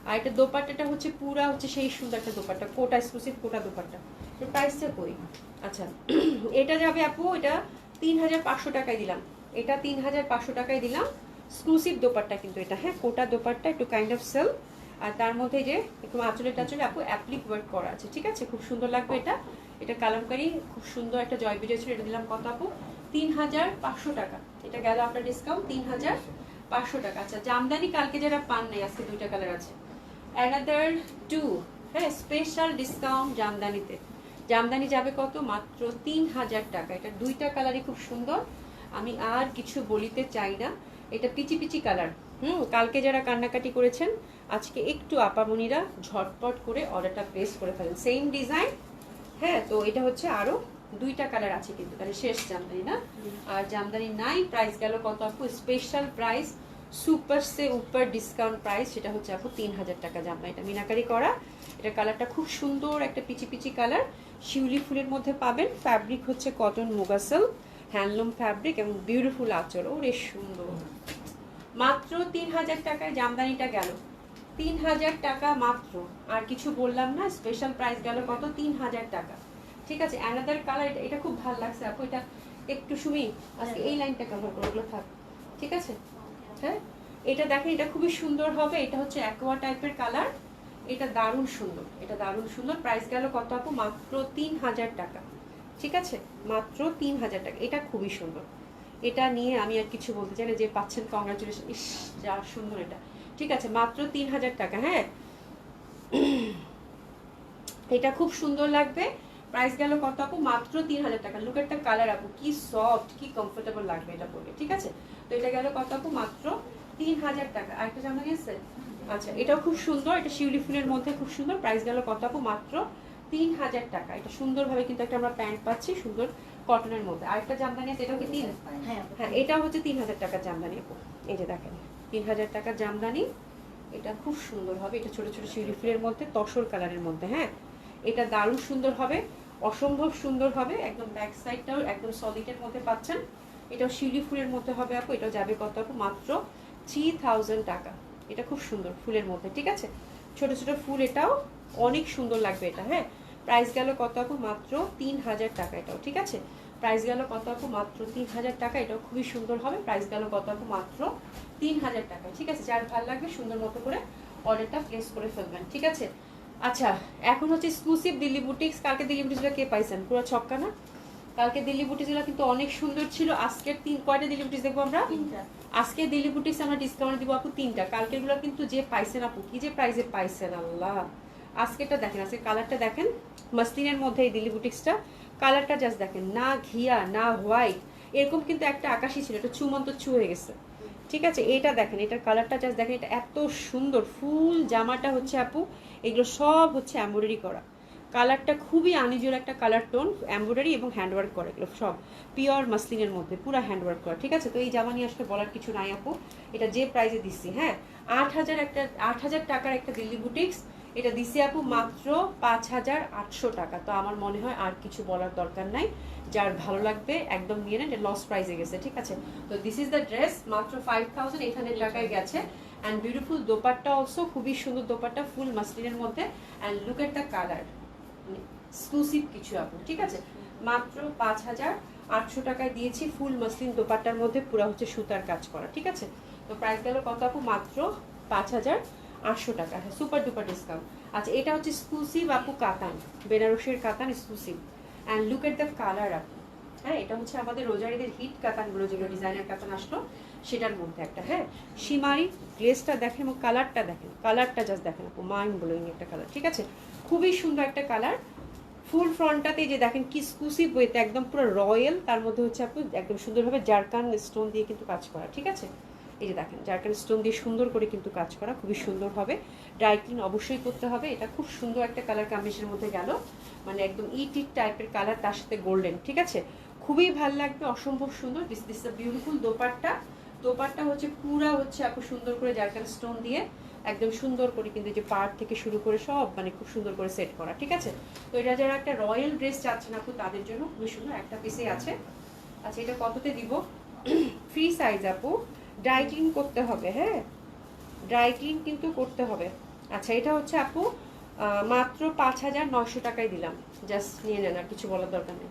আর এটা দোপাট্টাটা হচ্ছে পুরা হচ্ছে সেই সুন্দর একটা দোপাট্টা, কোটা এক্সক্লুসিভ কোটা দোপাট্টা। এর প্রাইসটা কই, আচ্ছা এটা যাবে আপু, এটা 3500 টাকায় দিলাম, এটা 3500 টাকায় দিলাম, এক্সক্লুসিভ দোপাট্টা কিন্তু এটা, হ্যাঁ কোটা দোপাট্টা একটু কাইন্ড অফ সেল, আর তার মধ্যে যে একটু আঁচলে টাচলে আপু অ্যাপ্লিক ওয়ার্ক করা আছে, ঠিক আছে খুব সুন্দর লাগবে এটা। এটা কালামকারী খুব সুন্দর একটা জয় বিজয় ছিল, এটা দিলাম কত আপু 3500 টাকা, এটা গেল আপনার ডিসকাউন্ট 3500 টাকা। আচ্ছা জামদানি কালকে যারা পান নাই, আজকে দুইটা কালার আছে, অ্যানাদার 2, হ্যাঁ স্পেশাল ডিসকাউন্ট জামদানিতে, জামদানি যাবে কত মাত্র 3000 টাকা, এটা দুইটা কালারই খুব সুন্দর, আমি আর কিছু বলিতে চাই না, এটা পিচি পিচি কালার। কালকে যারা কান্নাকাটি করেছেন আজকে একটু আপামনিরা ঝটপট করে অর্ডারটা প্লেস করে ফেলেন, সেম ডিজাইন, হ্যাঁ তো এটা হচ্ছে আরো দুইটা কালার আছে কিন্তু, তাহলে শেষ জামদানি না, আর জামদানি নাই। প্রাইস গেল কত আপু, স্পেশাল প্রাইস সুপার সে উপর ডিসকাউন্ট প্রাইস, সেটা হচ্ছে আপু 3000 টাকা জামদানি, এটা মিনাকারি করা, এটা কালারটা খুব সুন্দর একটা পিচি পিচি কালার, শিউলি ফুলের মধ্যে পাবেন, ফ্যাব্রিক হচ্ছে কটন মুগাসেল হ্যান্ডলুম ফ্যাব্রিক এবং বিউটিফুল আঁচল, ওরে সুন্দর, মাত্র 3000 টাকায় জামদানিটা গেল, 3000 টাকা মাত্র, আর কিছু বললাম না, স্পেশাল প্রাইস গেল কত 3000 টাকা, ঠিক আছে। অ্যানাদার কালার, এটা খুব ভালো লাগছে আপু, এটা একটু সুমি আজকে এই লাইনটা কভার করে, ওগুলো থাক, ঠিক আছে, হ্যাঁ এটা দেখেন, এটা খুবই সুন্দর হবে, এটা হচ্ছে অ্যাকোয়া টাইপের কালার, এটা দারুণ সুন্দর, এটা দারুণ সুন্দর, প্রাইস গেল কত আপু মাত্র 3000 টাকা, ঠিক আছে মাত্র 3000 টাকা, এটা খুবই সুন্দর, এটা নিয়ে আমি আর কিছু বলতে চাই না, যে পাচ্ছেন কংগ্রাচুলেশন, ইস যা সুন্দর এটা, ঠিক আছে মাত্র 3000 টাকা, হ্যাঁ এটা খুব সুন্দর লাগবে, প্রাইস গেল কত আপু মাত্র 3000 টাকা, লুক এট দ্য কালার আপু, কি সফট কি কমফোর্টেবল লাগবে এটা পরে, ঠিক আছে। তো এটা গেল কত আপু মাত্র 3000 টাকা। আরেকটা জানা গেছে, আচ্ছা এটাও খুব সুন্দর, এটা শিউলি ফুলের মধ্যে খুব সুন্দর, প্রাইস গেল কত আপু মাত্র 3000 টাকা, এটা সুন্দরভাবে কিন্তু একটা আমরা প্যান্ট পাচ্ছি সুন্দর কটনের মধ্যে। আরেকটা জামদানি আছে, এটাও কি হ্যাঁ এটাও হচ্ছে 3000 টাকার জামদানি আপু, এই যে দেখেন 3000 টাকার জামদানি, এটা খুব সুন্দর হবে, এটা ছোট ছোট শিউলি ফুলের মধ্যে তসর কালারের মধ্যে, হ্যাঁ এটা দারুণ সুন্দর হবে, অসম্ভব সুন্দর হবে, একদম ব্যাক সাইডটাও একদম সলিডের মধ্যে পাচ্ছেন, এটাও শিউলি ফুলের মধ্যে হবে আপু, এটা যাবে কত আপু মাত্র 3000 টাকা, এটা খুব সুন্দর ফুলের মধ্যে, ঠিক আছে ছোট ছোট ফুল, এটাও অনেক সুন্দর লাগবে এটা, হ্যাঁ প্রাইস গেল কত আপু মাত্র 3000 টাকা, এটাও ঠিক আছে, প্রাইস গেল কত আপু মাত্র 3000 টাকা, এটাও খুবই সুন্দর হবে, প্রাইস গেল কত আপু মাত্র 3000 টাকা, ঠিক আছে। যার ভালো লাগবে সুন্দর মতো করে অর্ডারটা প্লেস করে ফেলবেন, ঠিক আছে। আচ্ছা এখন হচ্ছে এক্সক্লুসিভ দিল্লি বুটিক্স, কালকে দিল্লি বুটিক্সগুলো কে পাইছেন, পুরো ছক্কা না, কালকে দিল্লি বুটিক্সগুলো কিন্তু অনেক সুন্দর ছিল, আজকের কয়টা দিল্লি বুটিক্স দেখবো আমরা, আজকে দিল্লি বুটিক্স আমরা ডিসকাউন্ট দিব আপু 3টা, কালকেরগুলো কিন্তু যে পাইছেন আপু কি যে প্রাইসে পাইছেন আল্লাহ, আজকেরটা দেখেন, আজকে কালারটা দেখেন, মাসলিনের মধ্যে এই দিল্লি বুটিক্সটা, কালারটা জাস্ট দেখেন, না ঘিয়া না হোয়াইট, এরকম কিন্তু একটা আকাশি ছিল, এটা চুমন্ত ছু হয়ে গেছে। ঠিক আছে, এটা দেখেন, এটার কালারটা জাস্ট দেখেন, এটা এত সুন্দর। ফুল জামাটা হচ্ছে আপু এগুলো সব হচ্ছে এমব্রয়ডারি করা, কালারটা খুবই আনইউজুয়াল একটা কালার টোন, এমব্রয়ডারি এবং হ্যান্ডওয়ার্ক করা, এগুলো সব পিওর মাসলিনের মধ্যে পুরো হ্যান্ডওয়ার্ক করা। ঠিক আছে, তো এই জামা নিয়ে আসলে বলার কিছু নাই আপু, এটা যে প্রাইসে দিচ্ছি, হ্যাঁ 8,000 টাকার একটা দিল্লি বুটিক্স, এটা দিছি আপু মাত্র 5,800 টাকা। তো আমার মনে হয় আর কিছু বলার দরকার নাই, যার ভালো লাগবে একদম নিয়ে নেন, এটা লস প্রাইসে গেছে। ঠিক আছে, তো দিস ইজ দ্য ড্রেস, মাত্র 5,800 টাকায় গেছে। অ্যান্ড বিউটিফুল দোপাট্টা অলসো, খুবই সুন্দর দোপাট্টা, ফুল মাসলিনের মধ্যে। And look at the colour, exclusive কিছু আপু। ঠিক আছে, মাত্র 5,800 টাকায় দিয়েছি, ফুল মাসলিন দোপাট্টার মধ্যে পুরো হচ্ছে সুতার কাজ করা। ঠিক আছে, তো প্রাইস গেল কত আপু, মাত্র 5,800 টাকা। হ্যাঁ, সুপার ডুপার ডিসকাউন্ট। আচ্ছা, এটা হচ্ছে এক্সক্লুসিভ আপু কাতান, বেনারসের কাতান exclusive. And look at the colour আপু। হ্যাঁ, এটা হচ্ছে আমাদের রোজারিদের হিট কাতানগুলো, যেগুলো ডিজাইনার কাতান আসলো সেটার মধ্যে একটা। হ্যাঁ, সীমারি গ্লেসটা দেখেন এবং কালারটা দেখেন, কালারটা জাস্ট দেখেন আপু, মাইন্ড ব্লোয়িং একটা কালার। ঠিক আছে, খুবই সুন্দর একটা কালার। ফুল ফ্রন্টটাতে যে দেখেন কি এক্সক্লুসিভ ওয়েতে একদম পুরো রয়্যাল, তার মধ্যে হচ্ছে আপনি একদম সুন্দরভাবে জারকান স্টোন দিয়ে কিন্তু কাজ করা। ঠিক আছে, এই যে দেখেন জারকান স্টোন দিয়ে সুন্দর করে কিন্তু কাজ করা, খুবই সুন্দর হবে। ড্রাই ক্লিন অবশ্যই করতে হবে। এটা খুব সুন্দর একটা কালার কম্বিনেশনের মধ্যে গেল, মানে একদম ইট টাইপের কালার, তার সাথে গোল্ডেন। ঠিক আছে, খুবই ভালো লাগবে, অসম্ভব সুন্দর। This this the beautiful dupatta. Dupatta হচ্ছে পুরা হচ্ছে আপু সুন্দর করে জারকান স্টোন দিয়ে একদম সুন্দর করে কিন্তু যে পার্ট থেকে শুরু করে সব মানে খুব সুন্দর করে সেট করা। ঠিক আছে, তো এটা যারা একটা রয়্যাল ড্রেস চাচ্ছেন আপু তাদের জন্য খুবই সুন্দর, একটা পিসে আছে। আচ্ছা, এটা কততে দিব, ফ্রি সাইজ আপু, ড্রাই ক্লিন করতে হবে। হ্যাঁ, ড্রাই ক্লিন কিন্তু করতে হবে। আচ্ছা, এটা হচ্ছে আপু মাত্র 5,900 টাকায় দিলাম, জাস্ট নিয়ে নেন, আর কিছু বলার দরকার নেই।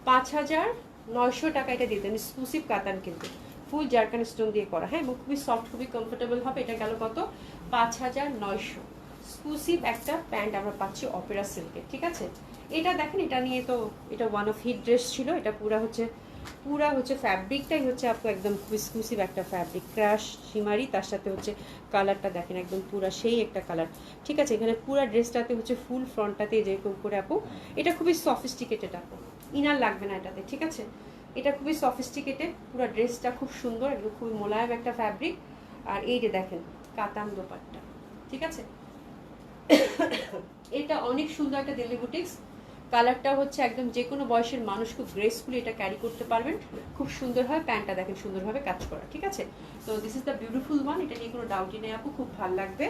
5,900 টাকা এটা দিতেন, এক্সক্লুসিভ কাতান কিন্তু ফুল জারকান স্টোন দিয়ে করা। হ্যাঁ, এবং খুবই সফট, খুবই কমফোর্টেবল হবে। এটা গেল কত, 5,900। এক্সক্লুসিভ একটা প্যান্ট আমরা পাচ্ছি অপেরা সিল্কের। ঠিক আছে, এটা দেখেন, এটা নিয়ে তো এটা ওয়ান অফ হিট ড্রেস ছিল। এটা পুরা হচ্ছে ফ্যাব্রিকটাই হচ্ছে আপু একদম খুব এক্সক্লুসিভ একটা ফ্যাব্রিক, ক্রাশ শিমারি, তার সাথে হচ্ছে কালারটা দেখেন একদম পুরা সেই একটা কালার। ঠিক আছে, এখানে পুরা ড্রেসটাতে হচ্ছে ফুল ফ্রন্টটাতে যেরকম করে আপু, এটা খুবই সফিস্টিকেটেড আপু, ইনার লাগবে না এটাতে। ঠিক আছে, এটা খুবই সফিস্টিকেটেড, পুরো ড্রেসটা খুব সুন্দর, একদম খুবই মোলায়েম একটা ফ্যাব্রিক। আর এই যে দেখেন কাতান দোপাট্টা। ঠিক আছে, এটা অনেক সুন্দর একটা দিল্লি বুটিক্স, কালারটা হচ্ছে একদম যে কোনো বয়সের মানুষ খুব গ্রেসফুলি এটা ক্যারি করতে পারবেন, খুব সুন্দর হয়। প্যান্টটা দেখেন সুন্দরভাবে কাজ করা। ঠিক আছে, তো this is the beautiful one, এটা নিয়ে কোনো ডাউটই নেই আপু, খুব ভালো লাগবে।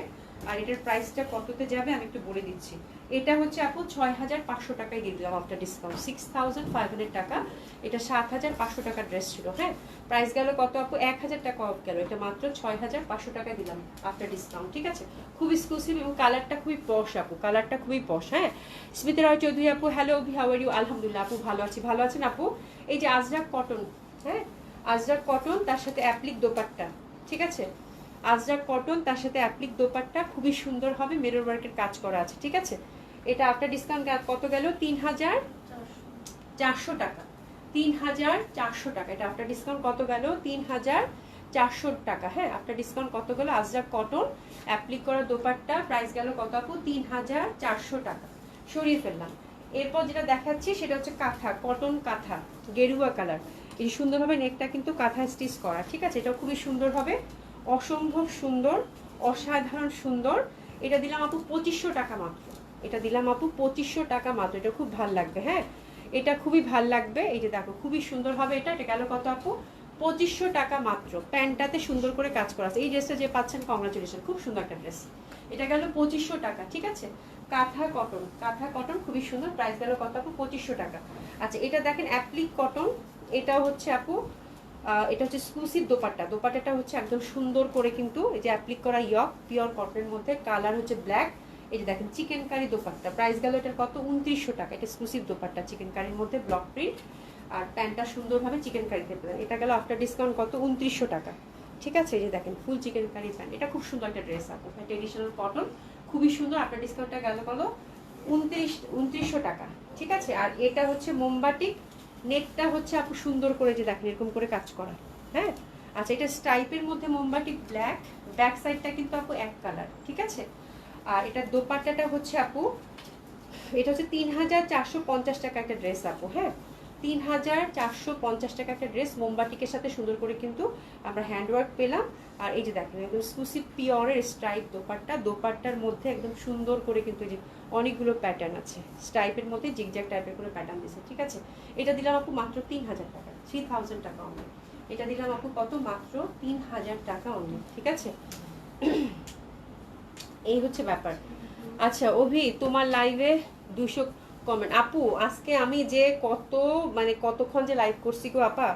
আর এটার প্রাইসটা কততে যাবে আমি একটু বলে দিচ্ছি। এটা হচ্ছে আপু 6,500 টাকায় দিয়ে দিলাম আফটার ডিসকাউন্ট, 6,500 টাকা। এটা 7,500 টাকার ড্রেস ছিল। হ্যাঁ, প্রাইস গেল কত আপু, 1,000 টাকা অফ গেল, এটা মাত্র 6,500 টাকা দিলাম আফটার ডিসকাউন্ট। ঠিক আছে, খুব এক্সক্লুসিভ এবং কালারটা খুবই পশ আপু, কালারটা খুবই পশ। হ্যাঁ, স্মৃতি রয় চৌধুরী আপু, hello Abhi, how are you? আলহামদুলিল্লাহ আপু, ভালো আছি, ভালো আছেন আপু? এই যে আজরাক কটন, হ্যাঁ আজরাক কটন, তার সাথে অ্যাপ্লিক দোপাট্টা। ঠিক আছে, আজরাক কটন তার সাথে অ্যাপ্লিক দোপাট্টা, খুবই সুন্দর হবে, মিরর ওয়ার্কের কাজ করা আছে। ঠিক আছে, এটা আফটার ডিসকাউন্ট কত গেল, 3,400 টাকা। 3,400 টাকা, এটা আফটার ডিসকাউন্ট কত গেল, 3,400 টাকা। হ্যাঁ, আফটার ডিসকাউন্ট কত গেল, আজরাক কটন অ্যাপ্লিক করা দোপাট্টা, প্রাইস গেল কত আপু, 3,400 টাকা। সরিয়ে ফেললাম। এরপর যেটা দেখাচ্ছি সেটা হচ্ছে কাঁথা, কটন কাঁথা, গেরুয়া কালার। এই সুন্দরভাবে নেকটা কিন্তু কাঁথা স্টিচ করা। ঠিক আছে, এটা খুবই সুন্দর হবে, অসম্ভব সুন্দর, অসাধারণ সুন্দর। এটা দিলাম আপু 2,500 টাকা মাত্র, এটা দিলাম আপু 2,500 টাকা মাত্র। এটা খুব ভাল লাগবে। হ্যাঁ, এটা খুবই ভাল লাগবে। এই যে দেখো খুবই সুন্দর হবে এটা। এটা গেল কত আপু, 2,500 টাকা মাত্র। প্যান্টটাতে সুন্দর করে কাজ করা আছে। এই ড্রেসটা যে পাচ্ছেন কংগ্রাচুলেশন, খুব সুন্দর একটা ড্রেস। এটা গেল 2,500 টাকা। ঠিক আছে, কাঁথা কটন, কাঁথা কটন খুবই সুন্দর, প্রাইস গেল কত আপু, 2,500 টাকা। আচ্ছা, এটা দেখেন অ্যাপ্লিক কটন, এটা হচ্ছে আপু এটা হচ্ছে এক্সক্লুসিভ দোপাট্টা। দোপাট্টাটা হচ্ছে একদম সুন্দর করে কিন্তু এই যে অ্যাপ্লিক করা ইয়ক, পিওর কটনের মধ্যে, কালার হচ্ছে ব্ল্যাক। এই যে দেখেন চিকেন কারি দোপাট্টা, প্রাইস গেল এটার কত, 2,900 টাকা। এটা এক্সক্লুসিভ দোপাট্টা, চিকেন কারির মধ্যে ব্লক প্রিন্ট, আর প্যান্টটা সুন্দরভাবে চিকেন কারিতে পেলেন। এটা গেল আফটার ডিসকাউন্ট কত, 2,900 টাকা। ঠিক আছে, এই যে দেখেন ফুল চিকেন কারি প্যান্ট, এটা খুব সুন্দর একটা ড্রেস আপু, ট্রেডিশনাল কটন, খুবই সুন্দর। আফটার ডিসকাউন্টটা গেল কত, 2,900 টাকা। ঠিক আছে, আর এটা হচ্ছে মোমবাটিক, নেকটা হচ্ছে আপু সুন্দর করে যে দেখেন এরকম করে কাজ করা। হ্যাঁ, আচ্ছা, এটা স্ট্রাইপের মধ্যে মোমবাটিক ব্ল্যাক, ব্যাক সাইডটা কিন্তু আপু এক কালার। ঠিক আছে, আর এটা দোপাট্টাটা হচ্ছে আপু, এটা হচ্ছে 3,450 টাকা একটা ড্রেস আপু। হ্যাঁ, 3450 টাকা একটা ড্রেস, মোমবাটিকের সাথে সুন্দর করে কিন্তু আমরা হ্যান্ডওয়ার্ক পেলাম। আর এই যে দেখেন একদম এক্সক্লুসিভ পিওরের স্ট্রাইপ দোপাট্টা, দোপাট্টার মধ্যে একদম সুন্দর করে কিন্তু এই যে অনেকগুলো প্যাটার্ন আছে, স্ট্রাইপের মধ্যে জিগজ্যাগ টাইপের করে প্যাটার্ন দিয়েছে, ঠিক আছে। এটা দিলাম আপু মাত্র 3000 টাকা, 3000 টাকা অনলি। এটা দিলাম আপু কত, মাত্র 3000 টাকা অনলি, ঠিক আছে। এই হচ্ছে ব্যাপার। আচ্ছা অভি, তোমার লাইভে 200 কমেন্ট। আপু আজকে আমি যে কতক্ষণ যে লাইভ করছি গো আপা,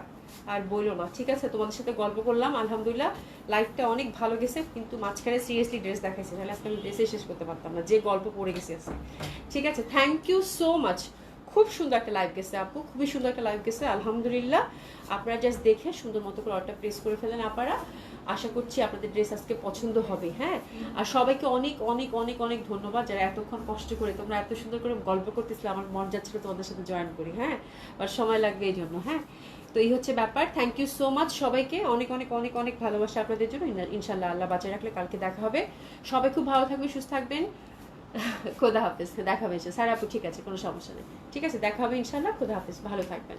আর বললো না, ঠিক আছে। তোমাদের সাথে গল্প করলাম, আলহামদুলিল্লাহ লাইভটা অনেক ভালো গেছে, কিন্তু মাঝখানে সিরিয়াসলি ড্রেস দেখাইছি, তাহলে আজকে আমি ড্রেসে শেষ করতে পারতাম না, যে গল্প পড়ে গেছে আজকে, ঠিক আছে। Thank you so much. খুব সুন্দর একটা লাইভ গেছে আপু, খুবই সুন্দর একটা লাইভ গেছে, আলহামদুলিল্লাহ। আপনারা জাস্ট দেখে সুন্দর মতো করে অর্ডারটা প্রেস করে ফেলেন আপনারা। আশা করছি আপনাদের ড্রেস আজকে পছন্দ হবে, হ্যাঁ। আর সবাইকে অনেক অনেক অনেক অনেক ধন্যবাদ, যারা এতক্ষণ কষ্ট করে তোমরা এত সুন্দর করে গল্প করতেছিলে, আমার মন যাচ্ছিল তোমাদের সাথে জয়েন করি, হ্যাঁ, আর সময় লাগবে এই জন্য, হ্যাঁ। তো এই হচ্ছে ব্যাপার। থ্যাংক ইউ সো মাচ সবাইকে, অনেক অনেক অনেক অনেক ভালোবাসা আপনাদের জন্য। ইনশাল্লাহ আল্লাহ বাঁচিয়ে রাখলে কালকে দেখা হবে। সবাই খুব ভালো থাকবেন, সুস্থ থাকবেন। খোদা হাফেজ, দেখা হবে স্যার আপু, ঠিক আছে, কোনো সমস্যা নেই, ঠিক আছে, দেখা হবে ইনশাল্লাহ। খোদা হাফেজ, ভালো থাকবেন।